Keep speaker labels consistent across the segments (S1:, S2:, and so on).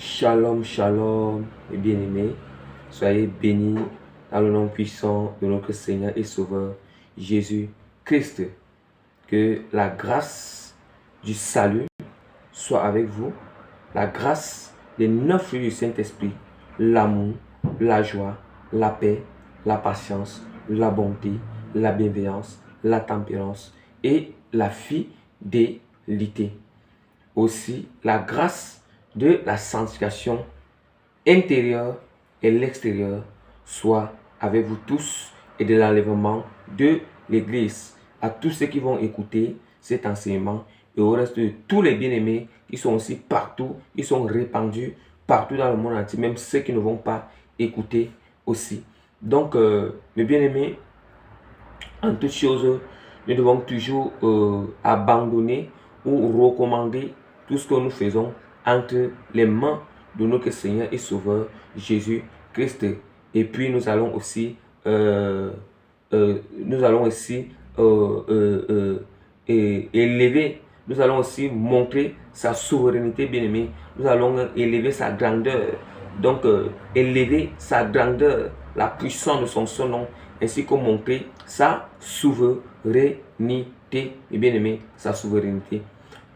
S1: Shalom, shalom, mes bien-aimés. Soyez bénis dans le nom puissant de notre Seigneur et Sauveur Jésus-Christ. Que la grâce du salut soit avec vous. La grâce des 9 fruits du Saint-Esprit, l'amour, la joie, la paix, la patience, la bonté, la bienveillance, la tempérance et la fidélité. Aussi, la grâce de la sanctification intérieure et l'extérieur soit avec vous tous et de l'enlèvement de l'Église. À tous ceux qui vont écouter cet enseignement et au reste de tous les bien-aimés qui sont aussi partout, ils sont répandus partout dans le monde entier, même ceux qui ne vont pas écouter aussi. Donc, mes bien-aimés, en toute chose, nous devons toujours abandonner ou recommander tout ce que nous faisons entre les mains de notre Seigneur et Sauveur Jésus-Christ. Et puis nous allons aussi élever, nous allons aussi montrer sa souveraineté, bien-aimé. Nous allons élever sa grandeur. Donc élever sa grandeur, la puissance de son nom, ainsi que montrer sa souveraineté, et bien-aimé, sa souveraineté.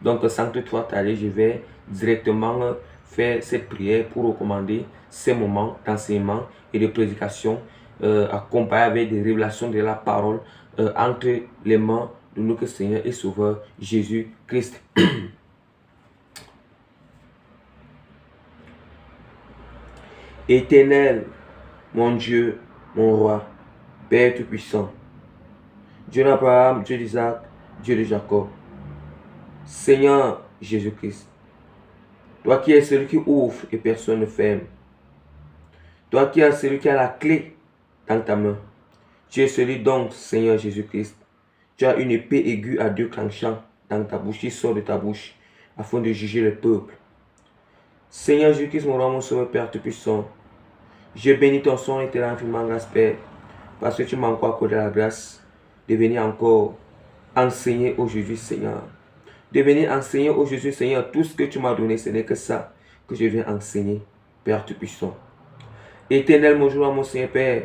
S1: Donc sans toutefois tarder, je vais directement faire cette prière pour recommander ces moments d'enseignement et de prédication accompagnés avec des révélations de la parole entre les mains de notre Seigneur et Sauveur Jésus-Christ. Éternel, mon Dieu, mon roi, Père Tout-Puissant, Dieu d'Abraham, Dieu d'Isaac, Dieu de Jacob, Seigneur Jésus-Christ, toi qui es celui qui ouvre et personne ne ferme, toi qui es celui qui a la clé dans ta main, tu es celui donc, Seigneur Jésus-Christ, tu as une épée aiguë à 2 tranchants dans ta bouche, qui sort de ta bouche, afin de juger le peuple. Seigneur Jésus-Christ, mon roi, mon sauveur, Père Tout-Puissant, je bénis ton son et te rends infiniment grâce, Père, parce que tu m'as encore accordé la grâce de venir encore enseigner aujourd'hui, Seigneur. De venir enseigner aujourd'hui, Seigneur, tout ce que tu m'as donné, ce n'est que ça que je viens enseigner, Père Tout-Puissant. Éternel, mon jour, mon Seigneur, Père,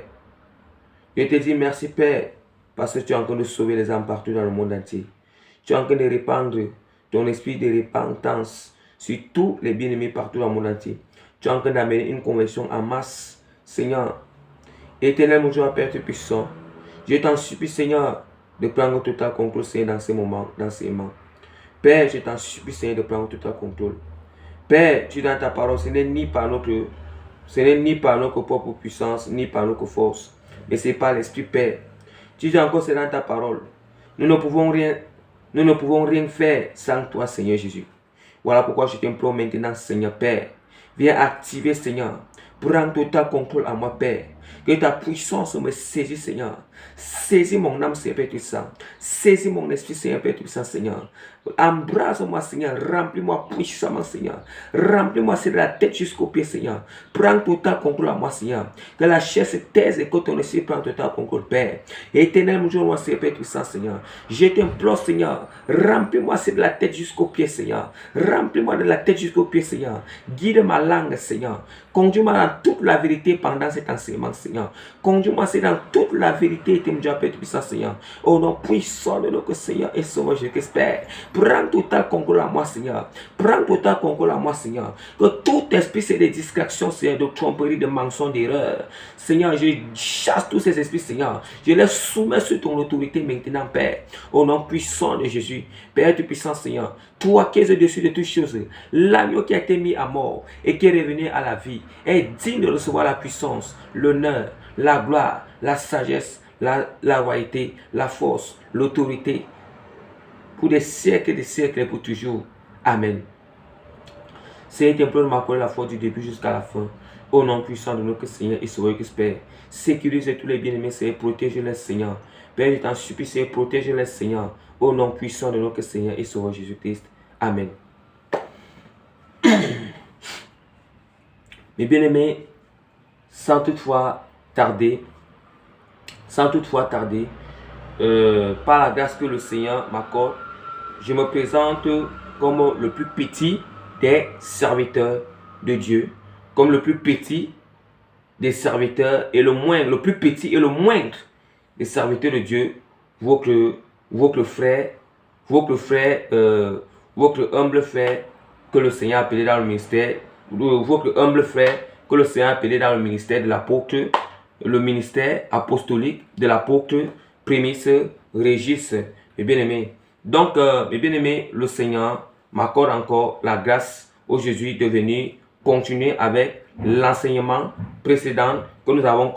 S1: je te dis merci, Père, parce que tu es en train de sauver les âmes partout dans le monde entier. Tu es en train de répandre ton esprit de repentance sur tous les bien-aimés partout dans le monde entier. Tu es en train d'amener une conversion en masse, Seigneur. Éternel, mon Dieu, Père Tout-Puissant, je t'en supplie, Seigneur, de prendre total contrôle, Seigneur, dans ces moments d'enseignement. Père, je t'en supplie, Seigneur, de prendre total contrôle. Père, tu es dans ta parole, ce n'est ni par notre propre puissance, ni par notre force, mais c'est par l'Esprit, Père. Tu dis encore, c'est dans ta parole. Nous ne pouvons rien faire sans toi, Seigneur Jésus. Voilà pourquoi je t'implore maintenant, Seigneur Père. Viens activer, Seigneur. Prends total contrôle à moi, Père. Que ta puissance me saisisse, Seigneur. Saisis mon âme, Seigneur Père Tout-Puissant. Saisis mon esprit, Seigneur Père Tout-Puissant, Seigneur. Embrase-moi, Seigneur. Remplis-moi puissamment, Seigneur. Remplis-moi, c'est de la tête jusqu'aux pieds, Seigneur. Prends total contrôle à moi, Seigneur. Que la chair se taise et que ton esprit prenne total contrôle, Père. Éternel, mon Dieu, moi, Seigneur Père Tout-Puissant, Seigneur. Je t'implore, Seigneur. Remplis-moi, c'est de la tête jusqu'aux pieds, Seigneur. Remplis-moi de la tête jusqu'aux pieds, Seigneur. Guide ma langue, Seigneur. Conduis-moi dans toute la vérité pendant cet enseignement, Seigneur. Conduis-moi, c'est dans toute la vérité, Père Tout-Puissant, Seigneur. Au nom puissant de notre Seigneur et Sauveur Jésus-Christ, Père. Prends total contrôle à moi, Seigneur. Prends total contrôle à moi, Seigneur. Que tout esprit, c'est des distractions, Seigneur, de tromperie, de mensonges, d'erreurs. Seigneur, je chasse tous ces esprits, Seigneur. Je les soumets sous ton autorité maintenant, Père. Au nom puissant de Jésus. Père Tout-Puissant, Seigneur. Toi qui es au-dessus de toutes choses, l'agneau qui a été mis à mort et qui est revenu à la vie est digne de recevoir la puissance, l'honneur, la gloire, la sagesse, la royauté, la force, l'autorité, pour des siècles et des siècles et pour toujours. Amen. Seigneur, t'implore de m'accorder la foi du début jusqu'à la fin. Au nom puissant de notre Seigneur et Sauveur Christ, Père. Sécurise tous les bien-aimés, Seigneur, protège-les, Seigneur. Père, je t'en supplie, Seigneur, protège-les, Seigneur. Au nom puissant de notre Seigneur et Sauveur Jésus-Christ. Amen. Mes bien-aimés, sans toutefois tarder, par la grâce que le Seigneur m'accorde, je me présente comme le plus petit des serviteurs de Dieu, comme le plus petit des serviteurs et le plus petit et le moindre des serviteurs de Dieu, votre frère, votre humble frère que le Seigneur a appelé dans le ministère, votre humble frère que le Seigneur a appelé dans le ministère de l'apôtre, le ministère apostolique de l'apôtre Prémice Régis, mes bien-aimés. Donc, mes bien-aimés, le Seigneur m'accorde encore la grâce aujourd'hui de venir continuer avec l'enseignement précédent que nous avons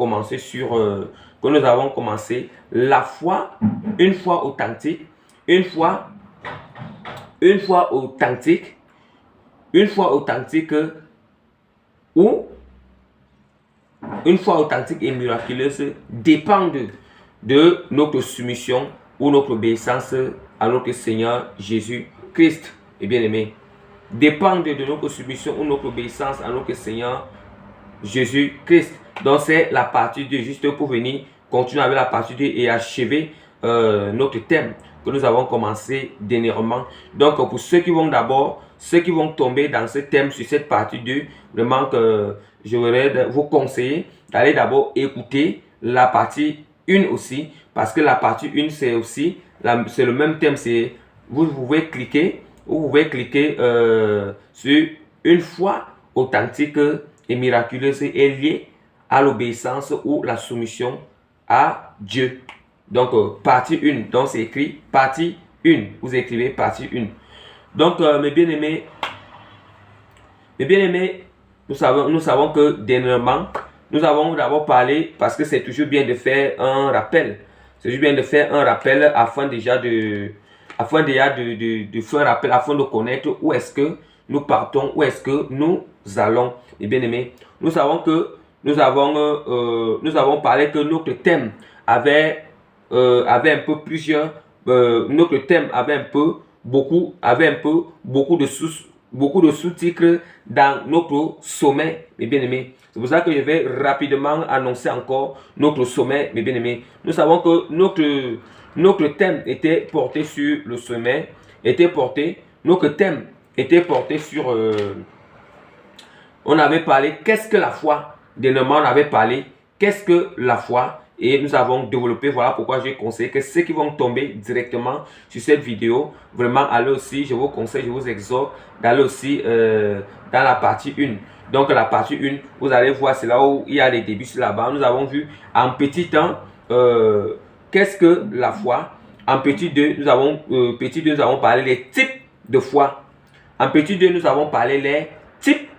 S1: commencé la foi, une foi authentique, une foi authentique où une foi authentique et miraculeuse dépend de notre soumission ou notre obéissance à notre Seigneur Jésus-Christ. Et bien aimé, dépend de notre soumission ou notre obéissance à notre Seigneur Jésus-Christ. Donc c'est la partie 2, juste pour venir continuer avec la partie 2 et achever notre thème que nous avons commencé dernièrement. Donc pour ceux qui vont tomber dans ce thème sur cette partie 2, vraiment que je voudrais vous conseiller d'aller d'abord écouter la partie 1 aussi, parce que la partie 1 c'est aussi c'est le même thème. Vous pouvez cliquer sur une foi authentique et miraculeuse et liée à l'obéissance ou la soumission à Dieu. Donc partie 1, donc c'est écrit partie 1, vous écrivez partie 1. Donc mes bien-aimés, nous savons que dernièrement, nous avons d'abord parlé, parce que c'est toujours bien de faire un rappel. C'est toujours bien de faire un rappel afin de faire un rappel, afin de connaître où est-ce que nous partons, où est-ce que nous allons. Et bien aimés, nous savons que nous avons parlé que notre thème avait un peu plusieurs, notre thème avait beaucoup de sous-titres dans notre sommet, mes bien-aimés. C'est pour ça que je vais rapidement annoncer encore notre sommet, mes bien-aimés. Nous savons que notre thème était porté sur le sommet, notre thème était porté sur, on avait parlé, qu'est-ce que la foi? Dernièrement, on avait parlé, qu'est-ce que la foi? Et nous avons développé, voilà pourquoi j'ai conseillé que ceux qui vont tomber directement sur cette vidéo, vraiment allez aussi, je vous conseille, je vous exhorte d'aller aussi dans la partie 1. Donc la partie 1, vous allez voir, c'est là où il y a les débuts là-bas. Nous avons vu en petit temps, qu'est-ce que la foi? En petit 2, nous avons parlé des types de foi. En petit 2, nous avons parlé les types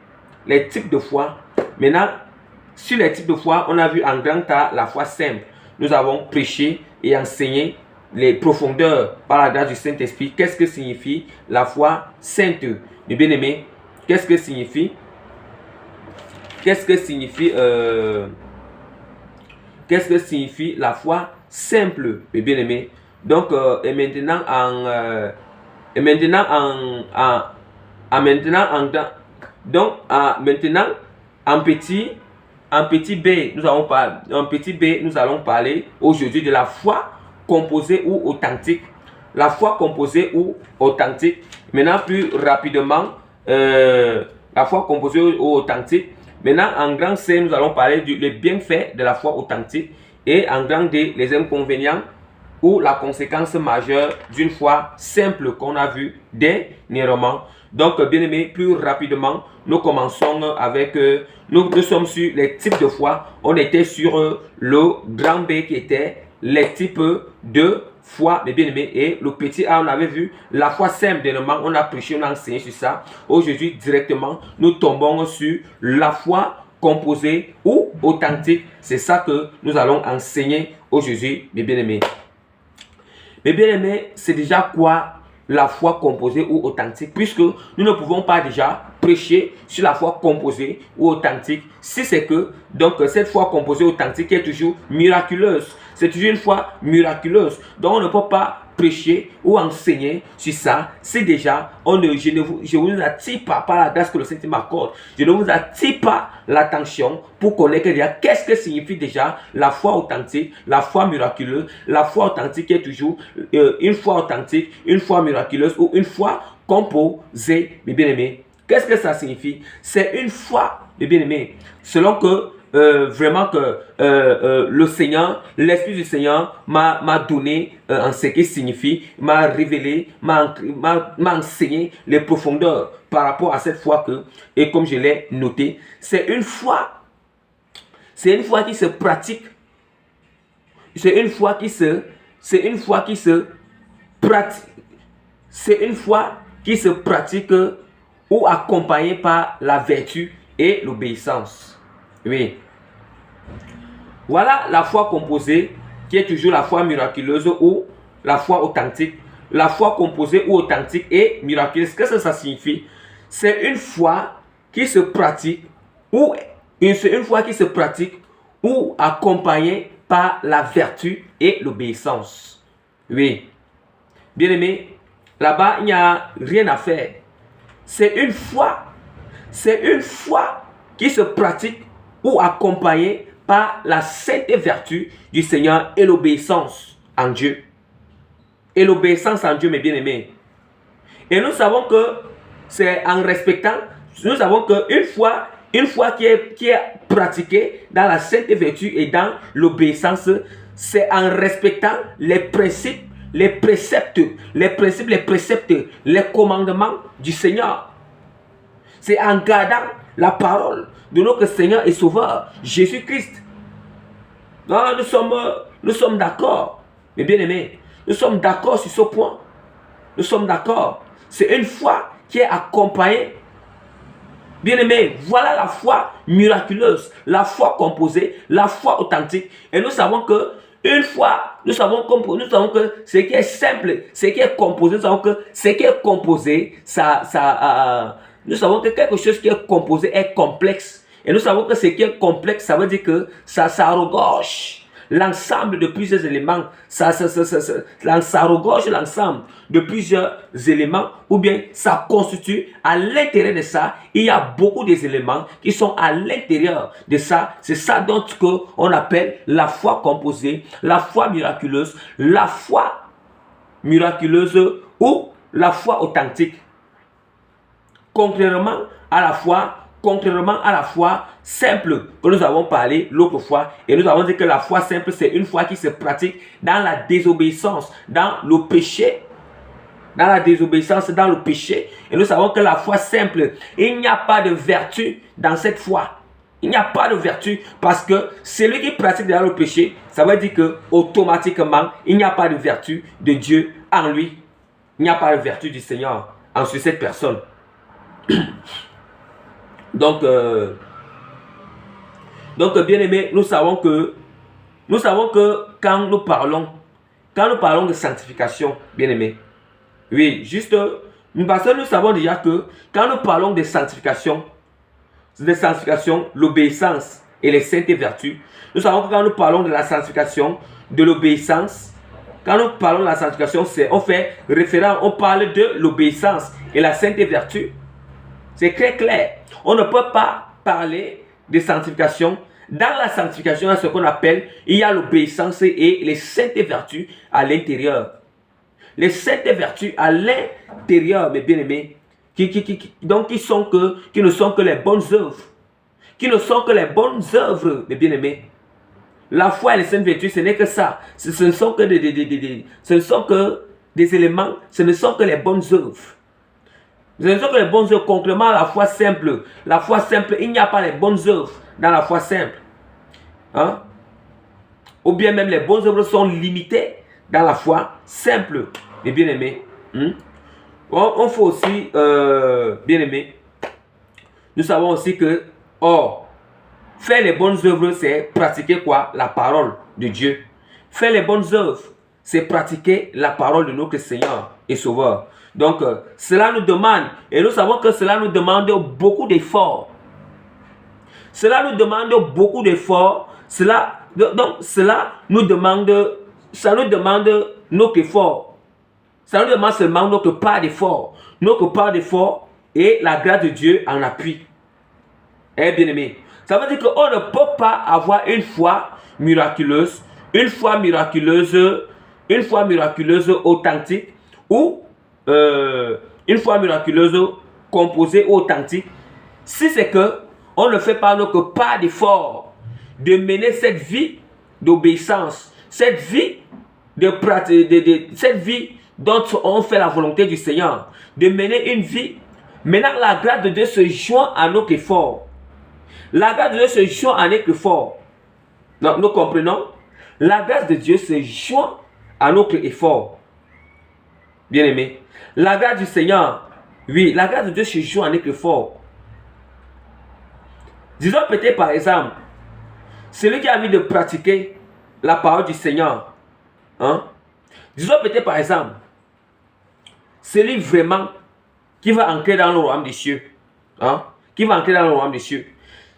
S1: de foi. Maintenant, sur les types de foi, on a vu en grand tas la foi simple. Nous avons prêché et enseigné les profondeurs par la grâce du Saint-Esprit. Qu'est-ce que signifie la foi sainte? Mes bien-aimés, qu'est-ce que signifie la foi simple, mes bien-aimés? Donc, maintenant en petit b, nous allons parler aujourd'hui de la foi composée ou authentique. La foi composée ou authentique. Maintenant, plus rapidement, la foi composée ou authentique. Maintenant, en grand C, nous allons parler des bienfaits de la foi authentique. Et en grand D, les inconvénients ou la conséquence majeure d'une foi simple qu'on a vu dernièrement. Donc, bien aimé, plus rapidement, nous commençons avec, nous sommes sur les types de foi. On était sur le grand B qui était les types de foi, mes bien-aimés. Et le petit A, on avait vu la foi simple, dernièrement, on a prêché, on a enseigné sur ça. Aujourd'hui, directement, nous tombons sur la foi composée ou authentique. C'est ça que nous allons enseigner aujourd'hui, mes bien-aimés. Mes bien-aimés, c'est déjà quoi la foi composée ou authentique, puisque nous ne pouvons pas déjà prêcher sur la foi composée ou authentique si c'est que donc cette foi composée authentique est toujours miraculeuse. C'est toujours une foi miraculeuse. Donc on ne peut pas prêcher ou enseigner sur ça si déjà je vous attire pas par la grâce que le Seigneur m'accorde. Je ne vous attire pas l'attention pour connaître déjà qu'est-ce que signifie déjà la foi authentique, la foi miraculeuse. La foi authentique est toujours une foi authentique, une foi miraculeuse ou une foi composée, mes bien-aimés, Qu'est-ce que ça signifie? C'est une foi, mes bien-aimés, selon que vraiment que le Seigneur, l'Esprit du Seigneur m'a donné en ce qui signifie, m'a révélé, m'a enseigné les profondeurs par rapport à cette foi que, et comme je l'ai noté, c'est une foi qui se pratique. C'est une foi qui se pratique. C'est une foi qui se pratique ou accompagnée par la vertu et l'obéissance. Oui. Voilà la foi composée qui est toujours la foi miraculeuse ou la foi authentique. La foi composée ou authentique et miraculeuse. Qu'est-ce que ça signifie? C'est une foi qui se pratique ou accompagnée par la vertu et l'obéissance. Oui. Bien-aimé, là-bas, il n'y a rien à faire. C'est une foi qui se pratique ou accompagnée par la sainte vertu du Seigneur et l'obéissance en Dieu. Et l'obéissance en Dieu, mes bien-aimés. Et nous savons que c'est en respectant, nous savons qu'une foi qui est pratiquée dans la sainte vertu et dans l'obéissance, c'est en respectant les principes, les préceptes, les commandements du Seigneur. C'est en gardant la parole de notre Seigneur et Sauveur, Jésus-Christ. Nous sommes d'accord, mes bien-aimés. Nous sommes d'accord sur ce point. Nous sommes d'accord. C'est une foi qui est accompagnée. Bien-aimés, voilà la foi miraculeuse, la foi composée, la foi authentique. Et nous savons que une fois, nous savons que ce qui est simple, ce qui est composé, nous savons que ce qui est composé, nous savons que quelque chose qui est composé est complexe. Et nous savons que ce qui est complexe, ça veut dire que ça regorge l'ensemble de plusieurs éléments. Ça regorge l'ensemble de plusieurs éléments, ou bien ça constitue à l'intérieur de ça, il y a beaucoup d'éléments qui sont à l'intérieur de ça. C'est ça dont on appelle la foi composée, la foi miraculeuse ou la foi authentique. Contrairement à la foi simple que nous avons parlé l'autre fois, et nous avons dit que la foi simple, c'est une foi qui se pratique dans la désobéissance, dans le péché. Dans la désobéissance, dans le péché. Et nous savons que la foi simple, il n'y a pas de vertu dans cette foi. Il n'y a pas de vertu parce que celui qui pratique dans le péché, ça veut dire que automatiquement, il n'y a pas de vertu de Dieu en lui. Il n'y a pas de vertu du Seigneur en sur cette personne. Donc, bien aimé, nous savons que quand nous parlons de sanctification, bien aimé, oui, juste, parce que nous savons déjà que quand nous parlons de sanctification, l'obéissance et les saintes vertus, nous savons que quand nous parlons de la sanctification, de l'obéissance, quand nous parlons de la sanctification, on fait référence, on parle de l'obéissance et la sainte vertu. C'est très clair. On ne peut pas parler de sanctification. Dans la sanctification, il y a ce qu'on appelle, il y a l'obéissance et les saintes vertus à l'intérieur. Les saintes vertus à l'intérieur, mes bien-aimés, qui ne sont que les bonnes œuvres. Qui ne sont que les bonnes œuvres, mes bien-aimés. La foi et les saintes vertus, ce n'est que ça. Ce ne sont que des éléments, ce ne sont que les bonnes œuvres. Ce ne sont que les bonnes œuvres, contrairement à la foi simple. La foi simple, il n'y a pas les bonnes œuvres dans la foi simple. Hein? Ou bien même les bonnes œuvres sont limitées dans la foi simple. Et bien aimé, on faut aussi, bien aimé, nous savons aussi que, faire les bonnes œuvres, c'est pratiquer quoi? La parole de Dieu. Faire les bonnes œuvres, c'est pratiquer la parole de notre Seigneur et Sauveur. Donc, cela nous demande, et nous savons que cela nous demande beaucoup d'efforts. Cela nous demande beaucoup d'efforts. Cela nous demande notre effort. Ça nous demande seulement notre part d'effort. Notre part d'effort et la grâce de Dieu en appui. Eh bien aimé, ça veut dire qu'on ne peut pas avoir une foi miraculeuse authentique ou une foi miraculeuse composée ou authentique, si c'est que on ne fait pas pas d'effort de mener cette vie d'obéissance, cette vie cette vie dont on fait la volonté du Seigneur, de mener une vie. Maintenant, la grâce de Dieu se joint à notre effort. La grâce de Dieu se joint à notre effort. Donc, nous comprenons? La grâce de Dieu se joint à notre effort. Bien aimé. La grâce du Seigneur, oui, la grâce de Dieu se joint à notre effort. Disons peut-être par exemple, celui qui a envie de pratiquer la parole du Seigneur, hein? Disons peut-être par exemple, celui vraiment qui va entrer dans le royaume des cieux, hein? Qui va entrer dans le royaume des cieux.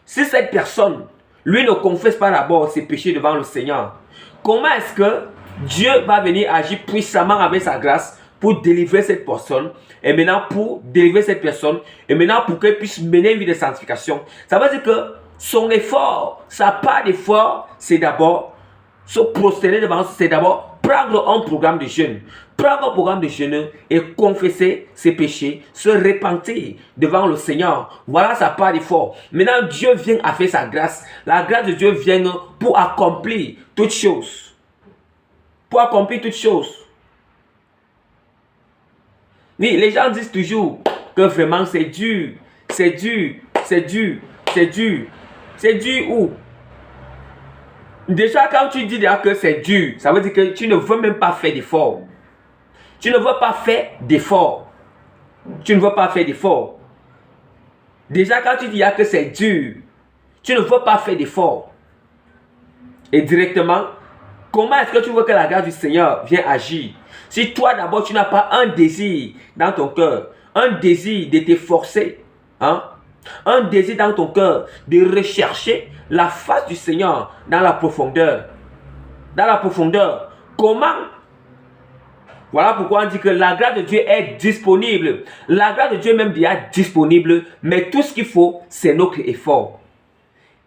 S1: Si cette personne, lui ne confesse pas d'abord ses péchés devant le Seigneur, comment est-ce que Dieu va venir agir puissamment avec sa grâce pour délivrer cette personne, et maintenant pour délivrer cette personne, et maintenant pour qu'elle puisse mener une vie de sanctification? Ça veut dire que son effort, sa part d'effort, c'est d'abord se prosterner devant, c'est d'abord prendre un programme de jeûne. Prendre un programme de jeûne et confesser ses péchés, se repentir devant le Seigneur. Voilà sa part d'effort. Maintenant, Dieu vient à faire sa grâce. La grâce de Dieu vient pour accomplir toutes choses. Pour accomplir toutes choses. Oui, les gens disent toujours que vraiment c'est dur. C'est dur. C'est dur. C'est dur. C'est dur où? Déjà, quand tu dis que c'est dur, ça veut dire que tu ne veux même pas faire d'effort. Tu ne veux pas faire d'effort. Tu ne veux pas faire d'effort. Déjà, quand tu dis que c'est dur, tu ne veux pas faire d'effort. Et directement, comment est-ce que tu veux que la grâce du Seigneur vienne agir? Si toi d'abord, tu n'as pas un désir dans ton cœur, un désir de t'efforcer, hein? Un désir dans ton cœur de rechercher la face du Seigneur dans la profondeur. Dans la profondeur. Comment? Voilà pourquoi on dit que la grâce de Dieu est disponible. La grâce de Dieu même déjà disponible. Mais tout ce qu'il faut, c'est notre effort.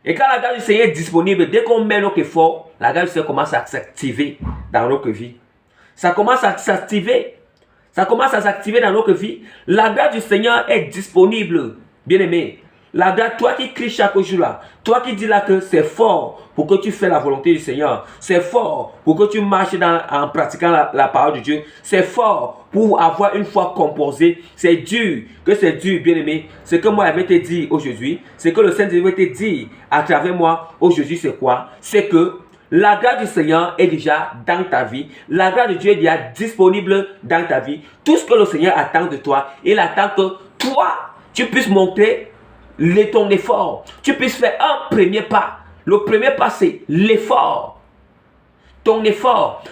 S1: Et quand la grâce du Seigneur est disponible, dès qu'on met notre effort, la grâce du Seigneur commence à s'activer dans notre vie. Ça commence à s'activer. Ça commence à s'activer dans notre vie. La grâce du Seigneur est disponible. Bien aimé, la grâce, toi qui cries chaque jour là, toi qui dis là que c'est fort pour que tu fasses la volonté du Seigneur, c'est fort pour que tu marches en pratiquant la parole de Dieu, c'est fort pour avoir une foi composée, c'est dur, bien aimé. Ce que moi j'avais te dit aujourd'hui, ce que le Saint-Esprit veut te dire à travers moi aujourd'hui, c'est quoi? C'est que la grâce du Seigneur est déjà dans ta vie. La grâce de Dieu est déjà disponible dans ta vie. Tout ce que le Seigneur attend de toi, il attend que toi, tu puisses montrer ton effort. Tu puisses faire un premier pas. Le premier pas, c'est l'effort. Ton effort.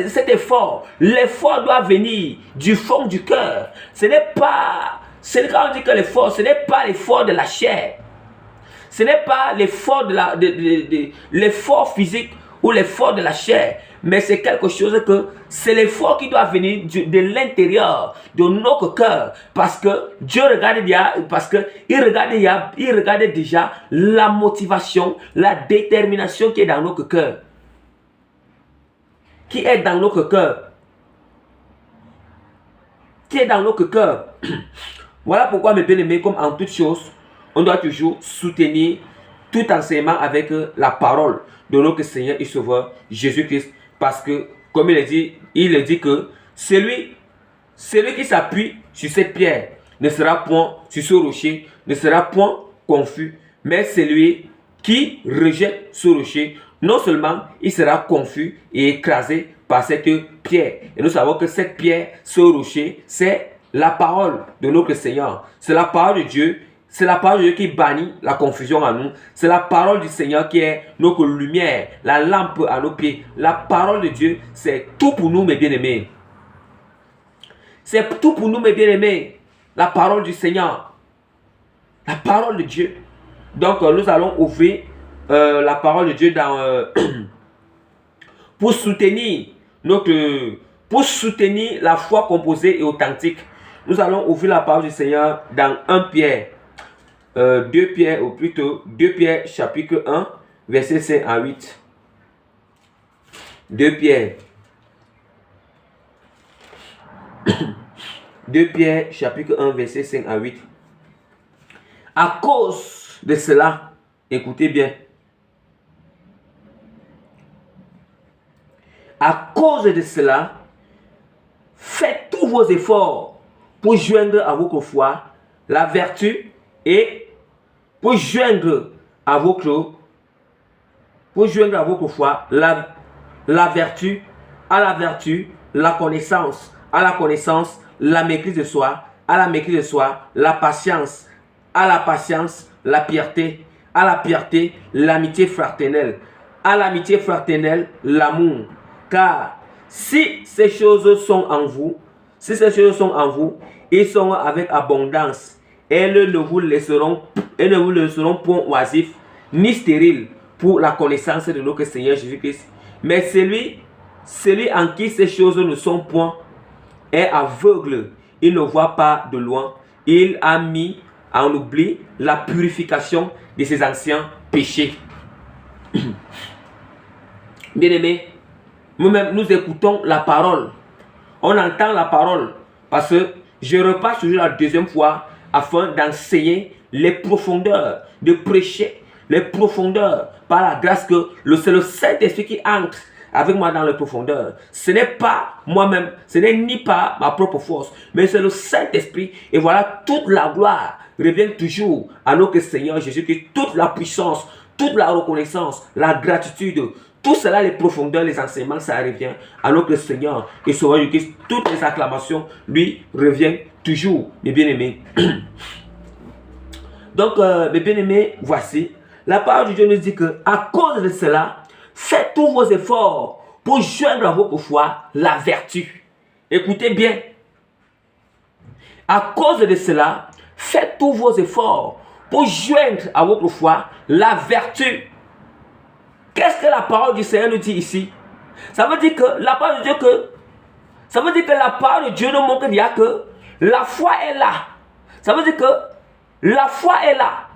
S1: Cet effort, l'effort doit venir du fond du cœur. Ce n'est pas, quand on dit que l'effort, ce n'est pas l'effort de la chair. Ce n'est pas l'effort l'effort physique ou l'effort de la chair, mais c'est quelque chose que c'est l'effort qui doit venir de l'intérieur de notre cœur, parce que Dieu regarde déjà, il regarde déjà la motivation, la détermination qui est dans notre cœur, qui est dans notre cœur, qui est dans notre cœur. Voilà pourquoi, mes bien-aimés, comme en toutes choses, on doit toujours soutenir tout enseignement avec la parole de notre Seigneur et Sauveur Jésus-Christ. Parce que, comme il dit que celui qui s'appuie sur cette pierre ne sera point, sur ce rocher, ne sera point confus. Mais celui qui rejette ce rocher, non seulement il sera confus et écrasé par cette pierre. Et nous savons que cette pierre, ce rocher, c'est la parole de notre Seigneur. C'est la parole de Dieu. C'est la parole de Dieu qui bannit la confusion en nous. C'est la parole du Seigneur qui est notre lumière, la lampe à nos pieds. La parole de Dieu, c'est tout pour nous, mes bien-aimés. C'est tout pour nous, mes bien-aimés. La parole du Seigneur. La parole de Dieu. Donc, nous allons ouvrir la parole de Dieu dans, pour soutenir la foi composée et authentique. Nous allons ouvrir la parole du Seigneur dans 1 Pierre. 2 Pierre, ou plutôt 2 Pierre chapitre 1, verset 5 à 8. 2 Pierre. 2 Pierre chapitre 1 verset 5 à 8. À cause de cela, écoutez bien. À cause de cela, faites tous vos efforts pour joindre à votre foi la vertu et pour joindre à votre foi la vertu, à la vertu, la connaissance, à la connaissance, la maîtrise de soi, à la maîtrise de soi, la patience, à la patience, la piété, à la piété, l'amitié fraternelle, à l'amitié fraternelle, l'amour. Car si ces choses sont en vous, ils sont avec abondance. Elles ne vous laisseront point oisifs ni stériles pour la connaissance de notre Seigneur Jésus-Christ. Mais celui en qui ces choses ne sont point est aveugle. Il ne voit pas de loin. Il a mis en oubli la purification de ses anciens péchés. Bien-aimés, nous-mêmes, nous écoutons la parole. On entend la parole. Parce que je repasse toujours la deuxième fois afin d'enseigner les profondeurs, de prêcher les profondeurs par la grâce que c'est le Saint-Esprit qui entre avec moi dans les profondeurs. Ce n'est pas moi-même, ce n'est ni pas ma propre force, mais c'est le Saint-Esprit. Et voilà, toute la gloire revient toujours à notre Seigneur Jésus-Christ. Toute la puissance, toute la reconnaissance, la gratitude, tout cela, les profondeurs, les enseignements, ça revient à notre Seigneur et Sauveur Jésus-Christ. Toutes les acclamations lui reviennent toujours, mes bien-aimés. Donc, mes bien-aimés, voici. La parole de Dieu nous dit que à cause de cela, faites tous vos efforts pour joindre à votre foi la vertu. Écoutez bien. À cause de cela, faites tous vos efforts pour joindre à votre foi la vertu. Qu'est-ce que la parole du Seigneur nous dit ici? Ça veut dire que la parole de Dieu la parole de Dieu nous montre bien que la foi est là. Ça veut dire que la foi est là.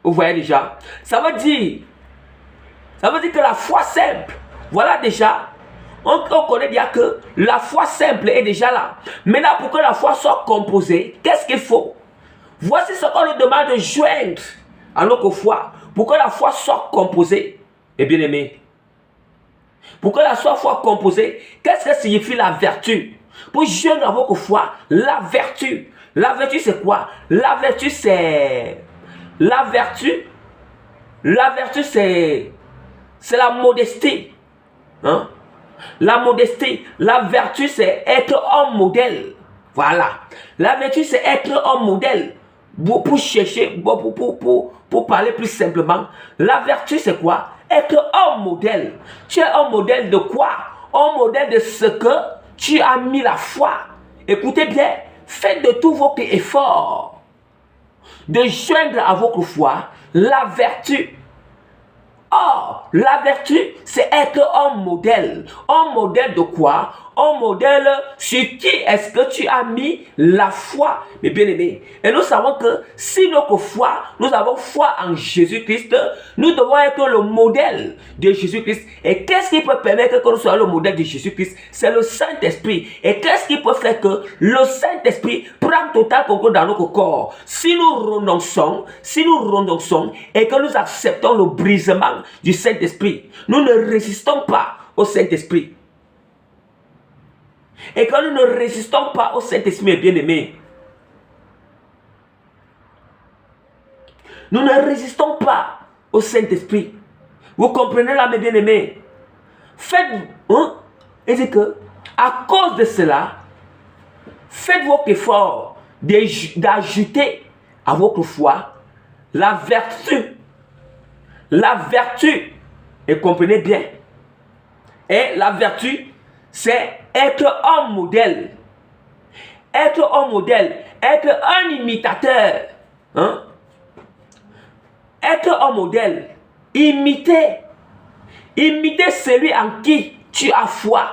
S1: Vous voyez déjà? Ça veut dire que la foi simple, voilà déjà, on connaît bien que la foi simple est déjà là. Maintenant, pour que la foi soit composée, qu'est-ce qu'il faut? Voici ce qu'on nous demande de joindre à notre foi pour que la foi soit composée. Et bien aimé, pour que la foi soit composée, qu'est-ce que signifie la vertu? Pour joindre à votre foi la vertu. La vertu c'est quoi? La vertu c'est la la modestie. Hein? La modestie, la vertu c'est être un modèle. Voilà. La vertu c'est être un modèle. Pour chercher, pour parler plus simplement, la vertu c'est quoi? Être un modèle. Tu es un modèle de quoi? Un modèle de ce que tu as mis la foi. Écoutez bien, faites de tout votre effort de joindre à votre foi la vertu. Or, la vertu, c'est être un modèle. Un modèle de quoi? Un modèle sur qui est-ce que tu as mis la foi, mes bien-aimés. Et nous savons que si notre foi, nous avons foi en Jésus-Christ, nous devons être le modèle de Jésus-Christ. Et qu'est-ce qui peut permettre que nous soyons le modèle de Jésus-Christ? C'est le Saint-Esprit. Et qu'est-ce qui peut faire que le Saint-Esprit prend total contrôle dans notre corps? Si nous renonçons et que nous acceptons le brisement du Saint-Esprit, nous ne résistons pas au Saint-Esprit. Et que nous ne résistons pas au Saint-Esprit, bien-aimés, nous ne résistons pas au Saint-Esprit. Vous comprenez là, mes bien-aimés? Faites, et c'est que, à cause de cela, faites votre effort d'ajouter à votre foi la vertu. La vertu, et comprenez bien, et la vertu, c'est être un modèle. Être un modèle, être un imitateur. Hein? Être un modèle, imiter celui en qui tu as foi.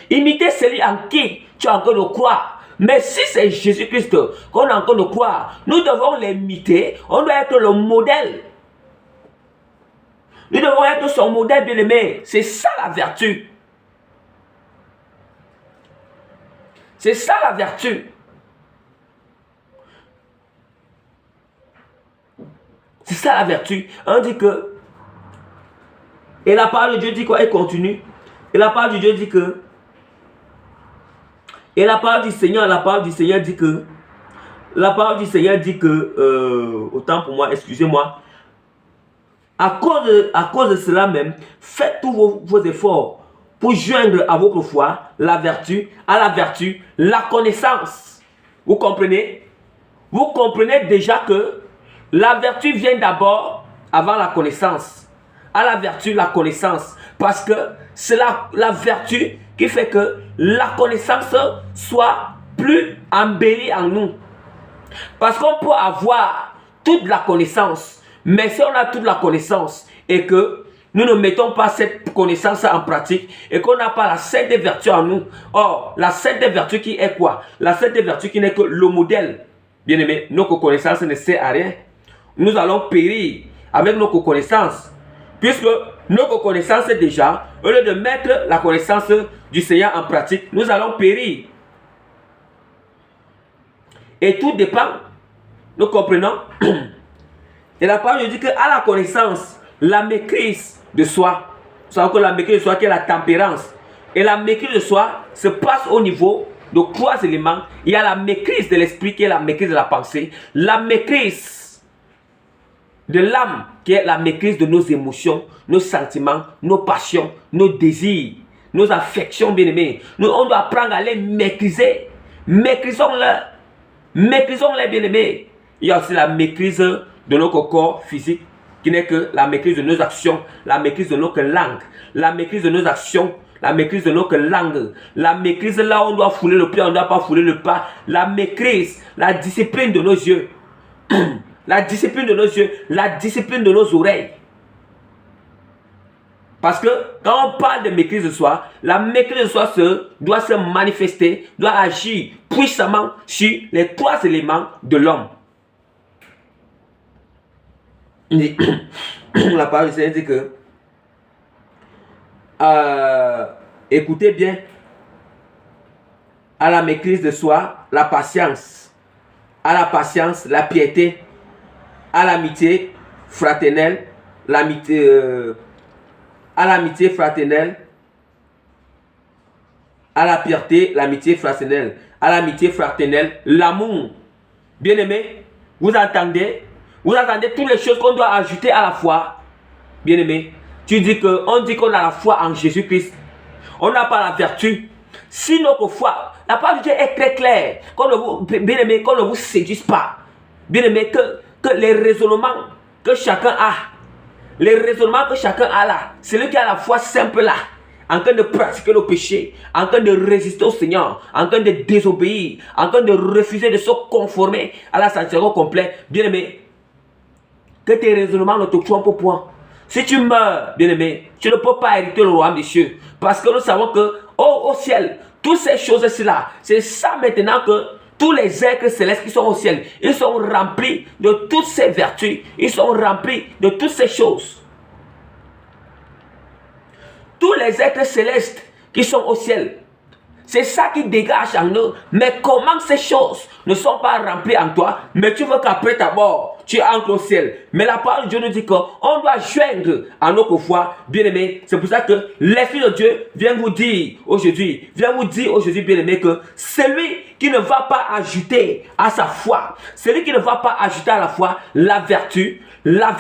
S1: Imiter celui en qui tu as encore de croire. Mais si c'est Jésus-Christ qu'on a encore de croire, nous devons l'imiter, on doit être le modèle. Nous devons être son modèle bien-aimé. C'est ça la vertu. C'est ça la vertu. C'est ça la vertu. On dit que, et la parole de Dieu dit quoi? Elle continue. Et la parole de Dieu dit que, et la parole du Seigneur dit que, autant pour moi, excusez-moi, à cause de cela même, faites tous vos efforts pour joindre à votre foi la vertu, à la vertu, la connaissance. Vous comprenez? Vous comprenez déjà que la vertu vient d'abord avant la connaissance. À la vertu, la connaissance. Parce que c'est la vertu qui fait que la connaissance soit plus embellie en nous. Parce qu'on peut avoir toute la connaissance, mais si on a toute la connaissance et que nous ne mettons pas cette connaissance en pratique et qu'on n'a pas la sainte vertu en nous. Or, la sainte vertu qui est quoi? La sainte vertu qui n'est que le modèle. Bien aimé, notre connaissance ne sert à rien. Nous allons périr avec nos connaissances. Puisque nos connaissances déjà, au lieu de mettre la connaissance du Seigneur en pratique, nous allons périr. Et tout dépend. Nous comprenons. Et la parole dit qu'à la connaissance, la maîtrise de soi. Vous savez que la maîtrise de soi qui est la tempérance. Et la maîtrise de soi se passe au niveau de 3 éléments. Il y a la maîtrise de l'esprit qui est la maîtrise de la pensée. La maîtrise de l'âme qui est la maîtrise de nos émotions, nos sentiments, nos passions, nos désirs, nos affections bien-aimées. On doit apprendre à les maîtriser. Maîtrisons-les. Maîtrisons-les bien-aimés. Il y a aussi la maîtrise de notre corps physique qui n'est que la maîtrise de nos actions, la maîtrise de notre langue, la maîtrise de nos actions, la maîtrise de notre langue, la maîtrise là où on doit fouler le pied, on ne doit pas fouler le pas, la maîtrise, la discipline de nos yeux, la discipline de nos yeux, la discipline de nos oreilles. Parce que quand on parle de maîtrise de soi, la maîtrise de soi doit se manifester, doit agir puissamment sur les 3 éléments de l'homme. La parole du Seigneur dit que écoutez bien, à la maîtrise de soi, la patience, à la patience, la piété, à l'amitié fraternelle, à l'amitié fraternelle, à la piété, l'amitié fraternelle, à l'amitié fraternelle, l'amour. Bien-aimé, vous entendez? Vous entendez toutes les choses qu'on doit ajouter à la foi. Bien-aimé, on dit qu'on a la foi en Jésus-Christ. On n'a pas la vertu. Si notre foi, la parole de Dieu est très claire. Bien-aimé, qu'on ne vous séduise pas. Bien-aimé, que les raisonnements que chacun a, là, celui qui a la foi simple là, en train de pratiquer le péché, en train de résister au Seigneur, en train de désobéir, en train de refuser de se conformer à la sanctification complète, bien-aimé, que tes raisonnements ne te trompent point. Si tu meurs, bien-aimé, tu ne peux pas hériter le royaume des cieux. Parce que nous savons que au ciel, toutes ces choses-là, c'est ça maintenant que tous les êtres célestes qui sont au ciel, ils sont remplis de toutes ces vertus. Ils sont remplis de toutes ces choses. Tous les êtres célestes qui sont au ciel, c'est ça qui dégage en nous. Mais comment ces choses ne sont pas remplies en toi, mais tu veux qu'après ta mort, tu entres au ciel. Mais la parole de Dieu nous dit qu'on doit joindre à notre foi, bien-aimé. C'est pour ça que l'Esprit de Dieu vient vous dire aujourd'hui, bien-aimé, que celui qui ne va pas ajouter à sa foi, celui qui ne va pas ajouter à la foi la vertu, la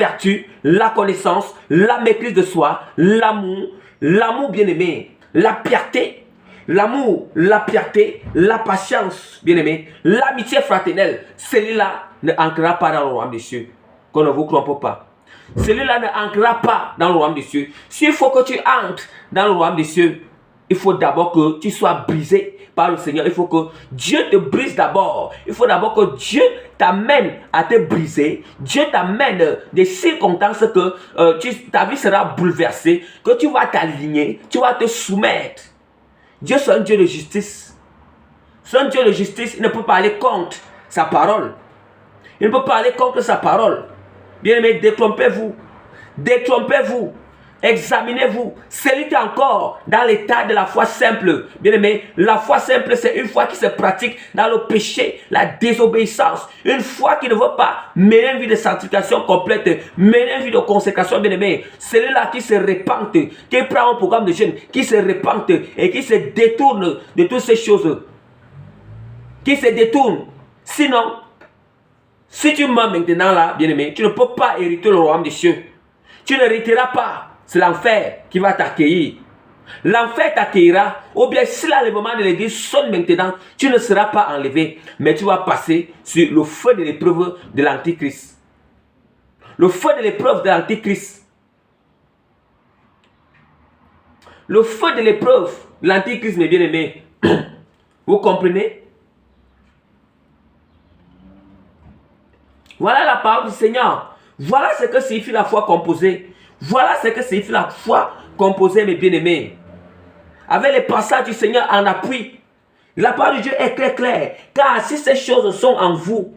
S1: connaissance, la maîtrise de soi, l'amour bien-aimé, la piété, l'amour, la piété, la patience, bien-aimé, l'amitié fraternelle, celui-là ne entrera pas dans le royaume des cieux. Qu'on ne vous trompe pas. Celui-là ne entrera pas dans le royaume des cieux. S'il faut que tu entres dans le royaume des cieux, il faut d'abord que tu sois brisé par le Seigneur. Il faut que Dieu te brise d'abord. Il faut d'abord que Dieu t'amène à te briser. Dieu t'amène des circonstances que ta vie sera bouleversée, que tu vas t'aligner, tu vas te soumettre. Dieu, c'est un Dieu de justice. C'est un Dieu de justice. Il ne peut pas aller contre sa parole. Il ne peut pas aller contre sa parole. Bien-aimés, détrompez-vous. Détrompez-vous. Examinez-vous. Celui qui est encore dans l'état de la foi simple. Bien aimé, la foi simple, c'est une foi qui se pratique dans le péché, la désobéissance. Une foi qui ne veut pas mener une vie de sanctification complète, mener une vie de consécration, bien aimé. Celui-là qui se répand, qui prend un programme de jeûne, qui se répand et qui se détourne de toutes ces choses. Qui se détourne. Sinon, si tu mens maintenant là, bien aimé, tu ne peux pas hériter le royaume des cieux. Tu ne hériteras pas. C'est l'enfer qui va t'accueillir. L'enfer t'accueillera. Ou bien si là le moment de l'église sonne maintenant, tu ne seras pas enlevé. Mais tu vas passer sur le feu de l'épreuve de l'Antichrist. Le feu de l'épreuve de l'Antichrist. Le feu de l'épreuve de l'Antichrist, mes bien-aimés. Vous comprenez? Voilà la parole du Seigneur. Voilà ce que signifie la foi composée. Voilà ce que signifie la foi composée, mes bien-aimés. Avec les passages du Seigneur en appui. La parole de Dieu est très claire. Car si ces choses sont en vous,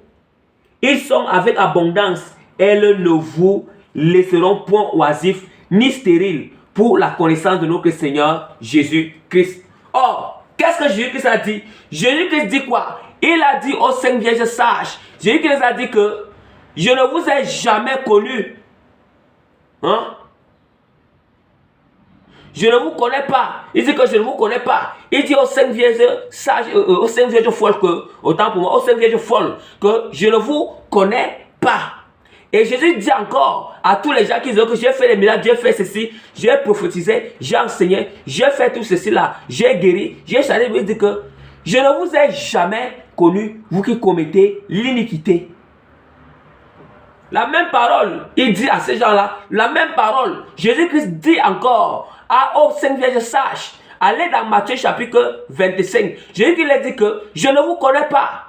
S1: ils sont avec abondance. Elles ne vous laisseront point oisifs ni stériles pour la connaissance de notre Seigneur Jésus-Christ. Or, qu'est-ce que Jésus-Christ a dit? Jésus-Christ dit quoi? Il a dit aux 5 vierges sages. Jésus-Christ a dit que je ne vous ai jamais connu. Hein? Je ne vous connais pas. Il dit que je ne vous connais pas. Il dit aux 5 vierges sages, aux 5 vierges folles que, autant pour moi, aux 5 vierges folles, que je ne vous connais pas. Et Jésus dit encore à tous les gens qui disent que j'ai fait les miracles, j'ai fait ceci, j'ai prophétisé, j'ai enseigné, j'ai fait tout ceci là, j'ai guéri, j'ai changé. Il dit que je ne vous ai jamais connu, vous qui commettez l'iniquité. La même parole, il dit à ces gens-là, la même parole. Jésus-Christ dit encore aux 5 vierges sages, allez dans Matthieu chapitre 25. Jésus-Christ dit que je ne vous connais pas.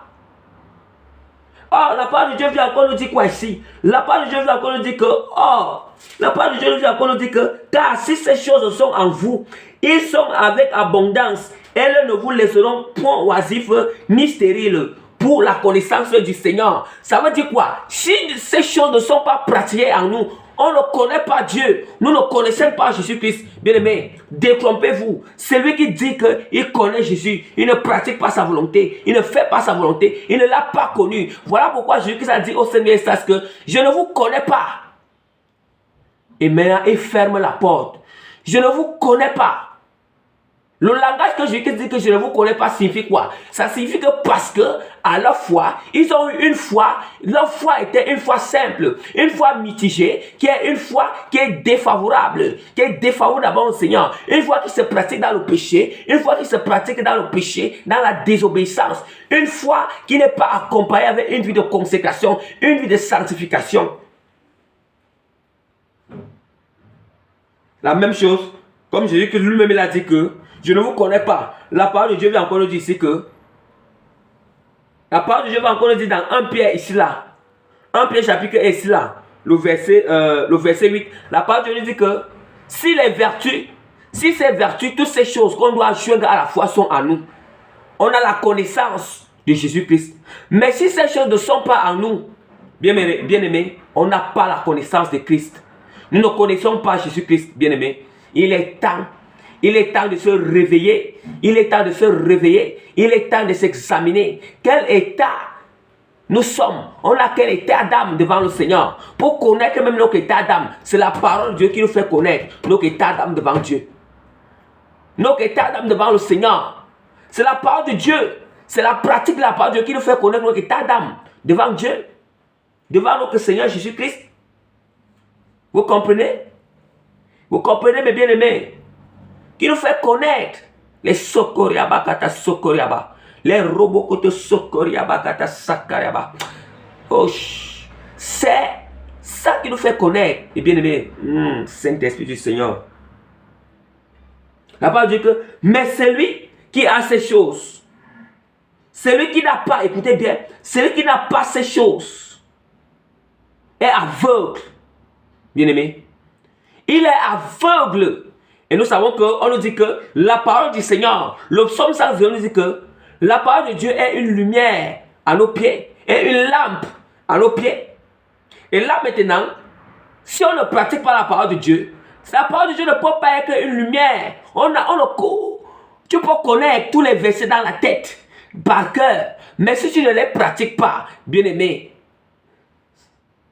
S1: Oh, la parole de Dieu vient encore nous dire quoi ici? La parole de Dieu vient encore nous dire que, la parole de Dieu vient encore nous dire que, car si ces choses sont en vous, ils sont avec abondance, elles ne vous laisseront point oisifs ni stériles pour la connaissance du Seigneur. Ça veut dire quoi? Si ces choses ne sont pas pratiquées en nous, on ne connaît pas Dieu. Nous ne connaissons pas Jésus-Christ. Bien aimé, détrompez-vous. Celui qui dit qu'il connaît Jésus, il ne pratique pas sa volonté. Il ne fait pas sa volonté. Il ne l'a pas connu. Voilà pourquoi Jésus-Christ a dit au Seigneur que je ne vous connais pas. Et maintenant, il ferme la porte. Je ne vous connais pas. Le langage que Jésus dit que je ne vous connais pas signifie quoi? Ça signifie que parce que à leur foi, ils ont eu une foi, leur foi était une foi simple, une foi mitigée, qui est une foi qui est défavorable d'abord au Seigneur, une foi qui se pratique dans le péché, une foi qui se pratique dans le péché, dans la désobéissance, une foi qui n'est pas accompagnée avec une vie de consécration, une vie de sanctification. La même chose, comme Jésus que lui-même il a dit que je ne vous connais pas. La parole de Dieu vient encore nous dire ici que la parole de Dieu va encore nous dire dans 1 Pierre ici là. 1 Pierre chapitre 1 ici là. Le verset 8. La parole de Dieu nous dit que si ces vertus, toutes ces choses qu'on doit joindre à la foi sont en nous, on a la connaissance de Jésus-Christ. Mais si ces choses ne sont pas en nous, bien aimé, on n'a pas la connaissance de Christ. Nous ne connaissons pas Jésus-Christ, bien aimé. Il est temps de se réveiller. Il est temps de se réveiller. Il est temps de s'examiner. Quel état nous sommes? On a quel état d'âme devant le Seigneur? Pour connaître même notre état d'âme, c'est la parole de Dieu qui nous fait connaître notre état d'âme devant Dieu. Notre état d'âme devant le Seigneur. C'est la parole de Dieu. C'est la pratique de la parole de Dieu qui nous fait connaître notre état d'âme devant Dieu. Devant notre Seigneur Jésus-Christ. Vous comprenez? Vous comprenez, mes bien-aimés? Qui nous fait connaître les sokoriaba kata sokoriaba, les robokoto sokoriaba kata sakariaba. Oh, c'est ça qui nous fait connaître, et bien aimé, Saint-Esprit du Seigneur. La parole dit que, mais celui qui a ces choses, celui qui n'a pas, écoutez bien, celui qui n'a pas ces choses est aveugle, bien aimé. Il est aveugle. Et nous savons qu'on nous dit que la parole du Seigneur, le psaume 120 nous dit que la parole de Dieu est une lumière à nos pieds et une lampe à nos pieds. Et là maintenant, si on ne pratique pas la parole de Dieu, La parole de Dieu ne peut pas être une lumière. Tu peux connaître tous les versets dans la tête, par cœur. Mais si tu ne les pratiques pas, bien-aimé,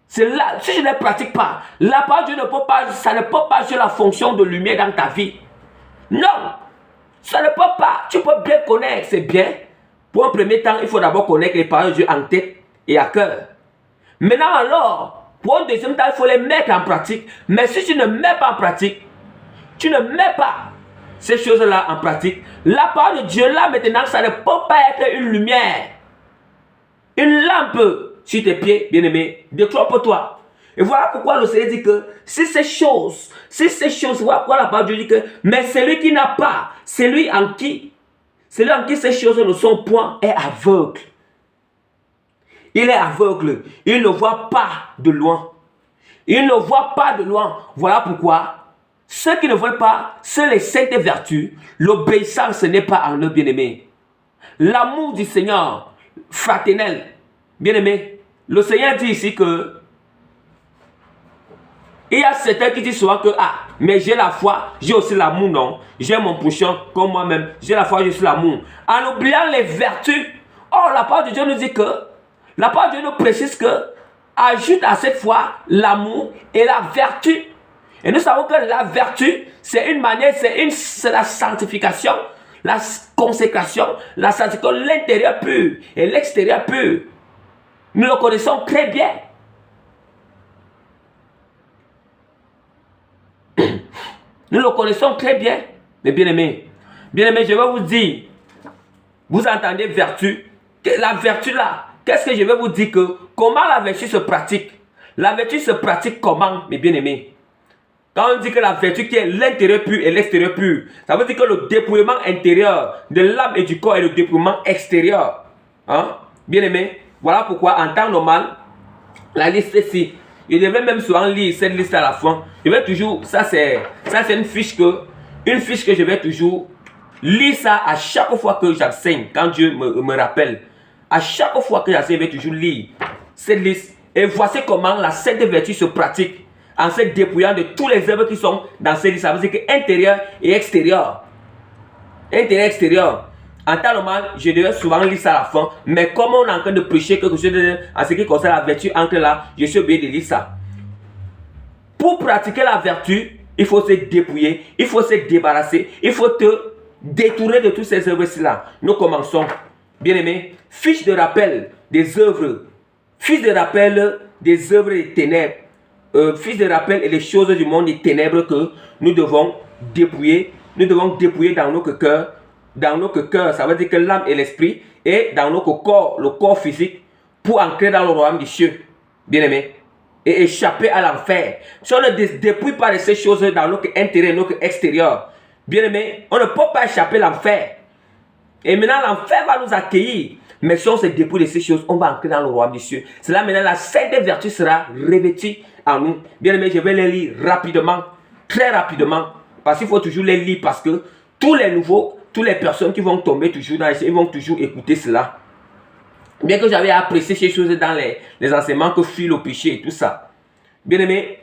S1: c'est là, si je ne les pratique pas, la parole de Dieu ne peut pas, ça ne peut pas jouer la fonction de lumière dans ta vie. Non, ça ne peut pas. Tu peux bien connaître, c'est bien. Pour un premier temps, il faut d'abord connaître les paroles de Dieu en tête et à cœur. Maintenant alors, pour un deuxième temps, il faut les mettre en pratique. Mais si tu ne mets pas en pratique, tu ne mets pas ces choses-là en pratique, la parole de Dieu là maintenant, ça ne peut pas être une lumière. Une lampe sur tes pieds, bien-aimé, détrompe-toi. Et voilà pourquoi le Seigneur dit que si ces choses, voilà pourquoi la parole de Dieu dit que, mais celui qui n'a pas, celui en qui ces choses ne sont point, est aveugle. Il est aveugle, il ne voit pas de loin. Il ne voit pas de loin. Voilà pourquoi ceux qui ne veulent pas, c'est les saintes vertus. L'obéissance n'est pas en eux, bien-aimé. L'amour du Seigneur, fraternel, bien-aimé. Le Seigneur dit ici que il y a certains qui disent souvent que mais j'ai la foi, j'ai aussi l'amour, non. J'ai mon prochain comme moi-même. J'ai la foi, j'ai aussi l'amour. En oubliant les vertus. Or, la parole de Dieu nous dit que, la parole de Dieu nous précise que, ajoute à cette foi l'amour et la vertu. Et nous savons que la vertu, c'est une manière, c'est la sanctification, la consécration, la sanctification, l'intérieur pur et l'extérieur pur. Nous le connaissons très bien. Nous le connaissons très bien, mes bien-aimés. Bien-aimés, je vais vous dire, vous entendez vertu, la vertu là, qu'est-ce que je vais vous dire que, comment la vertu se pratique? La vertu se pratique comment, mes bien-aimés? Quand on dit que la vertu qui est l'intérieur pur et l'extérieur pur, ça veut dire que le dépouillement intérieur de l'âme et du corps est le dépouillement extérieur. Hein? Bien-aimés, voilà pourquoi en temps normal, la liste ici, je devrais même souvent lire cette liste à la fin. Je vais toujours, ça c'est une fiche que je vais toujours lire ça à chaque fois que j'enseigne, quand Dieu me rappelle. À chaque fois que j'enseigne, je vais toujours lire cette liste. Et voici comment la sainte vertu se pratique en se dépouillant de tous les œuvres qui sont dans cette liste. Ça veut dire que intérieur et extérieur. Intérieur et extérieur. En temps normal, je devais souvent lire ça à la fin. Mais comme on est en train de prêcher quelque chose en ce qui concerne la vertu entre là, je suis obligé de lire ça. Pour pratiquer la vertu, il faut se dépouiller, il faut se débarrasser, il faut te détourner de toutes ces œuvres-là. Nous commençons. Bien aimé, fiche de rappel des œuvres. Fiche de rappel des œuvres des ténèbres. Fiche de rappel et les choses du monde des ténèbres que nous devons dépouiller. Nous devons dépouiller dans notre cœur. Dans notre cœur, ça veut dire que l'âme et l'esprit, et dans notre corps, le corps physique, pour entrer dans le royaume des cieux, bien aimé, et échapper à l'enfer. Si on ne dépouille pas de ces choses dans notre intérieur, notre extérieur, bien aimé, on ne peut pas échapper à l'enfer. Et maintenant, l'enfer va nous accueillir. Mais si on se dépouille de ces choses, on va entrer dans le royaume des cieux. C'est là maintenant la sainte vertu sera revêtue en nous. Bien aimé, je vais les lire rapidement, très rapidement, parce qu'il faut toujours les lire, parce que tous les nouveaux, toutes les personnes qui vont tomber toujours dans les... ils vont toujours écouter cela. Bien que j'avais apprécié ces choses dans les enseignements que fuit le péché et tout ça. Bien aimé,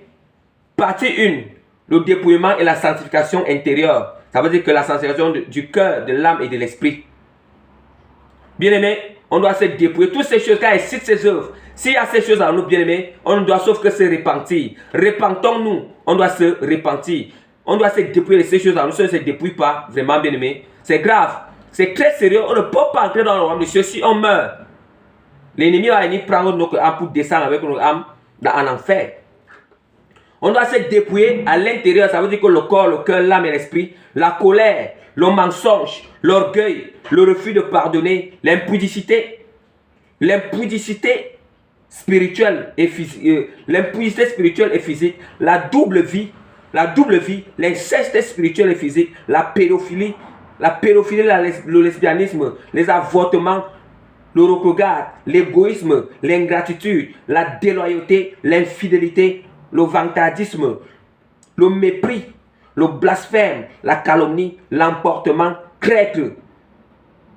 S1: partie 1, le dépouillement et la sanctification intérieure. Ça veut dire que la sanctification du cœur, de l'âme et de l'esprit. Bien aimé, on doit se dépouiller. Toutes ces choses, quand elle cite ces œuvres, s'il y a ces choses en nous, bien aimé, on ne doit sauf que se repentir. Repentons-nous, on doit se repentir. On doit se dépouiller de ces choses en nous. Si on ne se dépouille pas, vraiment bien aimé, c'est grave. C'est très sérieux. On ne peut pas entrer dans le royaume de Dieu si on meurt. L'ennemi va venir prendre notre âme pour descendre avec notre âme en enfer. On doit se dépouiller à l'intérieur. Ça veut dire que le corps, le cœur, l'âme et l'esprit, la colère, le mensonge, l'orgueil, le refus de pardonner, l'impudicité spirituelle et physique, l'impudicité spirituelle et physique, la double vie, l'inceste spirituel et physique, la pédophilie, le lesbianisme, les avortements, le regard, l'égoïsme, l'ingratitude, la déloyauté, l'infidélité, le vantardisme, le mépris, le blasphème, la calomnie, l'emportement, traître,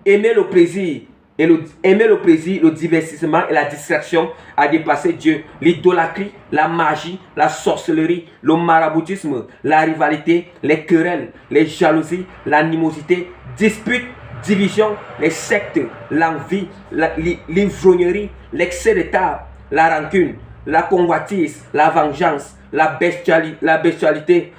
S1: aimer le plaisir, et aimer le plaisir, le divertissement et la distraction a dépassé Dieu. L'idolâtrie, la magie, la sorcellerie, le maraboutisme, la rivalité, les querelles, les jalousies, l'animosité, disputes, divisions, les sectes, l'envie, l'ivrognerie, l'excès de table, la rancune, la convoitise, la vengeance, la bestialité,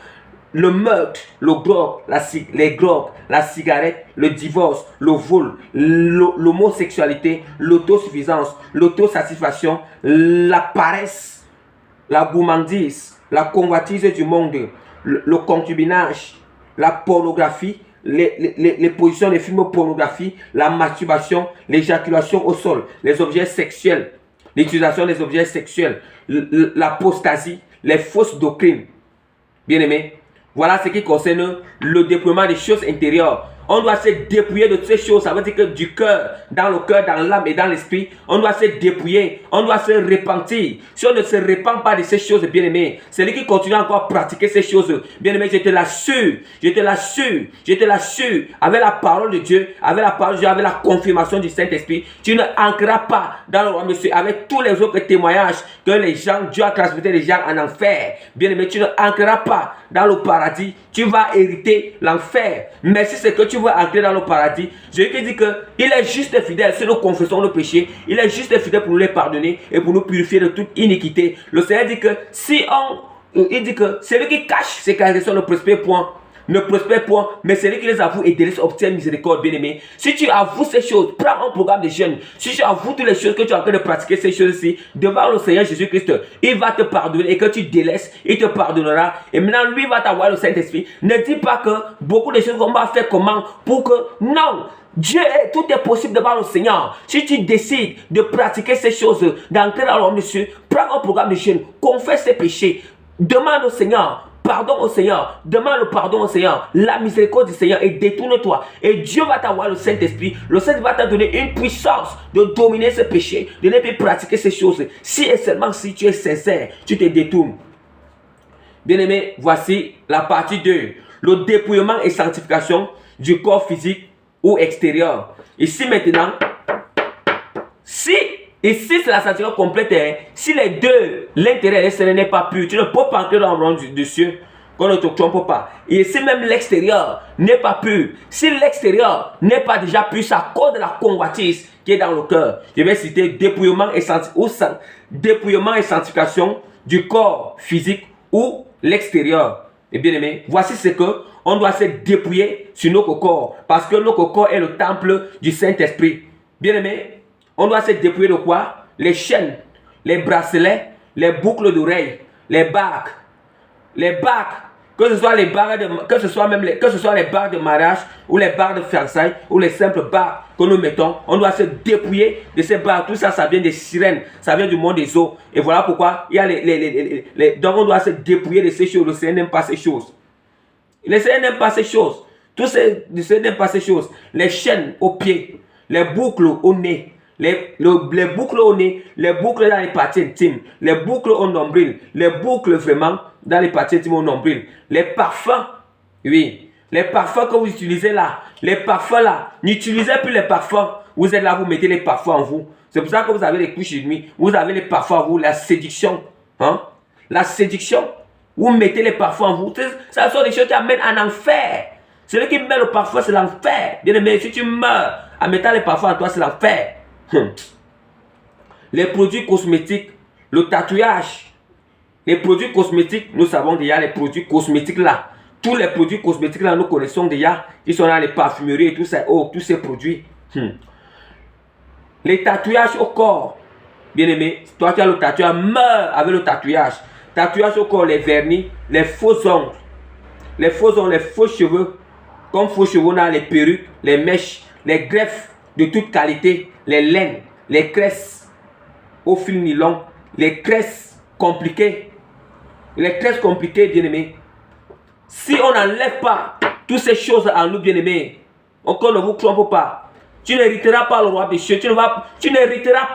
S1: le meurtre, les drogues, la cigarette, le divorce, le vol, l'homosexualité, l'autosuffisance, l'autosatisfaction, la paresse, la gourmandise, la convoitise du monde, le concubinage, la pornographie, les positions des films pornographie, la masturbation, l'éjaculation au sol, les objets sexuels, l'utilisation des objets sexuels, l'apostasie, les fausses doctrines. Bien aimé, voilà ce qui concerne le déploiement des choses intérieures. On doit se dépouiller de toutes ces choses. Ça veut dire que du cœur, dans l'âme et dans l'esprit, on doit se dépouiller, on doit se repentir. Si on ne se repent pas de ces choses, bien aimé, celui qui continue encore à pratiquer ces choses, bien aimé, je te l'assure, avec la parole de Dieu, avec la confirmation du Saint-Esprit, tu ne ancreras pas dans le royaume de Dieu avec tous les autres témoignages que Dieu a transmis les gens en enfer. Bien aimé, tu ne ancreras pas dans le paradis, tu vas hériter l'enfer. Mais si c'est que tu veux entrer dans le paradis, je te dis qu'il est juste et fidèle si nous confessons nos péchés. Il est juste et fidèle pour nous les pardonner et pour nous purifier de toute iniquité. Le Seigneur dit que il dit que celui qui cache ses transgressions ne prospère point. Mais celui qui les avoue et délaisse obtient miséricorde, bien aimé. Si tu avoues ces choses, prends un programme de jeûne. Si tu avoues toutes les choses que tu es en train de pratiquer, ces choses-ci, devant le Seigneur Jésus-Christ, il va te pardonner et que tu délaisses, il te pardonnera. Et maintenant, lui va t'avoir le Saint-Esprit. Ne dis pas que beaucoup de choses on va faire comment pour que, non. Dieu, tout est possible devant le Seigneur. Si tu décides de pratiquer ces choses, d'entrer dans le royaume de Dieu, prends un programme de jeûne, confesse tes péchés, demande au Seigneur. Pardon au Seigneur, demande le pardon au Seigneur, la miséricorde du Seigneur et détourne-toi. Et Dieu va t'avoir le Saint-Esprit. Le Saint-Esprit va te donner une puissance de dominer ce péché, de ne plus pratiquer ces choses. Si et seulement si tu es sincère, tu te détournes. Bien-aimé, voici la partie 2. Le dépouillement et sanctification du corps physique ou extérieur. Ici maintenant, ici, c'est la sanctification complète. Hein. Si les deux, l'intérieur et l'extérieur n'est pas pur, tu ne peux pas entrer dans le royaume de Dieu. Qu'on ne te trompe pas. Et si même l'extérieur n'est pas pur, si l'extérieur n'est pas déjà pur, c'est à cause de la convoitise qui est dans le cœur. Je vais citer dépouillement et sanctification du corps physique ou l'extérieur. Et bien aimé, voici ce que on doit se dépouiller sur notre corps. Parce que notre corps est le temple du Saint-Esprit. Bien aimé, on doit se dépouiller de quoi? Les chaînes, les bracelets, les boucles d'oreilles, les bagues. Les bagues, que ce soit les bagues de mariage ou les bagues de fiançailles ou les simples bagues que nous mettons, on doit se dépouiller de ces bagues. Tout ça, ça vient des sirènes, ça vient du monde des eaux. Et voilà pourquoi il y a donc on doit se dépouiller de ces choses. Le Seigneur n'aime pas ces choses. Le Seigneur n'aime pas ces choses. Le Seigneur n'aime pas ces choses. Les chaînes aux pieds, les boucles au nez. Les boucles au nez, les boucles dans les parties intimes, les boucles au nombril, les boucles vraiment dans les parties intimes au nombril, les parfums, oui, les parfums que vous utilisez là, les parfums là, n'utilisez plus les parfums, vous êtes là, vous mettez les parfums en vous, c'est pour ça que vous avez les couches de nuit, vous avez les parfums en vous, la séduction, hein, la séduction, vous mettez les parfums en vous, ça sont des choses qui amènent en enfer, celui qui met le parfum c'est l'enfer, bien aimé, si tu meurs en mettant les parfums en toi c'est l'enfer. Les produits cosmétiques, le tatouage, les produits cosmétiques, nous savons déjà les produits cosmétiques là. Tous les produits cosmétiques là, nous connaissons déjà. Ils sont dans les parfumeries et tout ça. Oh, tous ces produits. Les tatouages au corps. Bien aimé, toi qui as le tatouage, meurs avec le tatouage. Tatouage au corps, les vernis, les faux ongles. Les faux ongles, les faux cheveux. Comme faux cheveux, on a les perruques, les mèches, les greffes de toute qualité, les laines, les tresses au fil nylon, les tresses compliquées, bien aimé. Si on n'enlève pas toutes ces choses en nous, bien aimé, encore ne vous trompe pas, tu n'hériteras pas le roi des cieux, tu n'hériteras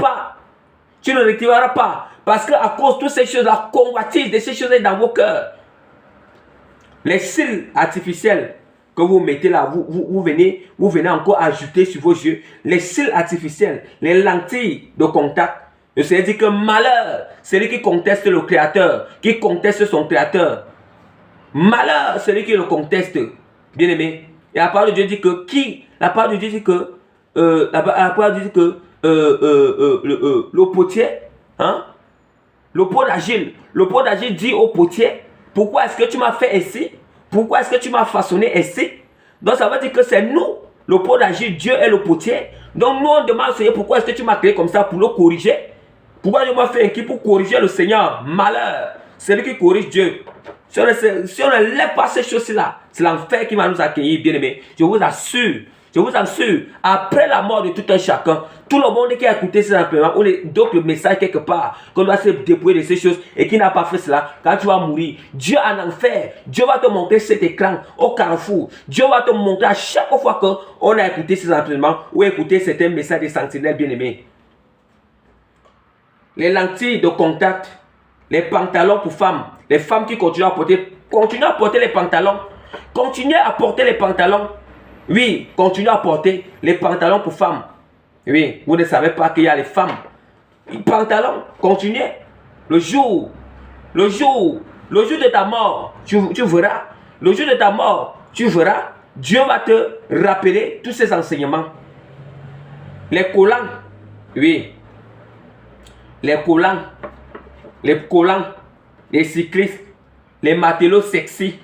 S1: pas, parce qu'à cause de toutes ces choses, la convoitise de ces choses est dans vos cœurs. Les cils artificiels que vous mettez là, vous venez encore ajouter sur vos yeux les cils artificiels, les lentilles de contact. Le Seigneur dit que malheur, celui qui conteste le Créateur, qui conteste son Créateur. Malheur, celui qui le conteste. Bien aimé. Et la parole de Dieu dit que la parole de Dieu dit que le potier, hein, le pot d'argile dit au potier, pourquoi est-ce que tu m'as fait ainsi? Pourquoi est-ce que tu m'as façonné ainsi? Donc ça veut dire que c'est nous, le pot d'argile, Dieu est le potier. Donc nous on demande au Seigneur, pourquoi est-ce que tu m'as créé comme ça pour le corriger? Pourquoi je m'as fait un qui pour corriger le Seigneur? Malheur, c'est lui qui corrige Dieu. Si on ne lève pas ces choses-là, c'est l'enfer qui va nous accueillir, bien aimé. Je vous assure, après la mort de tout un chacun, tout le monde qui a écouté ces enseignements ou d'autres messages quelque part, qu'on doit se dépouiller de ces choses et qui n'a pas fait cela, quand tu vas mourir, Dieu en enfer, Dieu va te montrer cet écran au carrefour. Dieu va te montrer à chaque fois qu'on a écouté ces enseignements ou écouté certains messages des sentinelles, bien aimés. Les lentilles de contact, les pantalons pour femmes, les femmes qui continuent à porter les pantalons. Continuez à porter les pantalons. Oui, continuez à porter les pantalons pour femmes. Oui, vous ne savez pas qu'il y a les femmes. Les pantalons, continuez. Le jour de ta mort, tu verras. Le jour de ta mort, tu verras. Dieu va te rappeler tous ces enseignements. Les collants, oui. Les collants, les cyclistes, les matelots sexy,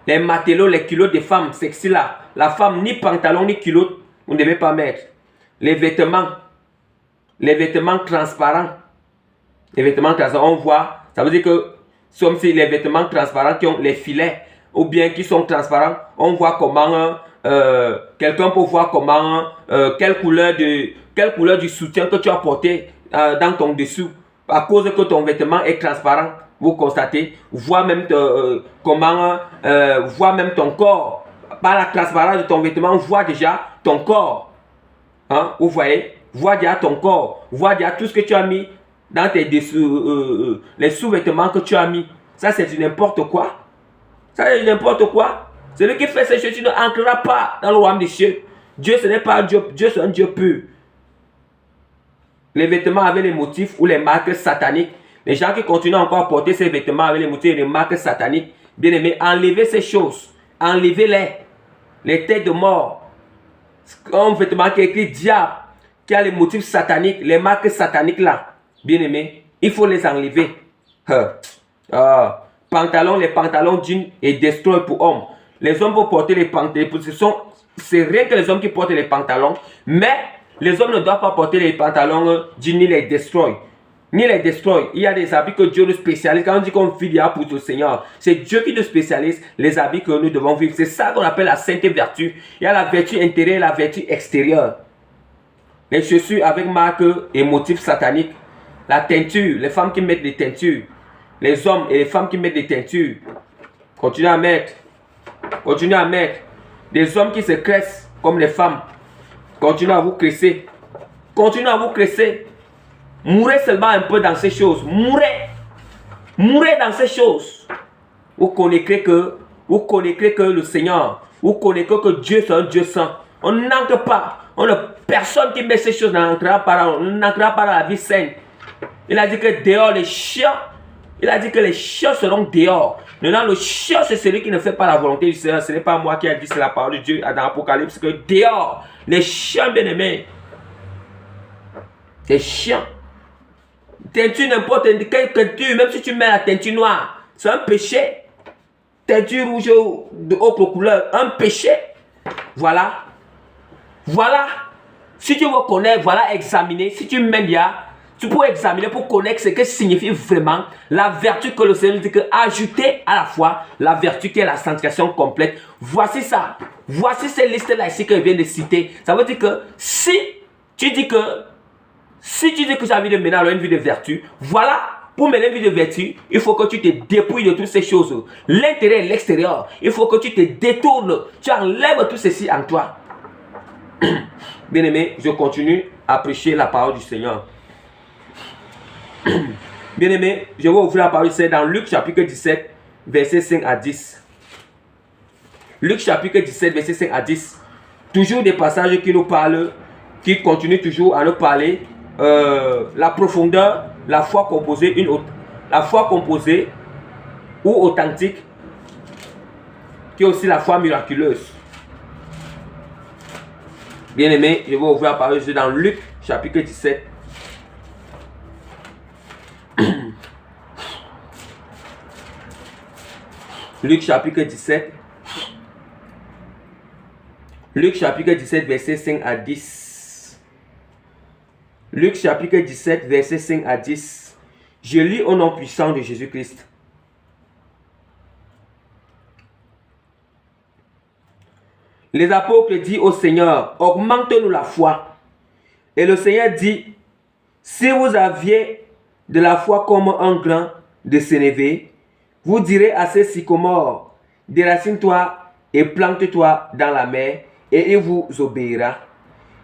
S1: les culottes des femmes sexy là. La femme, ni pantalon, ni culotte, vous ne devez pas mettre. Les vêtements transparents. Les vêtements transparents, on voit, ça veut dire que, comme si les vêtements transparents qui ont les filets, ou bien qui sont transparents, on voit comment, quelqu'un peut voir comment, quelle couleur du soutien que tu as porté dans ton dessous, à cause que ton vêtement est transparent, vous constatez, voit même ton corps, par la transparence de ton vêtement, on voit déjà ton corps, hein, vous voyez, voit déjà ton corps, voit déjà tout ce que tu as mis dans tes dessous, les sous-vêtements que tu as mis, ça c'est du n'importe quoi, celui qui fait ces choses, tu ne entreras pas dans le royaume des cieux. Dieu ce n'est pas un Dieu, Dieu c'est un Dieu pur. Les vêtements avec les motifs ou les marques sataniques. Les gens qui continuent encore à porter ces vêtements avec les motifs et les marques sataniques, bien aimés, enlevez ces choses. Enlevez-les. Les têtes de mort. Un vêtement qui est écrit diable, qui a les motifs sataniques, les marques sataniques là, bien aimés, il faut les enlever. Les pantalons jeans et destroy pour hommes. Les hommes peuvent porter les pantalons. C'est rien que les hommes qui portent les pantalons, mais les hommes ne doivent pas porter les pantalons jeans ni les destroy. Il y a des habits que Dieu nous spécialise. Quand on dit qu'on vit pour le Seigneur, c'est Dieu qui nous spécialise les habits que nous devons vivre. C'est ça qu'on appelle la sainte vertu. Il y a la vertu intérieure et la vertu extérieure. Les chaussures avec marque et motifs sataniques. La teinture, les femmes qui mettent des teintures. Les hommes et les femmes qui mettent des teintures. Continuez à mettre. Des hommes qui se cressent comme les femmes. Continuez à vous cresser. Mourez seulement un peu dans ces choses. Mourez dans ces choses. Vous connaîtrez que le Seigneur, vous connaîtrez que Dieu c'est un Dieu saint. On n'entre pas. Personne qui met ces choses n'entrera pas dans la vie sainte. Il a dit que dehors les chiens. Il a dit que les chiens seront dehors. Maintenant, le chien, c'est celui qui ne fait pas la volonté du Seigneur. Ce n'est pas moi qui ai dit, c'est la parole de Dieu dans l'Apocalypse. Que dehors, les chiens bien-aimés. Les chiens. Teinture n'importe quelle teinture, même si tu mets la teinture noire, c'est un péché. Teinture rouge de autre couleur, un péché. Voilà. Si tu veux connaître, voilà, examiner. Si tu mets là, tu peux examiner pour connaître ce que signifie vraiment la vertu que le Seigneur dit que ajouter à la foi la vertu qui est la sanctification complète. Voici ça. Voici ces listes-là ici que je viens de citer. Ça veut dire que si tu dis que tu as envie de mener alors une vie de vertu, voilà, pour mener une vie de vertu, il faut que tu te dépouilles de toutes ces choses. L'intérieur et l'extérieur. Il faut que tu te détournes. Tu enlèves tout ceci en toi. Bien aimé, je continue à prêcher la parole du Seigneur. Bien aimé, je vais ouvrir la parole du Seigneur dans Luc chapitre 17, versets 5 à 10. Luc chapitre 17, verset 5 à 10. Toujours des passages qui nous parlent, qui continuent toujours à nous parler la profondeur, la foi composée, la foi composée ou authentique, qui est aussi la foi miraculeuse. Bien aimé, je vais ouvrir la parole dans Luc chapitre 17. Luc chapitre 17. Luc chapitre 17, verset 5 à 10. Luc chapitre 17, verset 5 à 10. Je lis au nom puissant de Jésus-Christ. Les apôtres disent au Seigneur, augmente-nous la foi. Et le Seigneur dit, si vous aviez de la foi comme un grain de sénévé, vous direz à ces sycomores, déracine-toi et plante-toi dans la mer, et il vous obéira.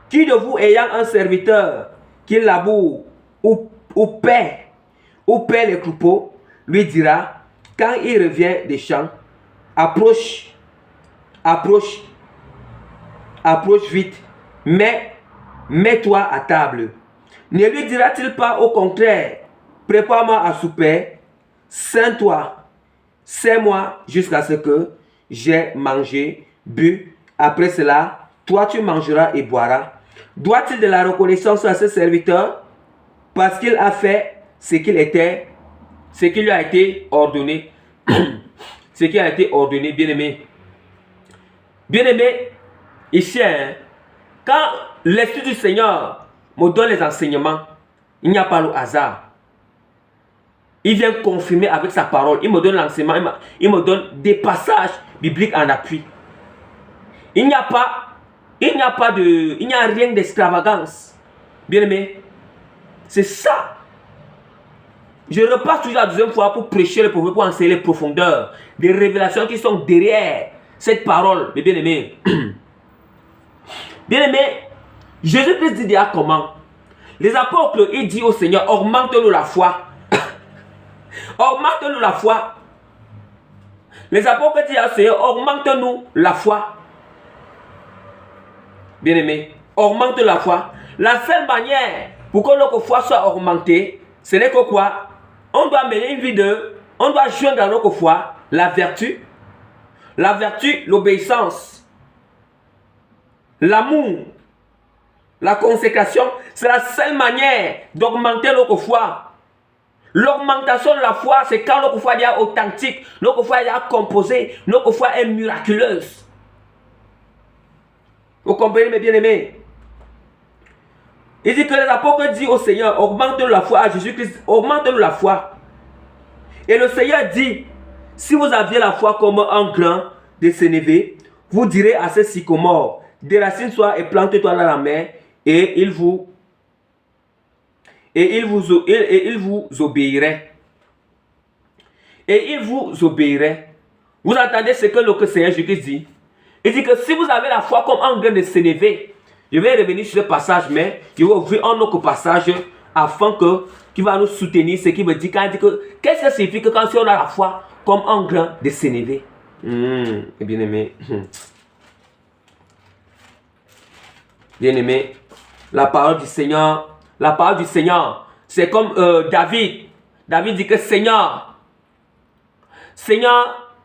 S1: Qui de vous ayant un serviteur qui laboure ou paie les troupeaux, lui dira, quand il revient des champs, approche vite, mets-toi à table. Ne lui dira-t-il pas au contraire, prépare-moi à souper, serre-moi jusqu'à ce que j'ai mangé, bu. Après cela, toi tu mangeras et boiras. Doit-il de la reconnaissance à ce serviteur parce qu'il a fait ce qui lui a été ordonné? Ce qui a été ordonné, bien-aimé. Bien-aimé, ici, quand l'Esprit du Seigneur me donne les enseignements, il n'y a pas le hasard. Il vient confirmer avec sa parole. Il me donne l'enseignement, il me donne des passages bibliques en appui. Il n'y a rien d'extravagance. Bien-aimé, c'est ça. Je repasse toujours la deuxième fois pour prêcher le prophète, pour enseigner les profondeurs, des révélations qui sont derrière cette parole, mes bien-aimés. Bien-aimés, Jésus-Christ dit déjà comment? Les apôtres, ils disent au Seigneur, augmente-nous la foi. Augmente-nous la foi. Les apôtres disent au Seigneur, augmente-nous la foi. Bien-aimés, augmente la foi. La seule manière pour que notre foi soit augmentée, ce n'est que quoi? On doit mener une vie on doit joindre à notre foi la vertu, l'obéissance, l'amour, la consécration. C'est la seule manière d'augmenter notre foi. L'augmentation de la foi, c'est quand notre foi est authentique, notre foi est composée, notre foi est miraculeuse. Vous comprenez, mes bien-aimés? Il dit que les apôtres disent au Seigneur, augmente-nous la foi à Jésus-Christ, augmente-nous la foi. Et le Seigneur dit, si vous aviez la foi comme un grain de sénévé, vous direz à ces sycomores, déracine-toi et plante-toi dans la mer, et il vous obéirait. Et il vous obéirait. Vous entendez ce que le Seigneur Jésus dit? Il dit que si vous avez la foi comme un grain de sénévé, je vais revenir sur ce passage, mais je vais ouvrir un autre passage afin qui va nous soutenir ce qui me dit quand il dit que qu'est-ce que ça signifie que quand on a la foi comme un grain de sénévé? Bien aimé. Bien aimé, la parole du Seigneur, c'est comme David. David dit que Seigneur,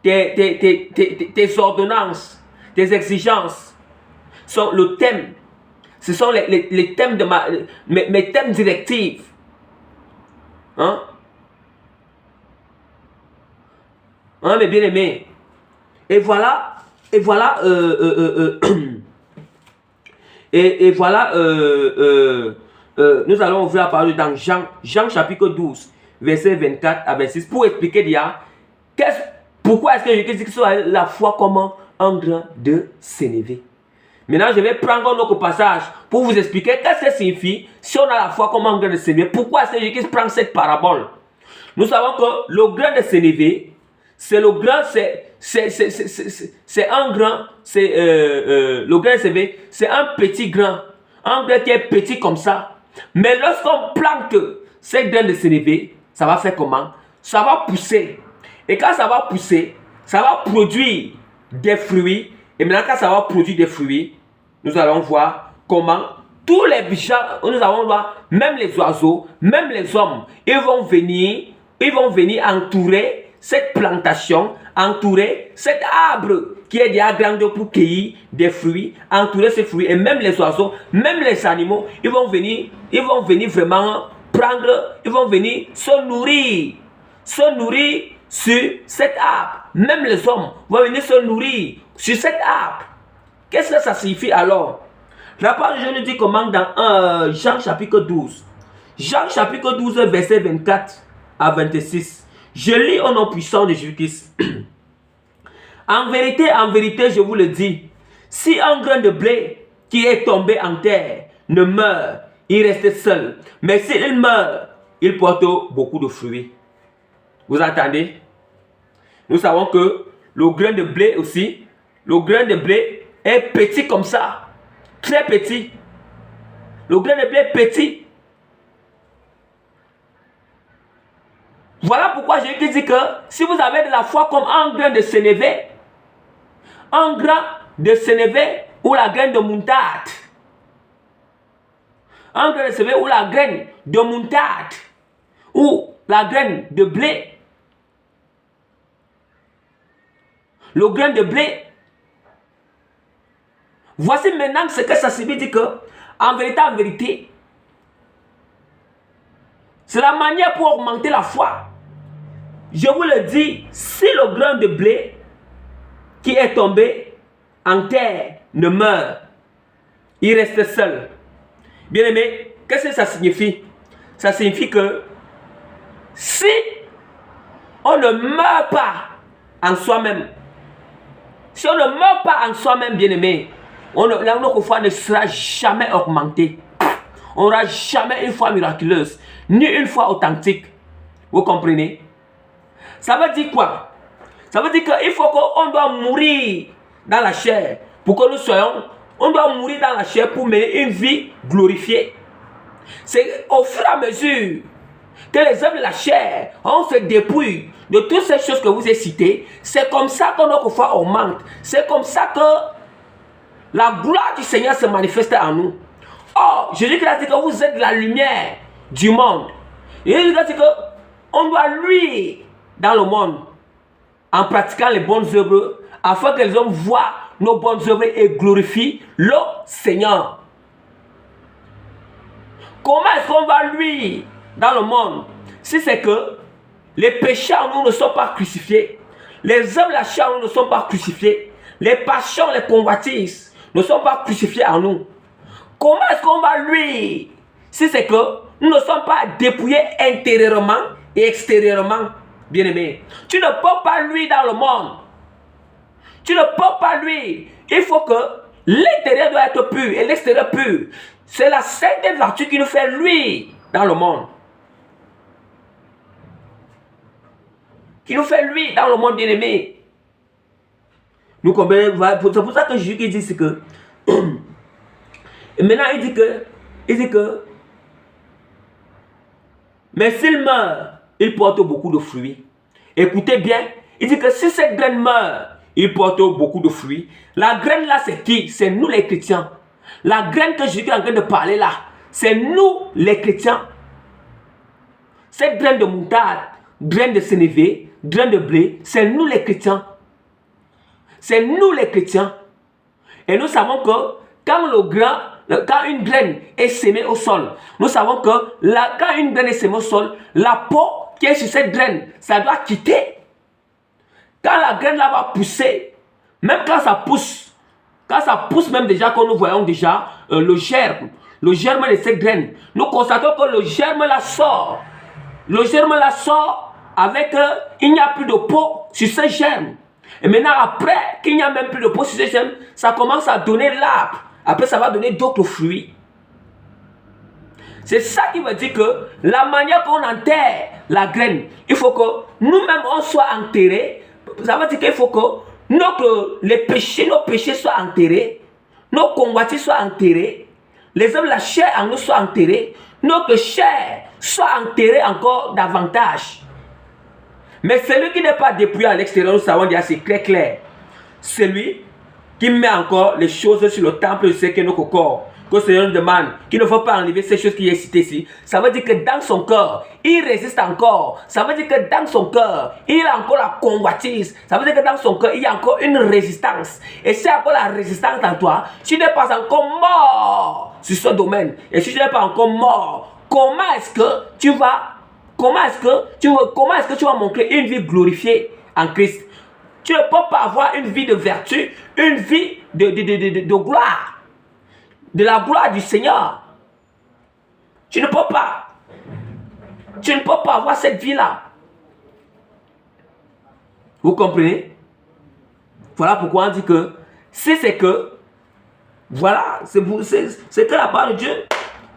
S1: tes ordonnances, tes exigences sont le thème. Ce sont les thèmes de mes thèmes directifs. Hein, mes bien-aimés. Et voilà, nous allons ouvrir la parole dans Jean chapitre 12, verset 24 à 26, pour expliquer déjà pourquoi est-ce que Jésus dit que c'est la foi comme un grain de sénévé. Maintenant, je vais prendre un autre passage pour vous expliquer qu'est-ce que ça signifie si on a la foi comme un grain de sénévé. Pourquoi est-ce que Jésus prend cette parabole? Nous savons que le grain de sénévé, c'est le grain, c'est un grain, le grain de sénévé, c'est un petit grain qui est petit comme ça. Mais lorsqu'on plante ces grains de sénévé, ça va faire comment? Ça va pousser. Et quand ça va pousser, ça va produire des fruits. Et maintenant, quand ça va produire des fruits, nous allons voir comment tous les gens, nous allons voir, même les oiseaux, même les hommes, ils vont venir entourer cette plantation, entourer cet arbre qui est déjà grand pour cueillir des fruits, entourer ces fruits. Et même les oiseaux, même les animaux, ils vont venir vraiment prendre, ils vont venir se nourrir sur cet arbre. Même les hommes vont venir se nourrir sur cet arbre. Qu'est-ce que ça signifie alors? La parole de Dieu nous dit comment dans Jean chapitre 12. Jean chapitre 12, verset 24 à 26. Je lis au nom puissant de Jésus-Christ. En vérité, je vous le dis, si un grain de blé qui est tombé en terre ne meurt, il reste seul. Mais s'il meurt, il porte beaucoup de fruits. Vous entendez? Nous savons que le grain de blé aussi, le grain de blé est petit comme ça. Très petit. Le grain de blé est petit. Voilà pourquoi Jésus dit que si vous avez de la foi comme un grain de sénévé, un grain de sénévé ou la graine de moutarde, un grain de sénévé ou la graine de moutarde ou la graine de blé, le grain de blé. Voici maintenant ce que ça signifie que, en vérité, c'est la manière pour augmenter la foi. Je vous le dis, si le grain de blé qui est tombé en terre ne meurt, il reste seul. Bien aimé, qu'est-ce que ça signifie? Ça signifie que si on ne meurt pas en soi-même, si on ne meurt pas en soi-même, bien aimé, notre foi ne sera jamais augmentée. On n'aura jamais une foi miraculeuse, ni une foi authentique. Vous comprenez? Ça veut dire quoi? Ça veut dire qu'il faut qu'on doit mourir dans la chair. Pour que nous soyons, on doit mourir dans la chair pour mener une vie glorifiée. C'est au fur et à mesure que les œuvres de la chair, on se dépouille de toutes ces choses que vous avez citées. C'est comme ça que notre foi augmente. C'est comme ça que la gloire du Seigneur se manifeste en nous. Or, Jésus a dit que vous êtes la lumière du monde. Et il a dit qu'on doit luire dans le monde en pratiquant les bonnes œuvres afin que les hommes voient nos bonnes œuvres et glorifient le Seigneur. Comment est-ce qu'on va luire dans le monde si c'est que les péchés en nous ne sont pas crucifiés, les œuvres de la chair en nous ne sont pas crucifiées, les passions, les convoitises ne sont pas crucifiées en nous? Comment est-ce qu'on va luire si c'est que nous ne sommes pas dépouillés intérieurement et extérieurement, bien-aimés? Tu ne peux pas luire dans le monde. Tu ne peux pas luire. Il faut que l'intérieur doit être pur et l'extérieur pur. C'est la sainte vertu qui nous fait luire dans le monde. Qui nous fait luire dans le monde, bien-aimé. Nous comprenons. C'est pour ça que Jésus dit c'est que et maintenant, il dit que, mais s'il meurt, il porte beaucoup de fruits. Écoutez bien, il dit que si cette graine meurt, il porte beaucoup de fruits. La graine là, c'est qui? C'est nous les chrétiens. La graine que Jésus est en train de parler là, c'est nous les chrétiens. Cette graine de moutarde, graine de sénévé, graine de blé, c'est nous les chrétiens. C'est nous les chrétiens. Et nous savons que quand une graine est sémée au sol, nous savons que quand une graine est sémée au sol, la peau qui est sur cette graine, ça doit quitter. Quand la graine là va pousser, même quand ça pousse même déjà, quand nous voyons déjà le germe de cette graine, nous constatons que le germe là sort. Le germe là sort avec, il n'y a plus de peau sur ce germe. Et maintenant, après qu'il n'y a même plus de peau sur ce germe, ça commence à donner l'arbre. Après, ça va donner d'autres fruits. C'est ça qui veut dire que la manière qu'on enterre la graine, il faut que nous-mêmes on soit enterrés. Ça veut dire qu'il faut que nos péchés soient enterrés, nos convoitises soient enterrés, les œuvres de la chair en nous soient enterrés, notre chair soit enterrée encore davantage. Mais celui qui n'est pas dépouillé à l'extérieur, nous savons déjà, c'est très clair. celui qui met encore les choses sur le temple de ce qu'est notre corps, que le Seigneur nous demande, qu'il ne faut pas enlever ces choses qui est citées ici. Ça veut dire que dans son cœur, il résiste encore. Ça veut dire que dans son cœur, il a encore la convoitise. Ça veut dire que dans son cœur, il y a encore une résistance. Et si encore la résistance en toi, tu n'es pas encore mort sur ce domaine. Et si tu n'es pas encore mort, comment est-ce que tu vas montrer une vie glorifiée en Christ? Tu ne peux pas avoir une vie de vertu, une vie de gloire, de la gloire du Seigneur. Tu ne peux pas. Tu ne peux pas avoir cette vie-là. Vous comprenez? Voilà pourquoi on dit que si c'est que, voilà, c'est que la part de Dieu.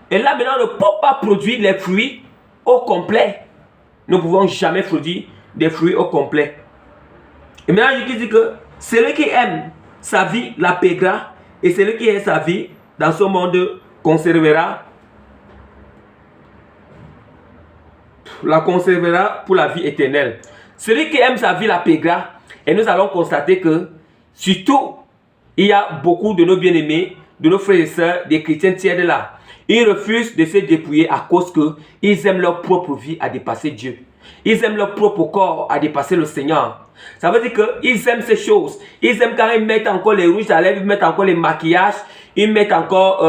S1: Et là maintenant, on ne peut pas produire les fruits au complet. Nous ne pouvons jamais produire des fruits au complet. Et maintenant, je dis que celui qui aime sa vie la paiera, et celui qui aime sa vie dans ce monde la conservera pour la vie éternelle. Celui qui aime sa vie la paiera, et nous allons constater que, surtout, il y a beaucoup de nos bien-aimés, de nos frères et sœurs, des chrétiens tiers de là. Ils refusent de se dépouiller à cause qu'ils aiment leur propre vie à dépasser Dieu. Ils aiment leur propre corps à dépasser le Seigneur. Ça veut dire qu'ils aiment ces choses. Ils aiment quand ils mettent encore les rouges à lèvres, ils mettent encore les maquillages, ils mettent encore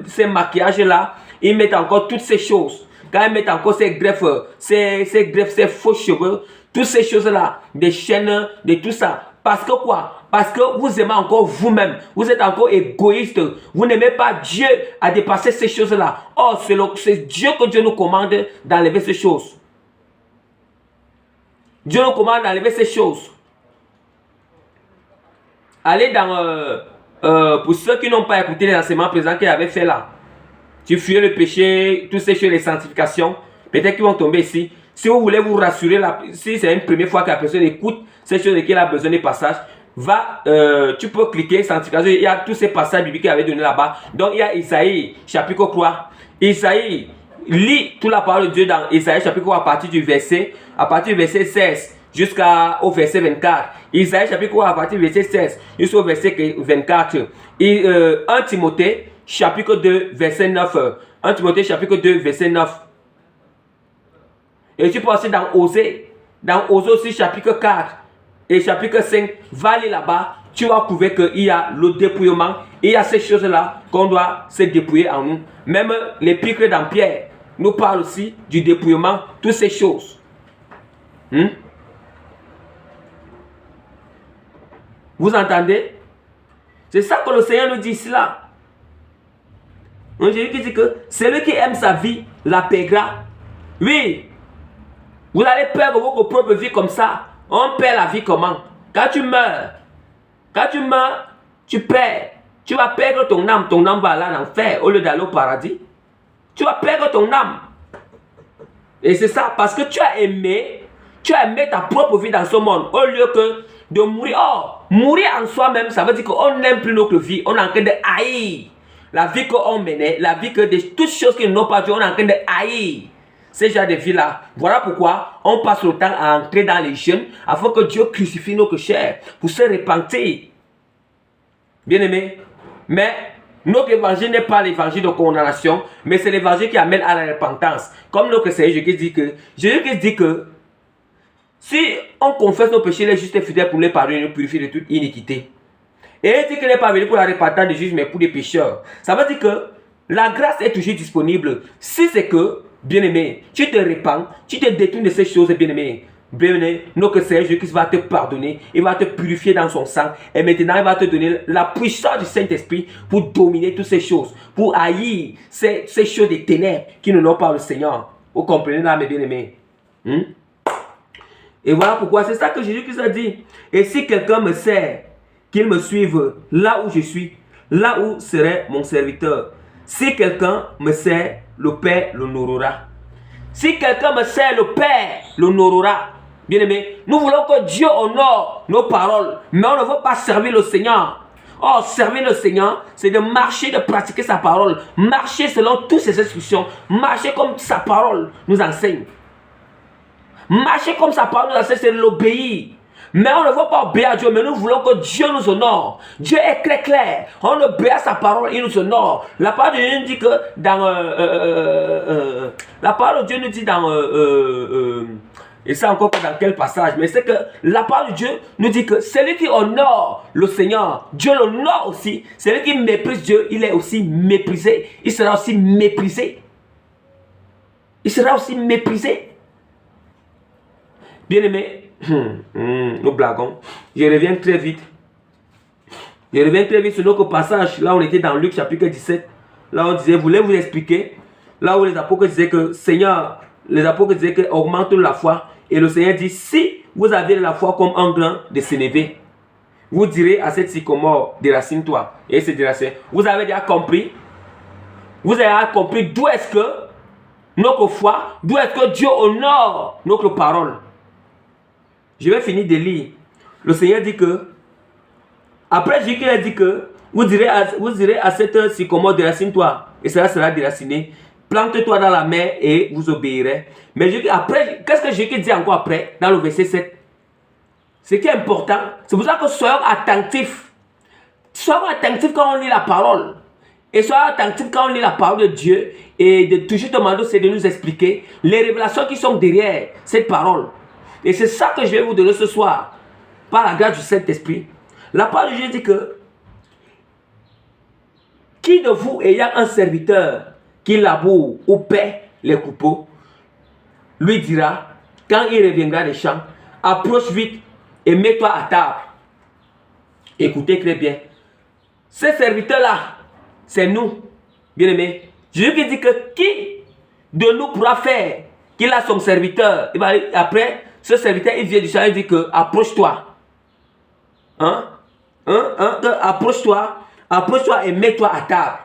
S1: ces maquillages-là, ils mettent encore toutes ces choses. Quand ils mettent encore ces greffes, ces faux cheveux, toutes ces choses-là, des chaînes, de tout ça. Parce que quoi? Parce que vous aimez encore vous-même. Vous êtes encore égoïste. Vous n'aimez pas Dieu à dépasser ces choses-là. Or, c'est Dieu que Dieu nous commande d'enlever ces choses. Dieu nous commande d'enlever ces choses. Allez dans... pour ceux qui n'ont pas écouté les enseignements présents qu'il avait fait là. Tu fuyais le péché, tous ces choses, les sanctifications. Peut-être qu'ils vont tomber ici. Si vous voulez vous rassurer, si c'est une première fois que la personne écoute ces choses et qu'elle a besoin des passages, tu peux cliquer sanctification. Il y a tous ces passages bibliques qu'il avait donné là-bas. Donc il y a Isaïe, chapitre 3. Isaïe, lis toute la parole de Dieu dans Isaïe, chapitre 3, à partir du verset 16 jusqu'au verset 24. Isaïe, chapitre 3, à partir du verset 16 jusqu'au verset 24. Et 1 Timothée, chapitre 2, verset 9. 1 Timothée, chapitre 2, verset 9. Et tu peux aussi dans Osée aussi, chapitre 4 et chapitre 5, va aller là-bas, tu vas trouver qu'il y a le dépouillement, il y a ces choses-là qu'on doit se dépouiller en nous. Même l'épître dans Pierre nous parle aussi du dépouillement, toutes ces choses. Vous entendez? C'est ça que le Seigneur nous dit ici là. Jésus qui dit que celui qui aime sa vie la paiera. Oui. Vous allez perdre votre propre vie comme ça. On perd la vie comment? Quand tu meurs, tu perds. Tu vas perdre ton âme. Ton âme va aller en enfer au lieu d'aller au paradis. Tu vas perdre ton âme. Et c'est ça, parce que tu as aimé ta propre vie dans ce monde au lieu que de mourir. Oh, mourir en soi-même, ça veut dire qu'on n'aime plus notre vie. On est en train de haïr la vie qu'on menait, la vie que de toutes choses qui n'ont pas Dieu, on est en train de haïr ces genres de vie-là. Voilà pourquoi on passe le temps à entrer dans les jeûnes afin que Dieu crucifie notre chair pour se repentir. Bien aimé, mais notre évangile n'est pas l'évangile de condamnation, mais c'est l'évangile qui amène à la repentance. Comme notre Seigneur Jésus dit que si on confesse nos péchés, il est juste et fidèle pour les pardonner et nous purifier de toute iniquité. Et il dit qu'il n'est pas venu pour la repentance des justes, mais pour les pécheurs. Ça veut dire que la grâce est toujours disponible. Si c'est que, bien-aimé, tu te repens, tu te détournes de ces choses, bien-aimé. Bien-aimé, notre Seigneur Jésus-Christ va te pardonner, il va te purifier dans son sang. Et maintenant, il va te donner la puissance du Saint-Esprit pour dominer toutes ces choses, pour haïr ces choses des ténèbres qui ne n'ont pas le Seigneur. Vous comprenez là, mes bien-aimés? Et voilà pourquoi, c'est ça que Jésus-Christ a dit. Et si quelqu'un me sert, qu'il me suive là où je suis, là où serait mon serviteur. Si quelqu'un me sert, le Père l'honorera. Si quelqu'un me sert, le Père l'honorera. Bien aimé, nous voulons que Dieu honore nos paroles, mais on ne veut pas servir le Seigneur. Or, servir le Seigneur, c'est de marcher, de pratiquer sa parole, marcher selon toutes ses instructions, marcher comme sa parole nous enseigne. Marcher comme sa parole nous enseigne, c'est de l'obéir. Mais on ne veut pas obéir à Dieu, mais nous voulons que Dieu nous honore. Dieu est très clair. On obéit à sa parole, il nous honore. La parole de Dieu nous dit que dans... la parole de Dieu nous dit dans... et c'est encore dans quel passage? Mais c'est que la parole de Dieu nous dit que celui qui honore le Seigneur, Dieu l'honore aussi. Celui qui méprise Dieu, il est aussi méprisé. Il sera aussi méprisé. Il sera aussi méprisé. Bien-aimé, nous blaguons. Je reviens très vite. Je reviens très vite sur notre passage. Là, on était dans Luc chapitre 17. Là, on disait, voulez vous expliquer. Là où les apôtres disaient que Seigneur, les apôtres disaient que augmente la foi. Et le Seigneur dit, si vous avez la foi comme un grain de sénévé, vous direz à cette sycomore, déracine-toi. Et c'est déracine. Vous avez déjà compris. Vous avez compris d'où est-ce que notre foi, d'où est-ce que Dieu honore notre parole. Je vais finir de lire. Le Seigneur dit que, après Jésus a dit que, vous direz à cette sycomore, déracine-toi, et cela sera déraciné. Plante-toi dans la mer et vous obéirez. Mais Jésus, après, qu'est-ce que Jésus dit encore après, dans le verset 7? Ce qui est important, c'est pour ça que soyons attentifs. Soyons attentifs quand on lit la parole. Et soyons attentifs quand on lit la parole de Dieu. Et de toujours demander, c'est de nous expliquer les révélations qui sont derrière cette parole. Et c'est ça que je vais vous donner ce soir, par la grâce du Saint-Esprit. La parole de Dieu dit que, qui de vous ayant un serviteur qui laboure ou paie les coupeaux, lui dira, quand il reviendra des champs, approche vite et mets-toi à table. Écoutez très bien. Ce serviteur-là, c'est nous, bien-aimés. Jésus qui dit que qui de nous pourra faire qu'il a son serviteur. Et bien, après, ce serviteur, il vient du champ, il dit que approche-toi. Approche-toi et mets-toi à table.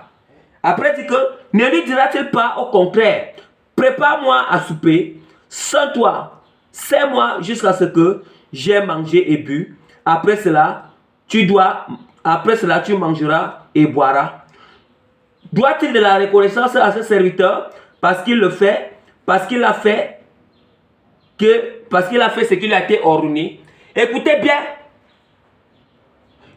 S1: Après, il dit que ne lui dira-t-il pas au contraire, prépare-moi à souper, sans toi, serre-moi jusqu'à ce que j'ai mangé et bu. Après cela, tu mangeras et boiras. Doit-il de la reconnaissance à ce serviteur parce qu'il le fait, parce qu'il a fait ce qui lui a été ordonné? Écoutez bien.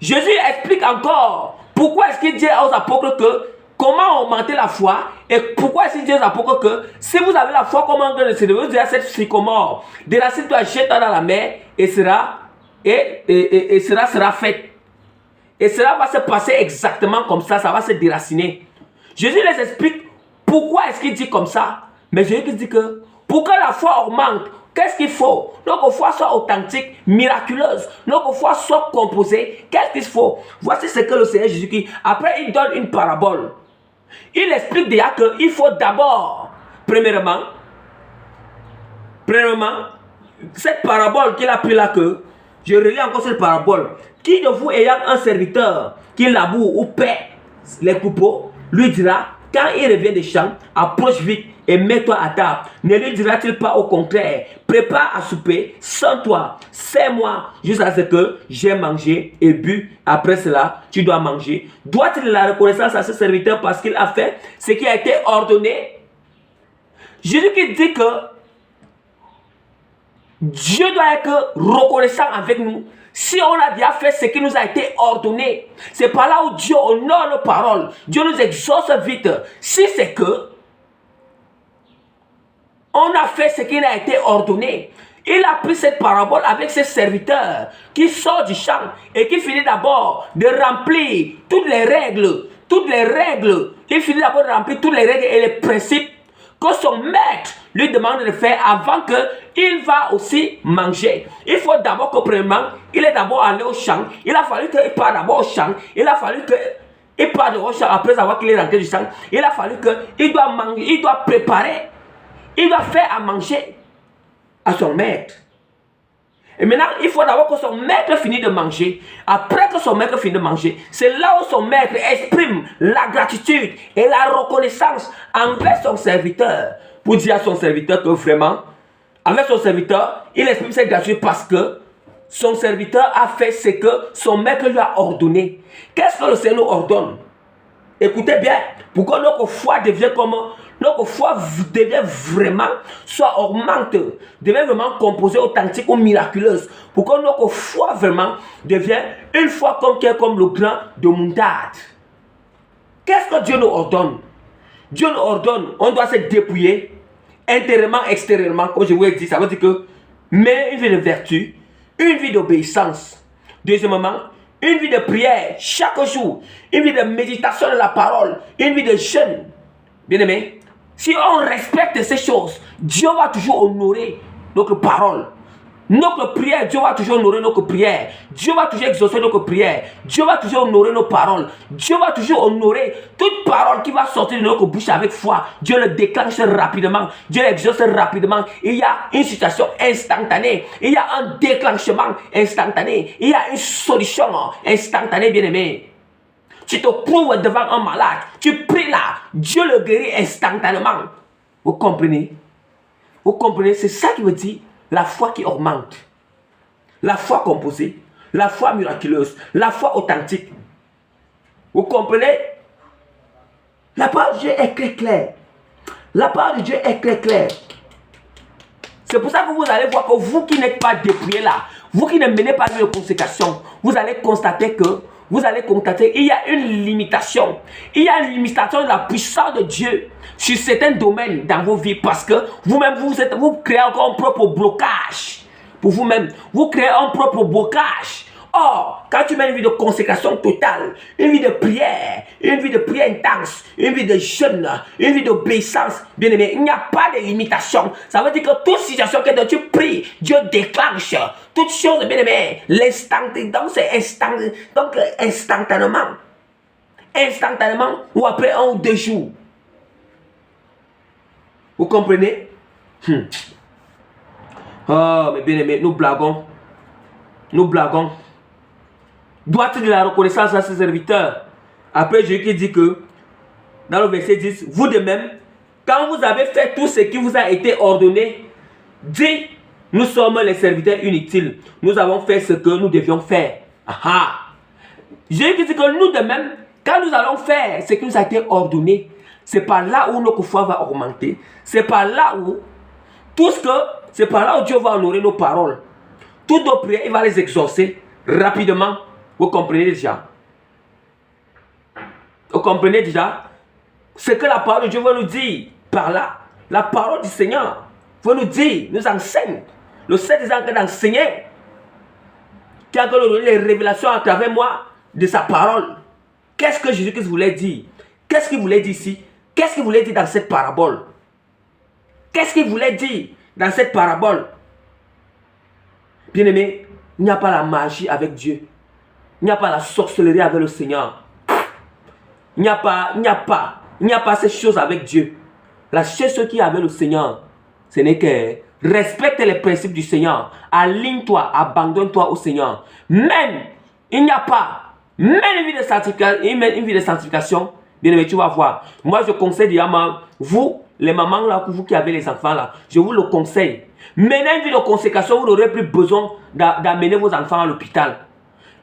S1: Jésus explique encore pourquoi est-ce qu'il dit aux apôtres que comment augmenter la foi et pourquoi est-ce qu'il dit aux apôtres que si vous avez la foi comme un grain de sénévé, vous direz à cette sycomore, déracine-toi, jette-toi dans la mer et cela sera fait. Et cela va se passer exactement comme ça, ça va se déraciner. Jésus les explique pourquoi est-ce qu'il dit comme ça. Mais Jésus dit que pour que la foi augmente, qu'est-ce qu'il faut? Notre foi soit authentique, miraculeuse. Notre foi soit composée. Qu'est-ce qu'il faut? Voici ce que le Seigneur Jésus dit. Après, il donne une parabole. Il explique déjà qu'il faut d'abord, premièrement, cette parabole qu'il a pris là que, je relis encore cette parabole. Qui de vous ayant un serviteur qui laboure ou paie les coupeaux, lui dira, quand il revient des champs, approche vite et mets-toi à table. Ne lui dira-t-il pas au contraire, prépare à souper sans toi, serre-moi jusqu'à ce que j'ai mangé et bu. Après cela, tu dois manger. Doit-il de la reconnaissance à ce serviteur parce qu'il a fait ce qui a été ordonné? Jésus qui dit que Dieu doit être reconnaissant avec nous. Si on a déjà fait ce qui nous a été ordonné, c'est par là où Dieu honore nos paroles. Dieu nous exauce vite. Si c'est que on a fait ce qui a été ordonné, il a pris cette parabole avec ses serviteurs qui sort du champ et qui finit d'abord de remplir toutes les règles. Il finit d'abord de remplir toutes les règles et les principes que son maître lui demande de faire avant qu'il va aussi manger. Il faut d'abord que premièrement, il est d'abord allé au champ. Il a fallu qu'il parte d'abord au champ. Il a fallu qu'il parte au champ après avoir qu'il est rentré du champ. Il a fallu qu'il doit manger, il doit préparer. Il doit faire à manger à son maître. Et maintenant, il faut d'abord que son maître finisse de manger. Après que son maître finisse de manger, c'est là où son maître exprime la gratitude et la reconnaissance envers son serviteur. Pour dire à son serviteur que vraiment, avec son serviteur, il exprime cette gratitude parce que son serviteur a fait ce que son maître lui a ordonné. Qu'est-ce que le Seigneur nous ordonne? Écoutez bien, pour que notre foi devienne comment? Notre foi devient vraiment, soit augmente, devient vraiment composée, authentique ou miraculeuse. Pour que notre foi vraiment devienne une foi comme le grain de moutarde. Qu'est-ce que Dieu nous ordonne? Dieu nous ordonne, on doit se dépouiller, intérieurement, extérieurement, comme je vous ai dit, ça veut dire que mener une vie de vertu, une vie d'obéissance. Deuxièmement, une vie de prière chaque jour, une vie de méditation de la parole, une vie de jeûne. Bien aimé, si on respecte ces choses, Dieu va toujours honorer notre parole. Notre prière, Dieu va toujours honorer notre prière. Dieu va toujours exaucer notre prière. Dieu va toujours honorer nos paroles. Dieu va toujours honorer toute parole qui va sortir de notre bouche avec foi. Dieu le déclenche rapidement. Dieu l'exauce rapidement. Il y a une situation instantanée. Il y a un déclenchement instantané. Il y a une solution instantanée, bien-aimé. Tu te trouves devant un malade. Tu pries là. Dieu le guérit instantanément. Vous comprenez? Vous comprenez? C'est ça qui veut dire la foi qui augmente, la foi composée, la foi miraculeuse, la foi authentique. Vous comprenez? La parole de Dieu est très claire. La parole de Dieu est très claire. C'est pour ça que vous allez voir que vous qui n'êtes pas dépouillés là, vous qui ne menez pas de consécration, vous allez constater qu'il y a une limitation. Il y a une limitation de la puissance de Dieu sur certains domaines dans vos vies parce que vous-même, vous créez encore un propre blocage. Pour vous-même, vous créez un propre blocage. Or, quand tu mets une vie de consécration totale, une vie de prière intense, une vie de jeûne, une vie d'obéissance, bien aimé, il n'y a pas de limitation. Ça veut dire que toute situation que tu pries, Dieu déclenche. Toute chose, bien aimé, l'instant, donc c'est instantanément. Instantanément ou après 1 ou 2 jours. Vous comprenez? Oh, mais bien aimé, nous blaguons. Nous blaguons. Doit-il de la reconnaissance à ses serviteurs? Après, Jésus dit que, dans le verset 10, vous de même, quand vous avez fait tout ce qui vous a été ordonné, dit, nous sommes les serviteurs inutiles. Nous avons fait ce que nous devions faire. Aha. Jésus dit que nous de même, quand nous allons faire ce qui nous a été ordonné, c'est par là où notre foi va augmenter. C'est par là où Dieu va honorer nos paroles. Toutes nos prières, il va les exaucer rapidement. Vous comprenez déjà? Vous comprenez déjà ce que la parole de Dieu veut nous dire par là? La parole du Seigneur veut nous dire, nous enseigne. Le Seigneur est en train d'enseigner. Qui a donné les révélations à travers moi de sa parole. Qu'est-ce que Jésus-Christ voulait dire? Qu'est-ce qu'il voulait dire ici? Qu'est-ce qu'il voulait dire dans cette parabole? Qu'est-ce qu'il voulait dire dans cette parabole? Bien-aimé, il n'y a pas la magie avec Dieu. Il n'y a pas la sorcellerie avec le Seigneur. Il n'y a pas ces choses avec Dieu. La seule chose qui est avec le Seigneur, ce n'est que respecte les principes du Seigneur. Aligne-toi, abandonne-toi au Seigneur. Même, il n'y a pas, même une vie de sanctification, bien aimé, tu vas voir. Moi, je conseille déjà, vous, les mamans là, vous qui avez les enfants là, je vous le conseille. Menez une vie de consécration, vous n'aurez plus besoin d'amener vos enfants à l'hôpital.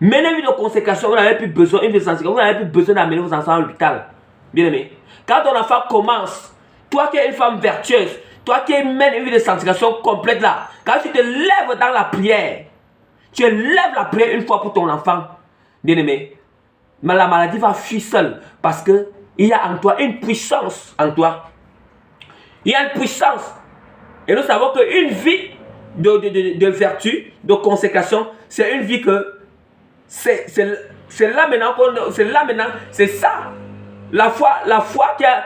S1: Menez une vie de consécration, vous n'avez plus besoin, vous n'avez plus besoin d'amener vos enfants à l'hôpital. Bien aimé. Quand ton enfant commence, toi qui es une femme vertueuse, toi qui mènes une vie de sanctification complète là, quand tu te lèves dans la prière, tu lèves la prière une fois pour ton enfant, bien aimé, mais la maladie va fuir seule parce que il y a en toi une puissance en toi. Il y a une puissance. Et nous savons qu'une vie de vertu, de consécration, c'est une vie que c'est là maintenant, c'est ça. La foi qui a,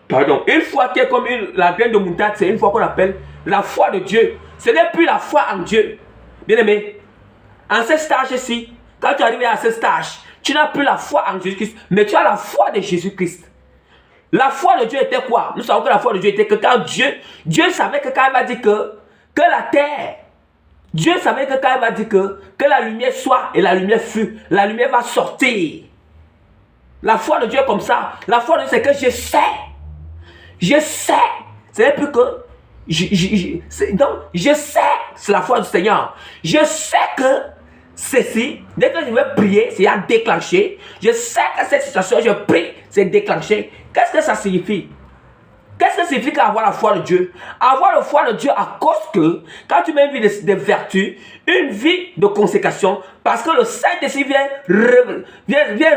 S1: pardon, une foi qui est comme la graine de moutarde, c'est une foi qu'on appelle la foi de Dieu. Ce n'est plus la foi en Dieu. Bien aimé, en ce stage-ci, quand tu arrives à ce stage, tu n'as plus la foi en Jésus-Christ, mais tu as la foi de Jésus-Christ. La foi de Dieu était quoi? Nous savons que la foi de Dieu était que quand Dieu savait que quand il va dire que la terre, Dieu savait que quand il va dire que la lumière soit et la lumière fut, la lumière va sortir. La foi de Dieu est comme ça. La foi de Dieu, c'est que je sais. Je sais. C'est plus que donc, je sais, c'est la foi du Seigneur. Je sais que ceci, dès que je vais prier, c'est à déclencher. Je sais que cette situation, je prie, c'est déclenché. Qu'est-ce que ça signifie? Qu'est-ce que signifie avoir la foi de Dieu? Avoir la foi de Dieu à cause que, quand tu mets une vie de vertu, une vie de consécration, parce que le Saint-Esprit vient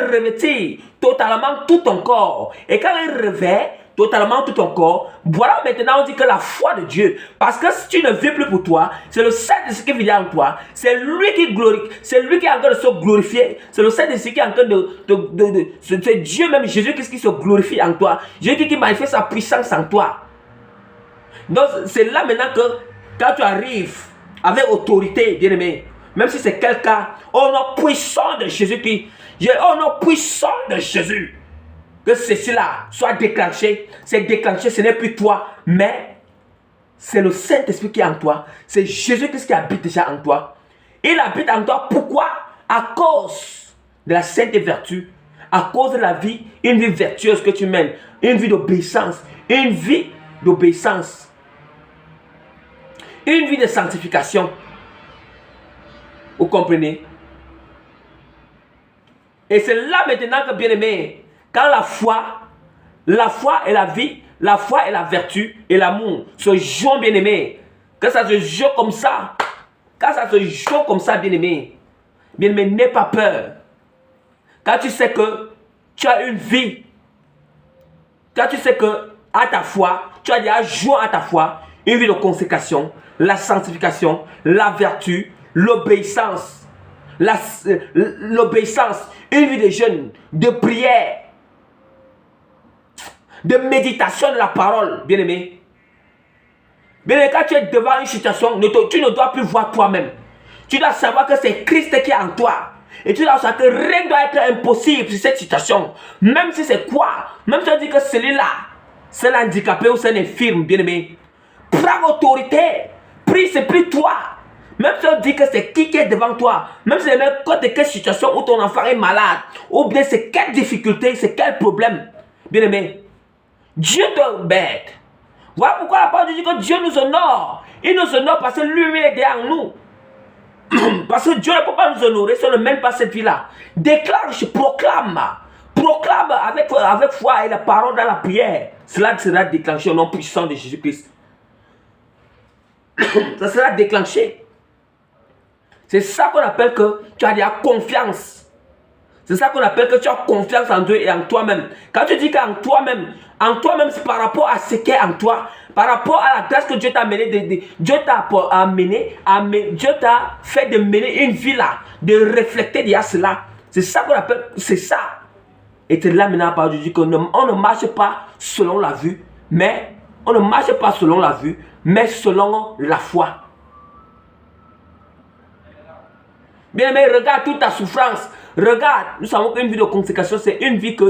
S1: revêtir totalement tout ton corps. Et quand il revêt totalement tout ton corps, voilà maintenant on dit que la foi de Dieu, parce que si tu ne vis plus pour toi, c'est le Saint-Esprit qui vit en toi, c'est lui qui glorifie, c'est lui qui est en train de se glorifier, c'est le Saint-Esprit qui est en train c'est Dieu même, Jésus-Christ qui se glorifie en toi, Jésus qui manifeste sa puissance en toi. Donc c'est là maintenant que quand tu arrives avec autorité, bien aimé, même si c'est quelqu'un, au nom puissant de Jésus-Christ, au nom puissant de Jésus, que ceci-là soit déclenché. C'est déclenché, ce n'est plus toi, mais c'est le Saint-Esprit qui est en toi. C'est Jésus-Christ qui habite déjà en toi. Il habite en toi, pourquoi? À cause de la sainte vertu, à cause de la vie, une vie vertueuse que tu mènes, une vie d'obéissance, une vie d'obéissance, une vie de sanctification. Vous comprenez? Et c'est là maintenant que, bien aimé, quand la foi et la vie, la foi et la vertu et l'amour se jouent, bien aimé, que ça se joue comme ça, quand ça se joue comme ça, bien aimé, n'aie pas peur. Quand tu sais que tu as une vie, quand tu sais que à ta foi, tu as déjà joué à ta foi, une vie de consécration, la sanctification, la vertu, l'obéissance, une vie de jeûne, de prière, de méditation de la parole, bien aimé. Bien aimé, quand tu es devant une situation, tu ne dois plus voir toi-même. Tu dois savoir que c'est Christ qui est en toi. Et tu dois savoir que rien ne doit être impossible sur cette situation. Même si c'est quoi? Même si on dit que celui-là, c'est l'handicapé ou c'est un infirme, bien aimé. Prends autorité. Prie, c'est plus toi. Même si on dit que c'est qui est devant toi. Même si c'est même quelle situation où ton enfant est malade. Ou bien c'est quelle difficulté, c'est quel problème. Bien aimé. Dieu te bête. Voilà pourquoi la parole dit que Dieu nous honore. Il nous honore parce que lui est derrière nous. Parce que Dieu ne peut pas nous honorer si on ne mène pas cette vie-là. Déclare, je proclame. Proclame avec foi et la parole dans la prière. Cela sera déclenché au nom puissant de Jésus-Christ. Ça sera déclenché. C'est ça qu'on appelle que tu as de la confiance. C'est ça qu'on appelle que tu as confiance en Dieu et en toi-même. Quand tu dis qu'en toi-même, c'est par rapport à ce qui est en toi, par rapport à la grâce que Dieu t'a amené, Dieu t'a fait de mener une vie là, de refléter derrière cela. C'est ça qu'on appelle, c'est ça. Et c'est là maintenant, par Dieu dit qu'on ne marche pas selon la vue, mais on ne marche pas selon la vue, mais selon la foi. Bien aimé, regarde toute ta souffrance. Regarde, nous savons qu'une vie de consécration, c'est une vie que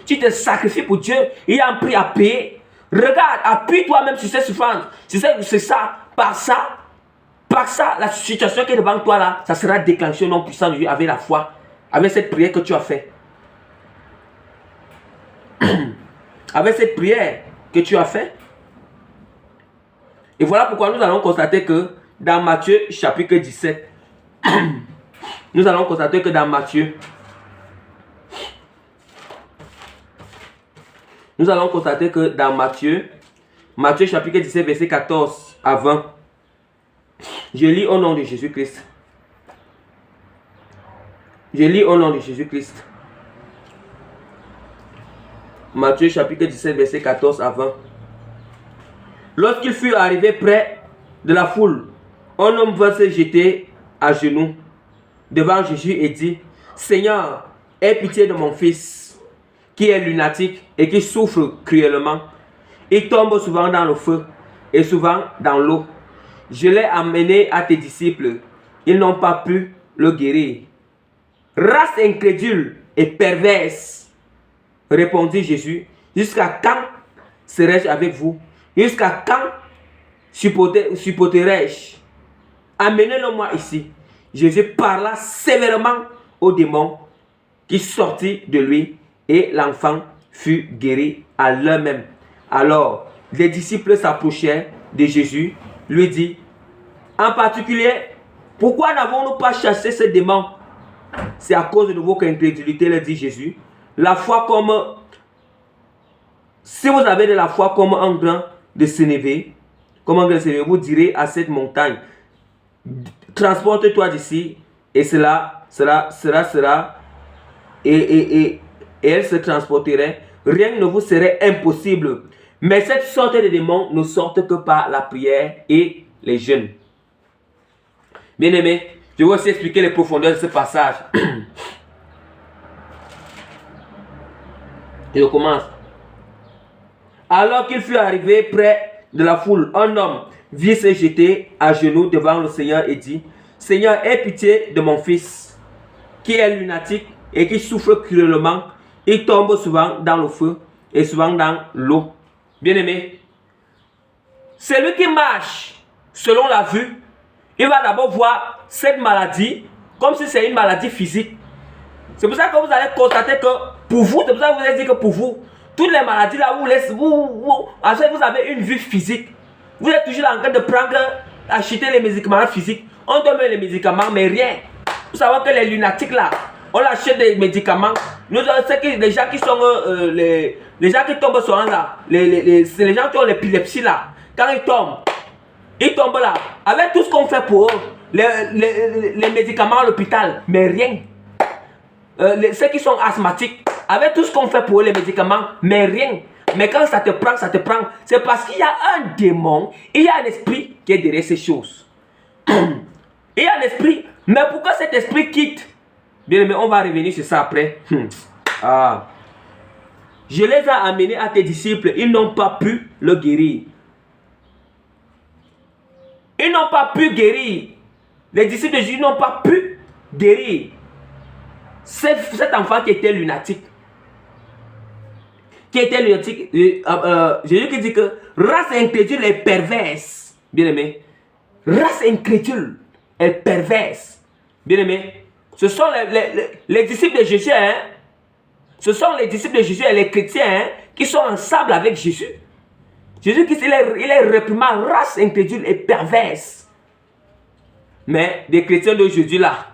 S1: tu te sacrifies pour Dieu. Il y a un prix à payer. Regarde, appuie toi-même sur cette souffrance. C'est ça. Par ça, la situation qui est devant toi là, ça sera déclenché au nom puissant de Dieu avec la foi, avec cette prière que tu as fait. Avec cette prière que tu as fait. Et voilà pourquoi nous allons constater que dans Matthieu chapitre 17, nous allons constater que dans Matthieu, Matthieu chapitre 17, verset 14 à 20, je lis au nom de Jésus-Christ. Matthieu chapitre 17, verset 14 à 20. Lorsqu'il fut arrivé près de la foule, un homme vint se jeter à genoux devant Jésus et dit: Seigneur, aie pitié de mon fils, qui est lunatique et qui souffre cruellement. Il tombe souvent dans le feu et souvent dans l'eau. Je l'ai amené à tes disciples. Ils n'ont pas pu le guérir. Race incrédule et perverse, répondit Jésus. Jusqu'à quand serai-je avec vous? Jusqu'à quand supporterai-je? Amenez-le-moi ici. Jésus parla sévèrement au démon qui sortit de lui et l'enfant fut guéri à l'heure même. Alors, les disciples s'approchèrent de Jésus, lui dit: En particulier, Pourquoi n'avons-nous pas chassé ces démons? C'est à cause de votre incrédulité, le dit Jésus. La foi comme... Si vous avez de la foi comme un grain de sénévé, vous direz à cette montagne, transporte-toi d'ici, et cela sera, et elle se transporterait. Rien ne vous serait impossible. Mais cette sorte de démons ne sortent que par la prière et les jeûnes. Bien aimé, je vais aussi expliquer les profondeurs de ce passage. Je commence. Alors qu'il fut arrivé près de la foule, un homme vit se jeter à genoux devant le Seigneur et dit, Seigneur, aie pitié de mon fils, qui est lunatique et qui souffre cruellement. Il tombe souvent dans le feu et souvent dans l'eau. Bien-aimé, celui qui marche selon la vue, il va d'abord voir cette maladie comme si c'est une maladie physique. C'est pour ça que vous allez constater que pour vous, c'est pour ça que vous avez dit que pour vous, toutes les maladies là, vous avez une vue physique. Vous êtes toujours en train de prendre, acheter les médicaments physiques. On donne les médicaments, mais rien. Vous savez que les lunatiques là, on achète des médicaments. Nous, les gens qui sont les gens qui tombent souvent là, c'est les gens qui ont l'épilepsie là. Quand ils tombent là. Avec tout ce qu'on fait pour eux, les médicaments à l'hôpital, mais rien. Ceux qui sont asthmatiques, avec tout ce qu'on fait pour eux, les médicaments, mais rien. Mais quand ça te prend, c'est parce qu'il y a un démon, il y a un esprit qui est derrière ces choses. Il y a un esprit, mais pourquoi cet esprit quitte? Bien aimé, on va revenir sur ça après. Je les ai amenés à tes disciples, ils n'ont pas pu le guérir. Ils n'ont pas pu guérir. Les disciples de Jésus n'ont pas pu guérir cet enfant qui était lunatique. Jésus qui dit que race incrédule est perverse. Bien aimé. Race incrédule est perverse. Bien aimé. Ce sont les disciples de Jésus. Hein? Ce sont les disciples de Jésus et les chrétiens hein, qui sont ensemble avec Jésus. Jésus qui il est réprimand, race incrédule et perverse. Mais des chrétiens d'aujourd'hui là,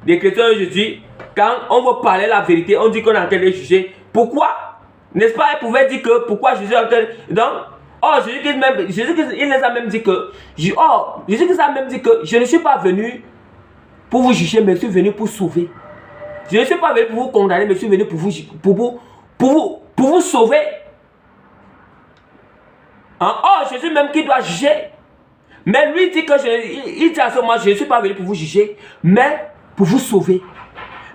S1: des chrétiens d'aujourd'hui, quand on veut parler la vérité, on dit qu'on est en train de juger. Pourquoi? N'est-ce pas? Ils pouvaient dire que pourquoi Jésus est en train de... Donc, Jésus il les a même dit que... Jésus a même dit que je ne suis pas venu pour vous juger, mais je suis venu pour sauver. Je ne suis pas venu pour vous condamner, mais je suis venu pour vous sauver. Jésus même qui doit juger. Mais lui dit que il dit à ce moment, je ne suis pas venu pour vous juger, mais pour vous sauver.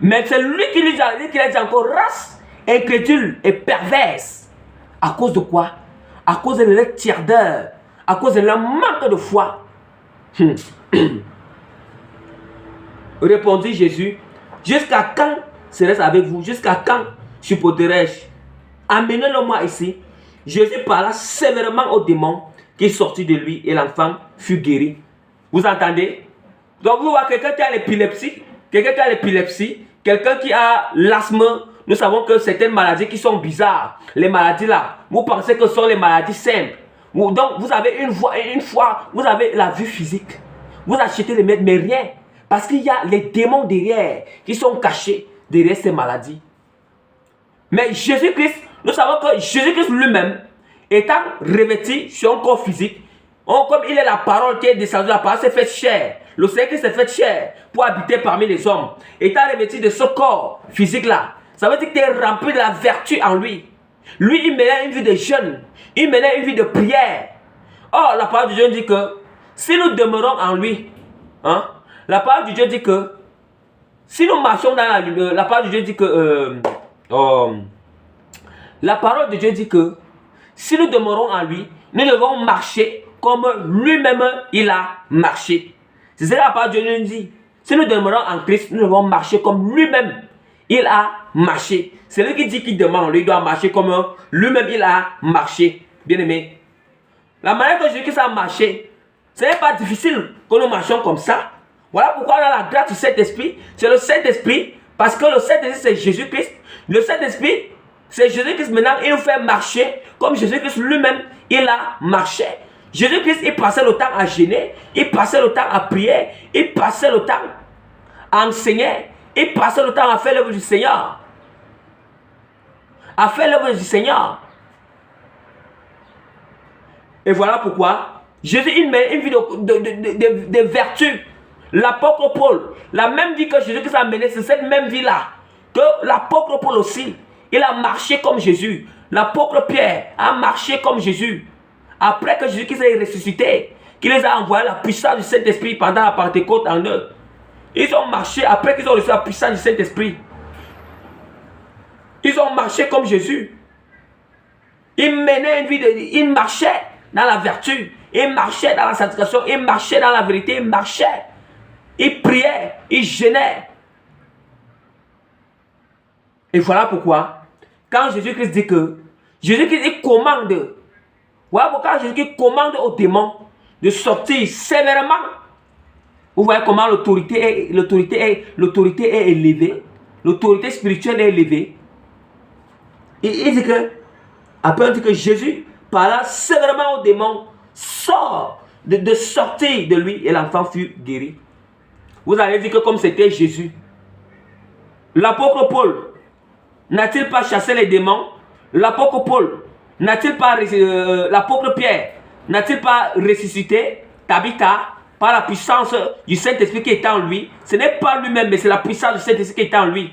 S1: Mais c'est lui qui lui a dit encore, race incrédule et perverse. À cause de quoi? À cause de leur tierdeur, à cause de leur manque de foi. Répondit Jésus, jusqu'à quand serai-je avec vous? Jusqu'à quand supporterai-je? Amenez-le-moi ici. Jésus parla sévèrement au démon qui sortit de lui et l'enfant fut guéri. Vous entendez? Donc vous voyez quelqu'un qui a l'épilepsie, quelqu'un qui a l'asthme. Nous savons que certaines maladies qui sont bizarres, les maladies là, vous pensez que ce sont les maladies simples. Donc vous avez une fois, vous avez la vue physique. Vous achetez les médicaments, mais rien. Parce qu'il y a les démons derrière qui sont cachés derrière ces maladies. Mais Jésus-Christ, nous savons que Jésus-Christ lui-même, étant revêtu sur un corps physique, comme il est la parole qui est descendue, la parole s'est faite chair. Le Seigneur Christ s'est fait chair pour habiter parmi les hommes. Étant revêtu de ce corps physique-là, ça veut dire que tu es rempli de la vertu en lui. Lui, il menait une vie de jeûne. Il menait une vie de prière. Or, la parole de Dieu dit que si nous demeurons en lui, la parole de Dieu dit que si nous marchons dans la lumière, la parole de Dieu dit que la parole de Dieu dit que si nous demeurons en lui, nous devons marcher comme lui-même il a marché. C'est ce que la parole de Dieu nous dit. Si nous demeurons en Christ, nous devons marcher comme lui-même il a marché. C'est lui qui dit qu'il demande, lui doit marcher comme lui-même il a marché. Bien aimé. La manière que Jésus a marché, ce n'est pas difficile que nous marchions comme ça. Voilà pourquoi on a la grâce du Saint-Esprit. C'est le Saint-Esprit, parce que le Saint-Esprit c'est Jésus-Christ. Le Saint-Esprit, c'est Jésus-Christ maintenant, il nous fait marcher comme Jésus-Christ lui-même, il a marché. Jésus-Christ, il passait le temps à jeûner, il passait le temps à prier, il passait le temps à enseigner, il passait le temps à faire l'œuvre du Seigneur. À faire l'œuvre du Seigneur. Et voilà pourquoi Jésus, il met une vie de vertu. L'apôtre Paul, la même vie que Jésus-Christ a menée, c'est cette même vie-là. Que l'apôtre Paul aussi, il a marché comme Jésus. L'apôtre Pierre a marché comme Jésus. Après que Jésus-Christ est ressuscité, qu'il les a envoyé la puissance du Saint-Esprit pendant la Pentecôte en eux. Ils ont marché après qu'ils ont reçu la puissance du Saint-Esprit. Ils ont marché comme Jésus. Ils menaient une vie ils marchaient dans la vertu. Ils marchaient dans la sanctification. Ils marchaient dans la vérité. Ils marchaient. Ils priaient. Ils jeûnaient. Et voilà pourquoi, quand Jésus-Christ dit que Jésus-Christ il commande, voilà pourquoi Jésus-Christ commande aux démons de sortir sévèrement. Vous voyez comment l'autorité est élevée. L'autorité spirituelle est élevée. Et il dit que, après on dit que Jésus parla sévèrement aux démons, sort de sortir de lui et l'enfant fut guéri. Vous allez dire que comme c'était Jésus, l'apôtre Paul n'a-t-il pas chassé les démons? L'apôtre Paul n'a-t-il pas, l'apôtre Pierre n'a-t-il pas ressuscité Tabitha par la puissance du Saint-Esprit qui est en lui? Ce n'est pas lui-même, mais c'est la puissance du Saint-Esprit qui est en lui.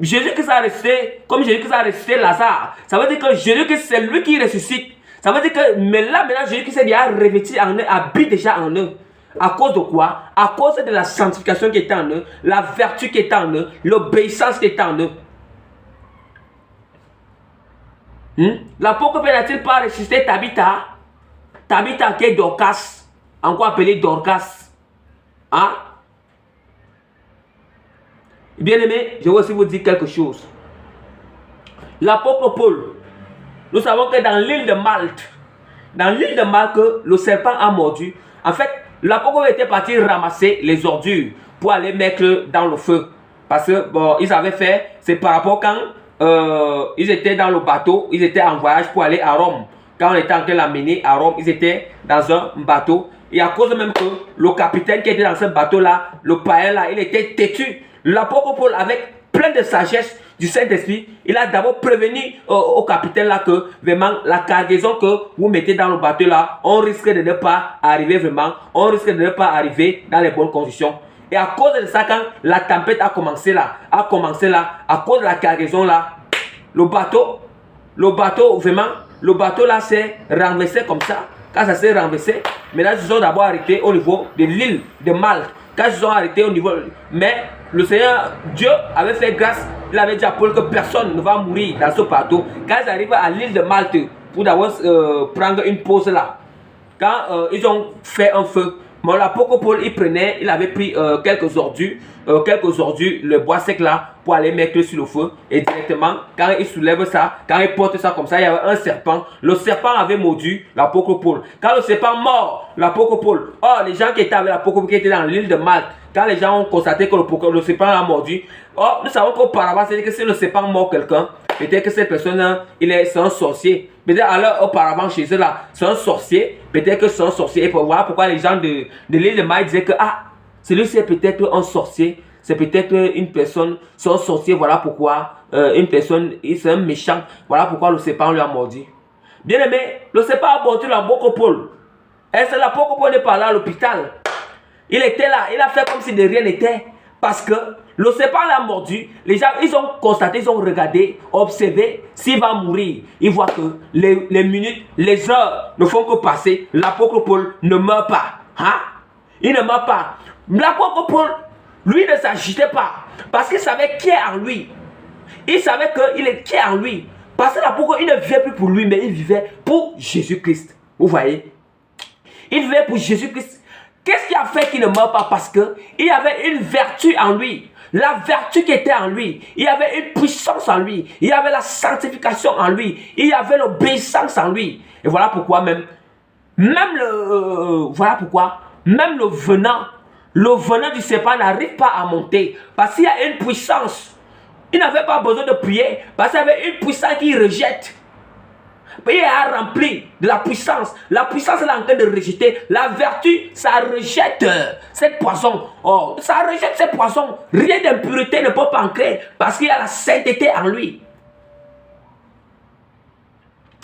S1: Jésus-Christ a ressuscité, comme Jésus-Christ a ressuscité Lazare. Ça veut dire que Jésus-Christ, c'est lui qui ressuscite. Ça veut dire que, mais là, maintenant, Jésus-Christ est déjà revêtu en eux, habite déjà en eux. À cause de quoi? À cause de la sanctification qui est en eux, la vertu qui est en eux, l'obéissance qui est en eux. L'apôtre Pierre n'a-t-il pas ressuscité Tabitha? Tabitha qui est Dorcas, encore appelée Dorcas. Hein? Bien aimé, je vais aussi vous dire quelque chose. L'apôtre Paul, nous savons que dans l'île de Malte, le serpent a mordu. En fait, l'apôtre était parti ramasser les ordures pour aller mettre dans le feu. Parce que bon, ils avaient fait, c'est par rapport quand ils étaient dans le bateau, ils étaient en voyage pour aller à Rome. Quand on était en train de l'amener à Rome, ils étaient dans un bateau. Et à cause même que le capitaine qui était dans ce bateau-là, le païen là, il était têtu. L'apôtre Paul, avec plein de sagesse du Saint-Esprit, il a d'abord prévenu au capitaine là que vraiment la cargaison que vous mettez dans le bateau là, on risque de ne pas arriver vraiment, on risque de ne pas arriver dans les bonnes conditions. Et à cause de ça, quand la tempête a commencé là, à cause de la cargaison là, le bateau là s'est renversé comme ça. Quand ça s'est renversé, maintenant ils ont d'abord arrêté au niveau de l'île de Malte. Quand ils ont arrêté au niveau, mais le Seigneur Dieu avait fait grâce. Il avait dit à Paul que personne ne va mourir dans ce bateau. Quand ils arrivent à l'île de Malte, pour d'abord prendre une pause là, quand ils ont fait un feu, l'apôtre Paul il avait pris quelques ordures, le bois sec là, pour aller mettre sur le feu. Et directement, quand il soulève ça, quand il porte ça comme ça, il y avait un serpent. Le serpent avait mordu l'apôtre Paul. Quand le serpent mord l'apôtre Paul, les gens qui étaient avec l'apôtre Paul, qui étaient dans l'île de Malte, quand les gens ont constaté que le serpent a mordu, nous savons qu'auparavant, c'est que si le serpent mord quelqu'un, peut-être que cette personne, c'est un sorcier. Peut-être alors auparavant chez eux là, c'est un sorcier. Peut-être que c'est un sorcier. Et voilà pourquoi les gens de l'île de Malte disaient que celui-ci est peut-être un sorcier. C'est peut-être une personne, c'est un sorcier. Voilà pourquoi une personne, c'est un méchant. Voilà pourquoi le serpent lui a mordu. Bien aimé, le serpent a mordu l'apôtre Paul. Et c'est l'apôtre Paul n'est pas là à l'hôpital. Il était là, il a fait comme si de rien n'était. Parce que le serpent l'a mordu. Les gens, ils ont constaté, ils ont regardé, observé s'il va mourir. Ils voient que les minutes, les heures ne font que passer. L'apôtre Paul ne meurt pas. Il ne meurt pas. L'apôtre Paul, lui, ne s'agitait pas. Parce qu'il savait qui est en lui. Il savait qu'il est qui est en lui. Parce que l'apôtre, il ne vivait plus pour lui, mais il vivait pour Jésus-Christ. Vous voyez? Il vivait pour Jésus-Christ. Qu'est-ce qui a fait qu'il ne meurt pas? Parce qu'il y avait une vertu en lui. La vertu qui était en lui. Il y avait une puissance en lui. Il y avait la sanctification en lui. Il y avait l'obéissance en lui. Et voilà pourquoi même le venin du serpent n'arrive pas à monter. Parce qu'il y a une puissance. Il n'avait pas besoin de prier. Parce qu'il y avait une puissance qui rejette. Il est rempli de la puissance. La puissance est en train de rejeter. La vertu, ça rejette cette poison. Oh, ça rejette cette poison. Rien d'impureté ne peut pas entrer parce qu'il y a la sainteté en lui.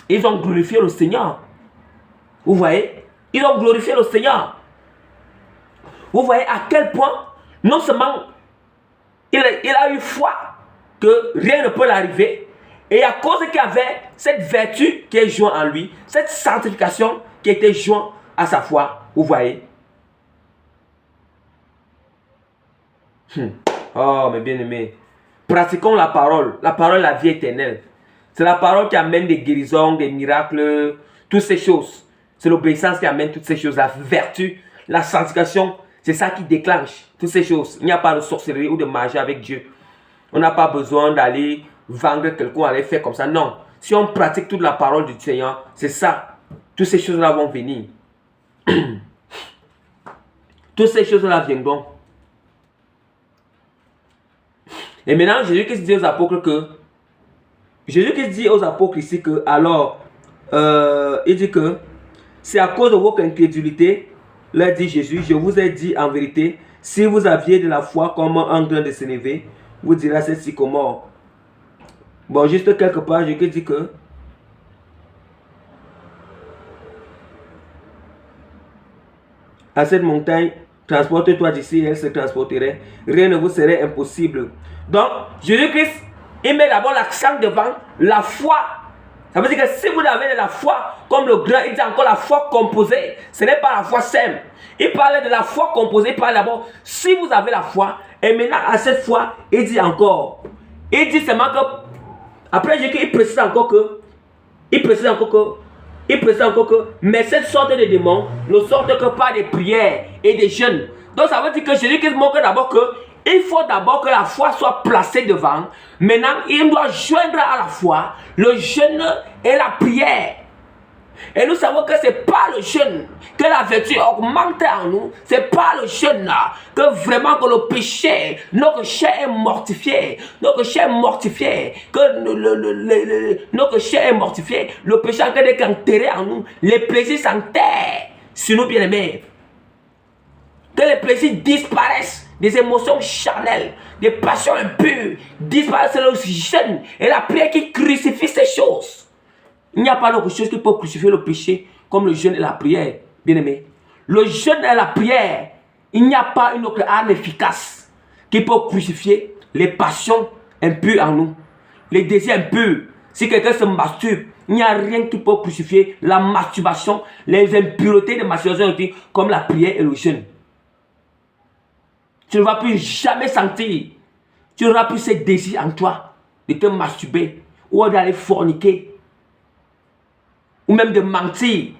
S1: Ils ont glorifié le Seigneur. Vous voyez? Ils ont glorifié le Seigneur. Vous voyez à quel point, non seulement il a eu foi que rien ne peut l'arriver, et à cause qu'il y avait cette vertu qui est jointe en lui, cette sanctification qui était jointe à sa foi. Vous voyez? Oh, mes bien-aimés, pratiquons la parole. La parole, la vie éternelle. C'est la parole qui amène des guérisons, des miracles, toutes ces choses. C'est l'obéissance qui amène toutes ces choses. La vertu, la sanctification, c'est ça qui déclenche toutes ces choses. Il n'y a pas de sorcellerie ou de magie avec Dieu. On n'a pas besoin d'aller vendre quelqu'un, aller faire comme ça. Non. Si on pratique toute la parole du Seigneur, c'est ça. Toutes ces choses-là vont venir. Toutes ces choses-là viendront. Et maintenant, Jésus-Christ dit aux apôtres que... Jésus-Christ dit aux apôtres ici que... Alors, il dit que... C'est à cause de votre incrédulité, leur dit Jésus, je vous ai dit en vérité, si vous aviez de la foi comme un grain de sénévé, vous direz à cette sycomore. Bon, juste quelque part, Jésus dit que... À cette montagne, transporte-toi d'ici et elle se transporterait. Rien ne vous serait impossible. Donc, Jésus-Christ, il met d'abord l'accent devant la foi. Ça veut dire que si vous avez de la foi, comme le grand, il dit encore la foi composée. Ce n'est pas la foi simple. Il parlait de la foi composée. Il parle d'abord, si vous avez la foi, et maintenant à cette foi, il dit encore. Il dit seulement que, après Jésus, il précise encore que, mais cette sorte de démons ne sortent que par des prières et des jeûnes. Donc ça veut dire que Jésus montre d'abord que il faut d'abord que la foi soit placée devant. Maintenant, il doit joindre à la foi le jeûne et la prière. Et nous savons que ce n'est pas le jeûne que la vertu augmente en nous. Ce n'est pas le jeûne que vraiment que le péché, notre chair est mortifiée. Notre chair est mortifiée. Notre chair est mortifiée. Le péché en train d'être enterré en nous. Les plaisirs s'enterrent sur nous, bien-aimés. Que les plaisirs disparaissent. Des émotions charnelles, des passions impures, disparaissent. C'est le jeûne et la prière qui crucifie ces choses. Il n'y a pas d'autre chose qui peut crucifier le péché comme le jeûne et la prière, bien-aimé. Le jeûne et la prière, il n'y a pas une autre arme efficace qui peut crucifier les passions impures en nous, les désirs impurs. Si quelqu'un se masturbe, il n'y a rien qui peut crucifier la masturbation, les impuretés de masturbation comme la prière et le jeûne. Tu ne vas plus jamais sentir. Tu n'auras plus ce désir en toi de te masturber ou d'aller forniquer ou même de mentir.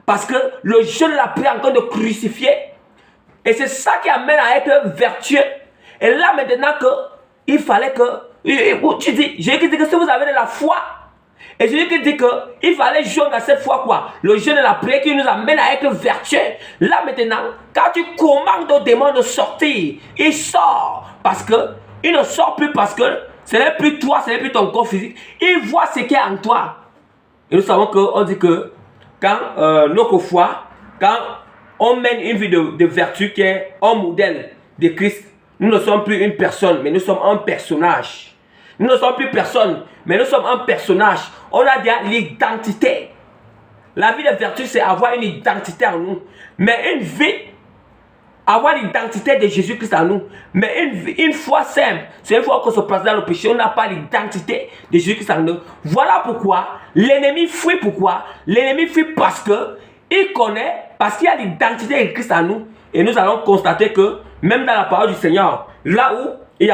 S1: Parce que le jeûne l'a pris encore de crucifier. Et c'est ça qui amène à être vertueux. Et là maintenant il fallait que... Tu dis, Jésus dit que si vous avez de la foi, et Jésus dit qu'il fallait joindre à cette foi quoi? Le jeûne et la prière qui nous amène à être vertueux. Là maintenant, quand tu commandes aux démons de sortir, il sort. Parce que il ne sort plus parce que ce n'est plus toi, ce n'est plus ton corps physique. Il voit ce qui est en toi. Et nous savons qu'on dit que quand notre foi, quand on mène une vie de vertu qui est un modèle de Christ, nous ne sommes plus une personne, mais nous sommes un personnage. Nous ne sommes plus personne, mais nous sommes un personnage. On a déjà l'identité. La vie de vertu, c'est avoir une identité en nous. Mais une vie, avoir l'identité de Jésus-Christ en nous. Mais une foi simple, c'est une fois qu'on se place dans le péché, on n'a pas l'identité de Jésus-Christ en nous. Voilà pourquoi l'ennemi fuit. Pourquoi? L'ennemi fuit parce qu'il connaît, parce qu'il y a l'identité de Christ en nous. Et nous allons constater que, même dans la parole du Seigneur, là où il y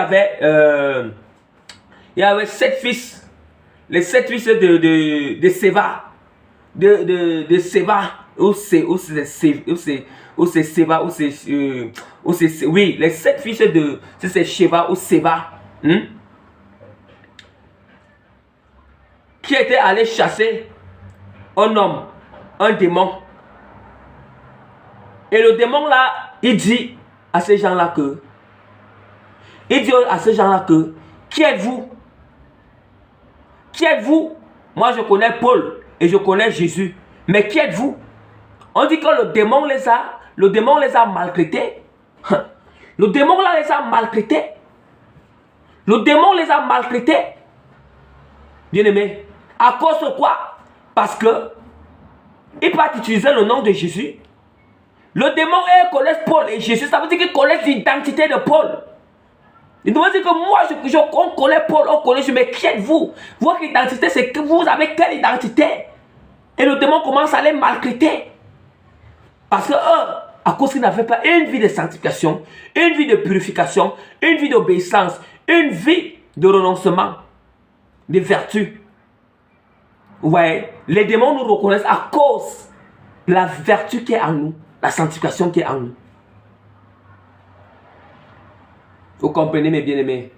S1: avait 7 fils, les 7 fils de Séva, de Séva, oui, les 7 fils de Séva ou Séva, qui étaient allés chasser un homme, un démon. Et le démon là, il dit à ces gens-là que, qui êtes-vous? Qui êtes-vous? moi je connais Paul et je connais Jésus. Mais qui êtes-vous? On dit que le démon les a maltraités. Le démon là les a maltraités. Le démon les a maltraités. Bien-aimé. À cause de quoi? Parce que ils peuvent utiliser le nom de Jésus. Le démon, ils connaissent Paul et Jésus. Ça veut dire qu'ils connaissent l'identité de Paul. Il veut dire que moi, on connaît Paul, on connaît Jésus. Mais qui êtes-vous? Votre identité, c'est que vous avez quelle identité? Et le démon commence à les maltraiter. Parce que eux, à cause qu'ils n'avaient pas une vie de sanctification, une vie de purification, une vie d'obéissance, une vie de renoncement, de vertu. Vous voyez, les démons nous reconnaissent à cause de la vertu qui est en nous, la sanctification qui est en nous. Vous comprenez, mes bien-aimés?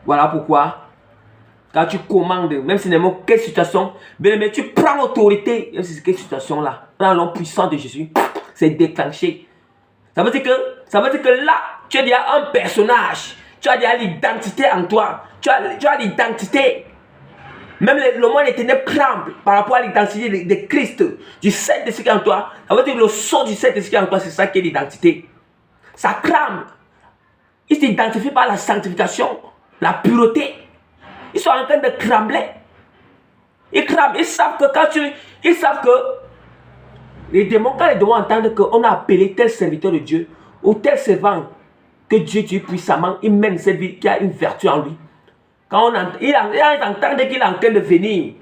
S1: Voilà pourquoi, quand tu commandes, même si n'importe quelle situation, bien-aimé, tu prends l'autorité, même si c'est quelle situation-là, dans le nom puissant de Jésus, c'est déclenché. Ça veut dire que là, tu as déjà un personnage, tu as déjà l'identité en toi, tu as l'identité. Même le monde des ténèbres tremble par rapport à l'identité de Christ, du Saint-Esprit qui est en toi. Ça veut dire que le son du Saint-Esprit qui est en toi, c'est ça qui est l'identité. Ça tremble. Ils s'identifient par la sanctification, la pureté. Ils sont en train de trembler. Ils tremblent. Ils savent que les démons, quand les démons entendent qu'on a appelé tel serviteur de Dieu ou tel servant que Dieu tue puissamment, il mène cette vie qui a une vertu en lui. Quand ils entendent qu'il est en train de venir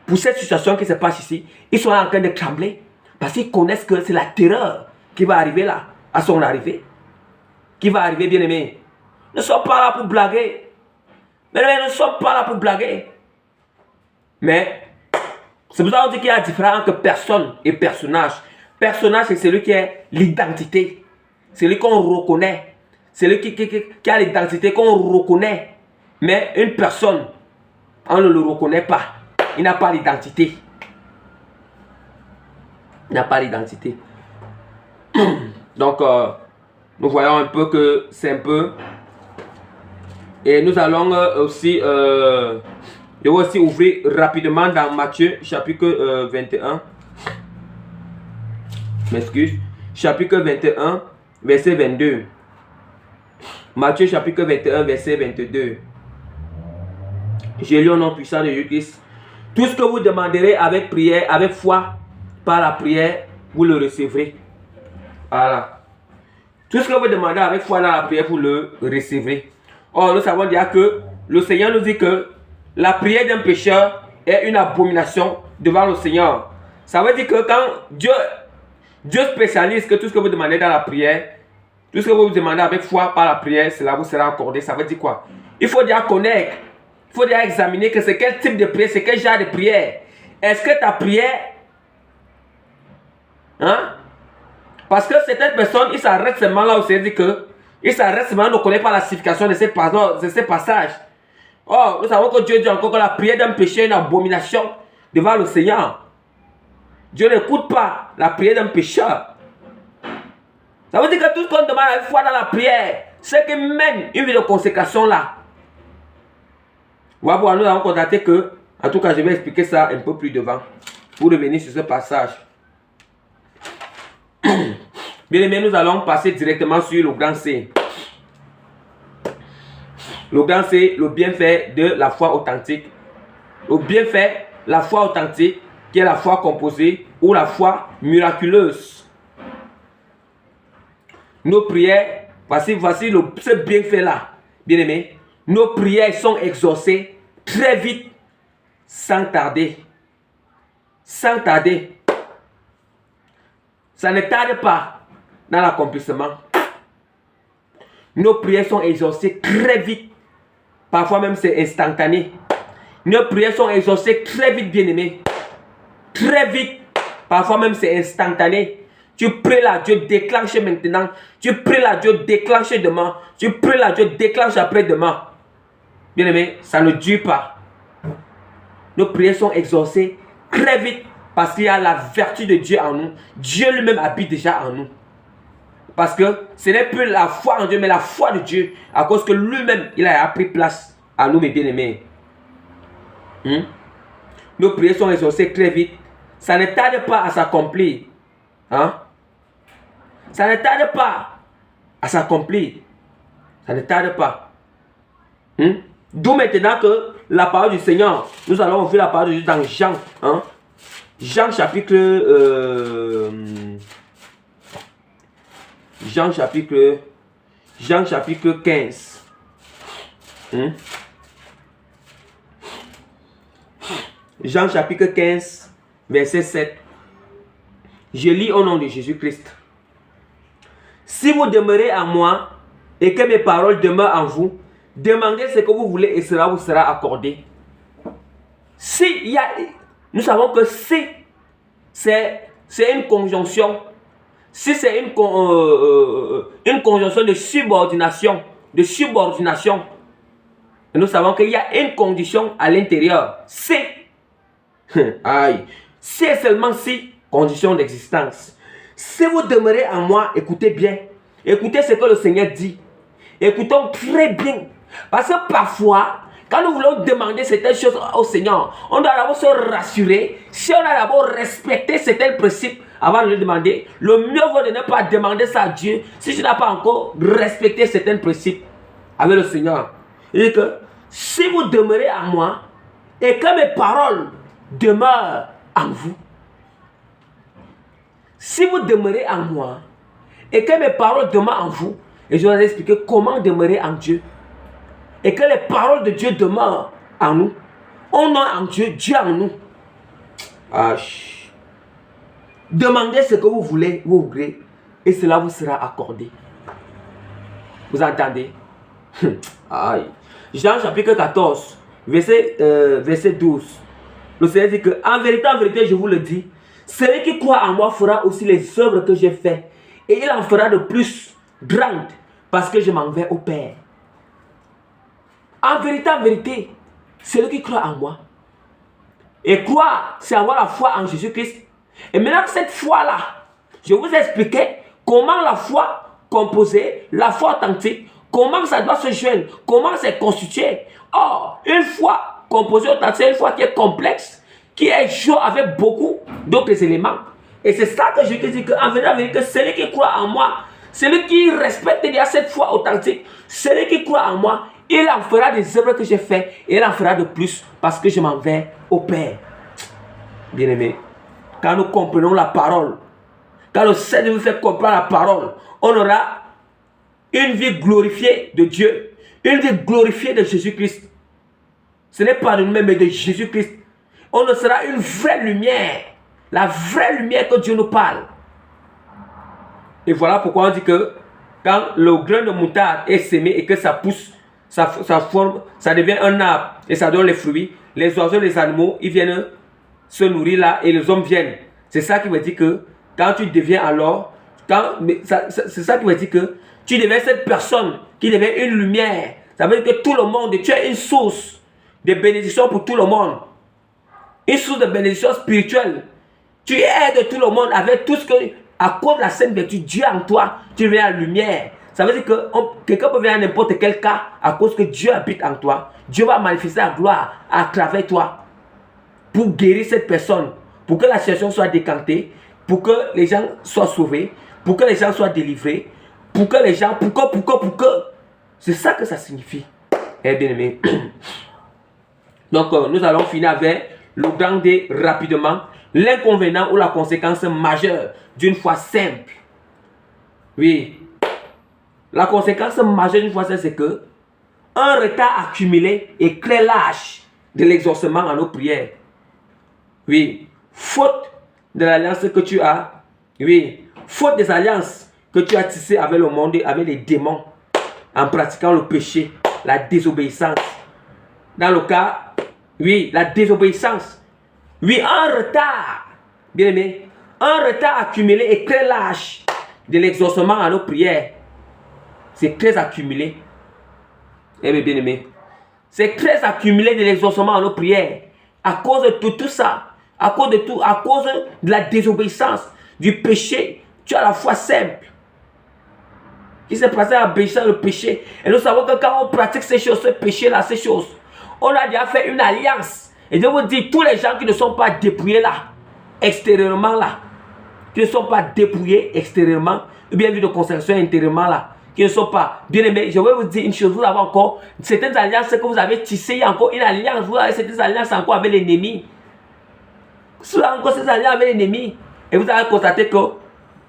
S1: pour cette situation qui se passe ici, ils sont en train de trembler parce qu'ils connaissent que c'est la terreur qui va arriver là, à son arrivée. Qui va arriver, bien aimé. Nous ne sommes pas là pour blaguer. Mais nous ne sommes pas là pour blaguer. Mais c'est pour ça qu'on dit qu'il y a différence entre personne et personnage. Personnage, c'est celui qui a l'identité. Celui qu'on reconnaît. Celui qui a l'identité qu'on reconnaît. Mais une personne, on ne le reconnaît pas. Il n'a pas l'identité. Il n'a pas l'identité. Donc, nous voyons un peu que c'est un peu... Et nous allons aussi... je vais aussi ouvrir rapidement dans Matthieu, chapitre 21. M'excuse. Chapitre 21, verset 22. Matthieu, chapitre 21, verset 22. J'ai lu au nom puissant de Jésus-Christ. Tout ce que vous demanderez avec prière, avec foi, par la prière, vous le recevrez. Voilà. Tout ce que vous demandez avec foi dans la prière, vous le recevrez. Or, nous savons déjà que le Seigneur nous dit que la prière d'un pécheur est une abomination devant le Seigneur. Ça veut dire que quand Dieu spécialise que tout ce que vous demandez dans la prière, tout ce que vous demandez avec foi par la prière, cela vous sera accordé. Ça veut dire quoi? Il faut déjà connaître. Il faut déjà examiner que c'est quel type de prière, c'est quel genre de prière. Est-ce que ta prière... Hein? Parce que certaines personnes, ils s'arrêtent seulement là où c'est dit que... Ils s'arrêtent seulement, ne connaissent pas la signification de ces passages. Or, nous savons que Dieu dit encore que la prière d'un péché est une abomination devant le Seigneur. Dieu n'écoute pas la prière d'un pécheur. Ça veut dire que tout ce qu'on demande avec foi dans la prière, c'est qu'il mène une vie de consécration là. Voilà, nous avons constaté que, en tout cas, je vais expliquer ça un peu plus devant, pour revenir sur ce passage. Bien aimé, nous allons passer directement sur le grand C. Le grand C, le bienfait de la foi authentique. Le bienfait, la foi authentique, qui est la foi composée ou la foi miraculeuse. Nos prières, voici ce bienfait-là, bien aimé. Nos prières sont exaucées très vite, sans tarder. Sans tarder. Ça ne tarde pas dans l'accomplissement. Nos prières sont exaucées très vite. Parfois même c'est instantané. Nos prières sont exaucées très vite, bien aimé. Très vite. Parfois même c'est instantané. Tu pries là, Dieu déclenche maintenant. Tu pries là, Dieu déclenche demain. Tu pries là, Dieu déclenche après-demain. Bien aimé, ça ne dure pas. Nos prières sont exaucées très vite parce qu'il y a la vertu de Dieu en nous. Dieu lui-même habite déjà en nous. Parce que ce n'est plus la foi en Dieu, mais la foi de Dieu. À cause que lui-même, il a pris place à nous, mes bien-aimés. Nos prières sont exaucées très vite. Ça ne tarde pas à s'accomplir. Hein? Ça ne tarde pas à s'accomplir. Ça ne tarde pas. D'où maintenant que la parole du Seigneur, nous allons ouvrir la parole de Dieu dans Jean. Hein? Jean chapitre 15. Jean chapitre 15, verset 7. Je lis au nom de Jésus-Christ. Si vous demeurez en moi et que mes paroles demeurent en vous, demandez ce que vous voulez et cela vous sera accordé. Nous savons que si c'est une conjonction, si c'est une conjonction de subordination, nous savons qu'il y a une condition à l'intérieur. Si, c'est seulement si, condition d'existence. Si vous demeurez en moi, écoutez bien. Écoutez ce que le Seigneur dit. Écoutons très bien. Parce que parfois, quand nous voulons demander certaines choses au Seigneur, on doit d'abord se rassurer. Si on a d'abord respecté certains principes avant de le demander, le mieux vaut de ne pas demander ça à Dieu si tu n'as pas encore respecté certains principes avec le Seigneur. Il dit que si vous demeurez en moi et que mes paroles demeurent en vous, si vous demeurez en moi et que mes paroles demeurent en vous, et je vais vous expliquer comment demeurer en Dieu, et que les paroles de Dieu demeurent en nous, on a en Dieu, Dieu en nous. Demandez ce que vous voulez, et cela vous sera accordé. Vous entendez? Jean chapitre 14, verset 12. Le Seigneur dit que, en vérité, je vous le dis, celui qui croit en moi fera aussi les œuvres que j'ai faites, et il en fera de plus grandes, parce que je m'en vais au Père. En vérité, celui qui croit en moi, et croire, c'est avoir la foi en Jésus-Christ. Et maintenant, cette foi-là, je vous ai expliqué comment la foi composée, la foi authentique, comment ça doit se joindre, comment c'est constitué. Or, une foi composée authentique, c'est une foi qui est complexe, qui est jouée avec beaucoup d'autres éléments. Et c'est ça que je te dis, qu'en vérité, celui qui croit en moi, celui qui respecte déjà cette foi authentique, celui qui croit en moi, il en fera des œuvres que j'ai faites et il en fera de plus parce que je m'en vais au Père. Bien-aimé, quand nous comprenons la parole, quand le Seigneur nous fait comprendre la parole, on aura une vie glorifiée de Dieu, une vie glorifiée de Jésus-Christ. Ce n'est pas de nous-mêmes, mais de Jésus-Christ. On sera une vraie lumière, la vraie lumière que Dieu nous parle. Et voilà pourquoi on dit que quand le grain de moutarde est sémé et que ça pousse, ça forme, ça devient un arbre et ça donne les fruits. Les oiseaux, les animaux, ils viennent se nourrir là et les hommes viennent. C'est ça qui veut dire que quand tu deviens alors, c'est ça qui veut dire que tu deviens cette personne qui devient une lumière. Ça veut dire que tout le monde, tu es une source de bénédiction pour tout le monde. Une source de bénédiction spirituelle. Tu aides tout le monde avec tout ce que, à cause de la sainte vertu, Dieu en toi, tu deviens la lumière. Ça veut dire que quelqu'un peut venir à n'importe quel cas à cause que Dieu habite en toi. Dieu va manifester la gloire à travers toi pour guérir cette personne, pour que la situation soit décantée, pour que les gens soient sauvés, pour que les gens soient délivrés, pour que les gens, pour que. C'est ça que ça signifie. Eh bien aimé. Donc nous allons finir avec le grand D rapidement. L'inconvénient ou la conséquence majeure d'une foi simple. Oui. La conséquence majeure d'une foi simple, c'est que un retard accumulé et très lâche de l'exaucement à nos prières. Oui. Faute de l'alliance que tu as. Oui. Faute des alliances que tu as tissées avec le monde et avec les démons. En pratiquant le péché, la désobéissance. Dans le cas, oui, la désobéissance. Oui, un retard, bien aimé, un retard accumulé et très lâche de l'exaucement à nos prières. C'est très accumulé. Eh bien, bien aimé, c'est très accumulé de l'exaucement à nos prières. À cause de tout ça, à cause de la désobéissance, du péché, tu as la foi simple. Qui s'est passé à obéissant le péché. Et nous savons que quand on pratique ces choses, ce péché-là, ces choses, on a déjà fait une alliance Et je vous dis, tous les gens qui ne sont pas dépouillés là, extérieurement là, qui ne sont pas dépouillés extérieurement, ou bien vu de consécration intérieurement là, qui ne sont pas bien aimés, je vais vous dire une chose, vous avez encore certaines alliances que vous avez tissées, il y a encore une alliance, vous avez certaines alliances encore avec l'ennemi. Vous avez encore ces alliances avec l'ennemi, et vous allez constater que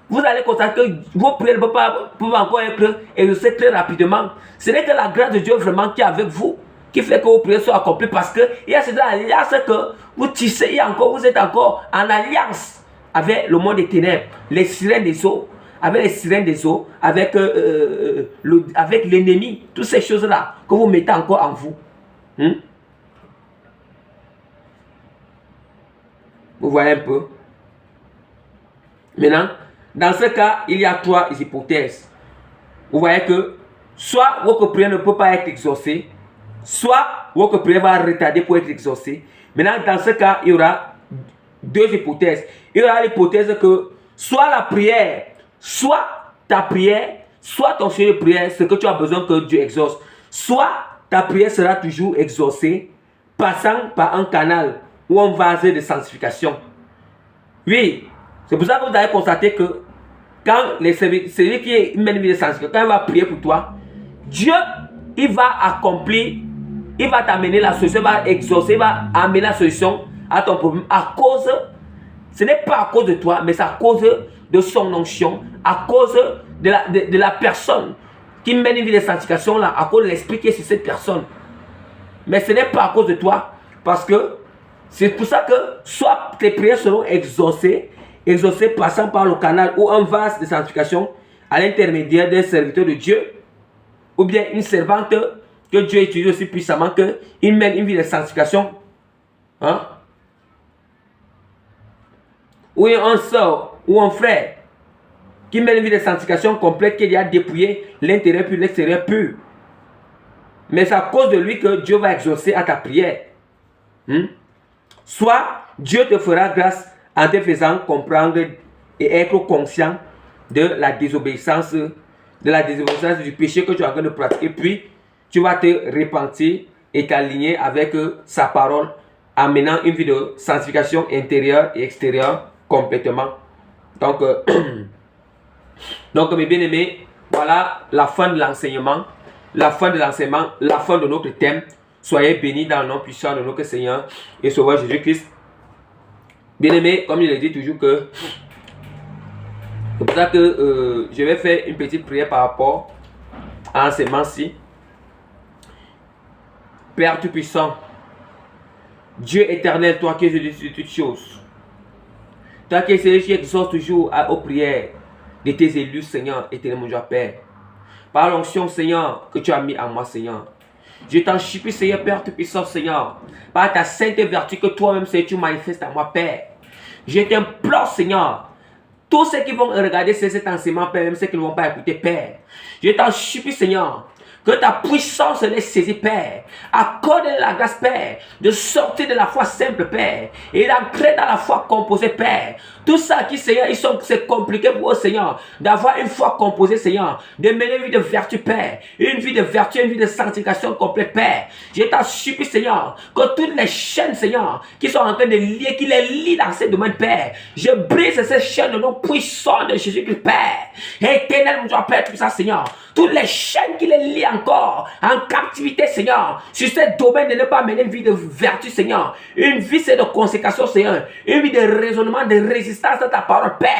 S1: vos prières ne peuvent encore être exaucées très rapidement. Ce n'est que la grâce de Dieu vraiment qui est avec vous, qui fait que vos prières soient accomplies, parce qu'il y a cette alliance que vous tissez, vous êtes encore en alliance avec le monde des ténèbres, les sirènes des eaux, avec les sirènes des eaux, avec l'ennemi, toutes ces choses-là que vous mettez encore en vous. Vous voyez un peu? Maintenant, dans ce cas, il y a trois hypothèses. Vous voyez que soit votre prière ne peut pas être exaucée, soit votre prière va retarder pour être exaucée. Maintenant, dans ce cas, il y aura deux hypothèses. Il y aura l'hypothèse que soit la prière, soit ta prière, soit ton sujet de prière, ce que tu as besoin que Dieu exauce, soit ta prière sera toujours exaucée, passant par un canal ou un vase de sanctification. Oui, c'est pour ça que vous allez constater que quand celui qui mène une vie de sanctification, quand il va prier pour toi, Dieu, il va accomplir, il va t'amener la solution, il va exaucer, il va amener la solution à ton problème à cause, ce n'est pas à cause de toi, mais c'est à cause de son onction, à cause de la personne qui mène une vie de sanctification là, à cause de l'esprit qui est sur cette personne. Mais ce n'est pas à cause de toi, parce que c'est pour ça que soit tes prières seront exaucées passant par le canal ou un vase de sanctification à l'intermédiaire d'un serviteur de Dieu, ou bien une servante que Dieu utilise aussi puissamment, qu'il mène une vie de sanctification. Ou un soeur ou un frère qui mène une vie de sanctification complète, qui a dépouillé l'intérieur pur, l'extérieur pur. Mais c'est à cause de lui que Dieu va exaucer à ta prière. Soit Dieu te fera grâce en te faisant comprendre et être conscient de la désobéissance du péché que tu es en train de pratiquer. Puis tu vas te repentir et t'aligner avec sa parole, en menant une vie de sanctification intérieure et extérieure complètement. Donc, mes bien-aimés, voilà la fin de l'enseignement, la fin de notre thème. Soyez bénis dans le nom puissant de notre Seigneur et Sauveur Jésus-Christ. Bien-aimés, comme je l'ai dit toujours que c'est pour ça que je vais faire une petite prière par rapport à l'enseignement-ci. Père Tout-Puissant, Dieu éternel, toi qui es au-dessus de toutes choses, toi qui es celui qui exauce toujours aux prières de tes élus, Seigneur, éternel mon Dieu, Père. Par l'onction, Seigneur, que tu as mis en moi, Seigneur. Je t'en supplie, Seigneur, Père Tout-Puissant, Seigneur, par ta sainte vertu que toi-même, Seigneur, tu manifestes à moi, Père. Je t'implore, Seigneur, tous ceux qui vont regarder cet enseignement, Père, même ceux qui ne vont pas écouter, Père. Je t'en supplie, Seigneur, que ta puissance les saisit, Père. Accorde la grâce, Père, de sortir de la foi simple, Père, et d'entrer dans la foi composée, Père. Tout ça qui, Seigneur, c'est compliqué pour eux, Seigneur, d'avoir une foi composée, Seigneur, de mener une vie de vertu, Père, une vie de vertu, une vie de sanctification complète, Père. Je t'en supplie, Seigneur, que toutes les chaînes, Seigneur, qui sont en train de lier, qui les lient dans ces domaines, Père, je brise ces chaînes de nom puissant de Jésus-Christ, Père. Éternel, mon Dieu, Père, tout ça, Seigneur, toutes les chaînes qui les lient encore en captivité, Seigneur, sur ces domaines de ne pas mener une vie de vertu, Seigneur, une vie de consécration, Seigneur, une vie de raisonnement, de résistance à ta parole, Père.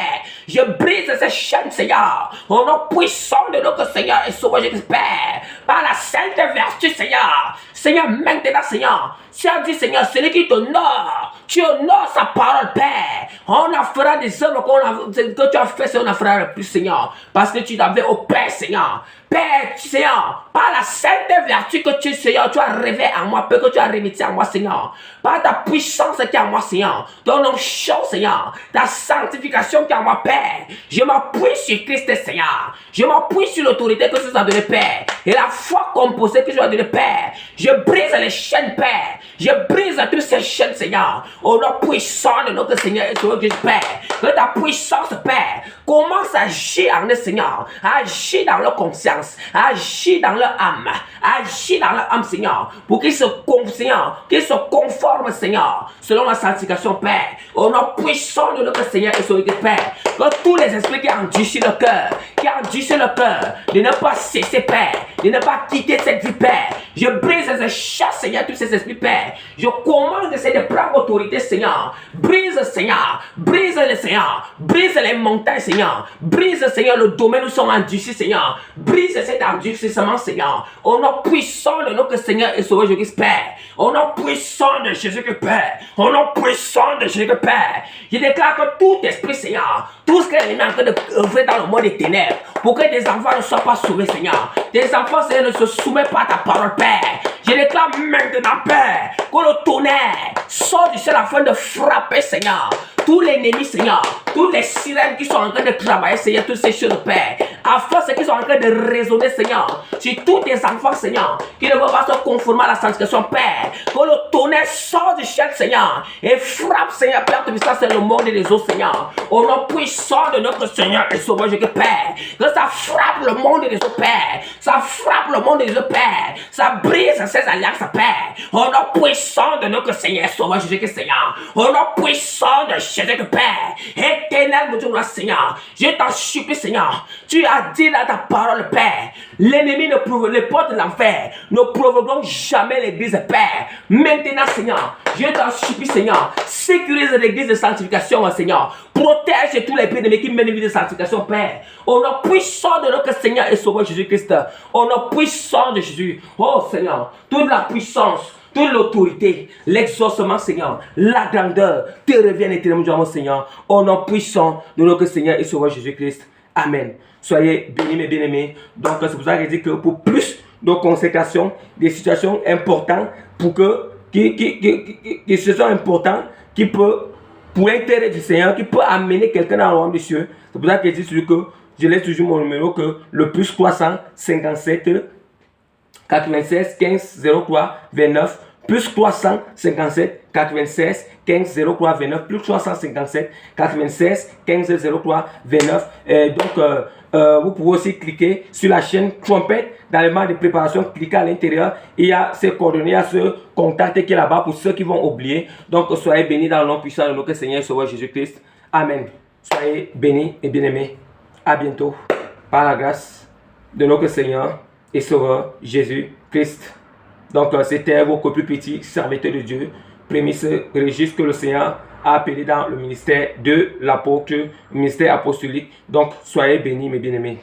S1: Je brise ces chaînes, Seigneur, au nom puissant de notre Seigneur et Sauveur Jésus, Père, par la sainte vertu, Seigneur. Seigneur, maintenant, Seigneur, tu as dit, Seigneur, celui qui t'honore, tu honores sa parole, Père. On en fera des œuvres que tu as fait, Seigneur, on en fera le plus, Seigneur, parce que tu l'avais au Père, Seigneur. Père, Seigneur, par la sainte vertu que tu, Seigneur, tu as révélé en moi, Père, que tu as remis en moi, Seigneur, par ta puissance qui est en moi, Seigneur, ton onction, Seigneur, ta sanctification qui est en moi, Père, je m'appuie sur Christ, Seigneur, je m'appuie sur l'autorité que tu as donnée, Père, et la foi composée que tu as donnée, Père, je brise les chaînes, Père, je brise toutes ces chaînes, Seigneur, Au nom puissant de notre Seigneur et Sauveur Jésus, Père. Que ta puissance, Père, commence à agir en eux, Seigneur. À agir dans leur conscience. À agir dans leur âme. À agir dans leur âme, Seigneur. Pour qu'ils se conforment, Seigneur, selon la sanctification, Père. Au nom puissant de notre Seigneur et Sauveur Jésus, Père. Que tous les esprits qui endurcissent le cœur, de ne pas cesser, Père, de ne pas quitter cette vie, Père. Je brise et je chasse, Seigneur, tous ces esprits, Père. Je commande, Seigneur, de prendre autorité, Seigneur. Brise, Seigneur. Brise les Seigneur. Brise les montagnes, Seigneur. Brise, Seigneur, le domaine où nous sommes endurcis, Seigneur. Brise cet endurcissement, Seigneur. Au nom puissant de notre Seigneur et Sauveur Jésus-Christ, Père. Au nom puissant de Jésus-Christ, Père. Au nom puissant de Jésus-Christ, Père. Je déclare que tout esprit, Seigneur, tout ce que l'ennemi est en train de œuvrer dans le monde des ténèbres, pour que tes enfants ne soient pas sauvés, Seigneur. Tes enfants, Seigneur, ne se soumettent pas à ta parole, Père. Je déclare maintenant, Père, que le tonnerre sort du ciel afin de frapper, Seigneur, tous les ennemis, Seigneur, toutes les sirènes qui sont en train de travailler, Seigneur, toutes ces choses, Père, afin qu'ils sont en train de raisonner, Seigneur, sur tous tes enfants, Seigneur, qui ne veulent pas se conformer à la sanctification, Père, que le tonnerre sort du ciel, Seigneur, et frappe, Seigneur, Père, tout ça, c'est le monde et les eaux, Seigneur, au nom puissant de notre Seigneur et Sauveur Jésus, Père, que ça frappe le monde et les eaux, Père, ça frappe le monde et les eaux, Père, ça brise ces alliances, Père, au nom puissant de notre Seigneur et Sauveur Jésus, Seigneur, au nom puissant de Jésus, Père, éternel, mon Dieu, Seigneur, je t'en supplie, Seigneur, tu as dit dans ta parole, Père, l'ennemi les portes de l'enfer ne provoqueront jamais l'église, Père. Maintenant, Seigneur, je t'en supplie, Seigneur, sécurise l'église de sanctification, Seigneur, protège tous les ennemis qui mènent une vie de sanctification, Père, au nom puissant de notre Seigneur et Sauveur Jésus-Christ, au nom puissant de Jésus, oh Seigneur, toute la puissance, toute l'autorité, l'exaucement, Seigneur, la grandeur te reviennent éternellement, Seigneur, au nom puissant de notre Seigneur et Sauveur Jésus-Christ. Amen. Soyez bénis, mes bien-aimés. Donc, c'est pour ça que je dis que pour plus de consécration, des situations importantes, qui sont importantes, qui peut, pour l'intérêt du Seigneur, qui peut amener quelqu'un dans le royaume des cieux. C'est pour ça que je dis que je laisse toujours mon numéro, que le plus 357 96 15 03 29 plus 357 96 15 03 29 plus 357 96 15 03 29. Vous pouvez aussi cliquer sur la chaîne Trompette dans le mode de préparation. Cliquez à l'intérieur. Il y a ces coordonnées, il y a ce contact qui est là-bas pour ceux qui vont oublier. Donc soyez bénis dans le nom puissant de notre Seigneur et Sauveur Jésus-Christ. Amen. Soyez bénis et bien-aimés. À bientôt. Par la grâce de notre Seigneur et Sauveur Jésus-Christ. Donc c'était votre plus petit serviteur de Dieu, Prémices Régis, que le Seigneur a appelé dans le ministère de l'apôtre, ministère apostolique. Donc soyez bénis, mes bien-aimés.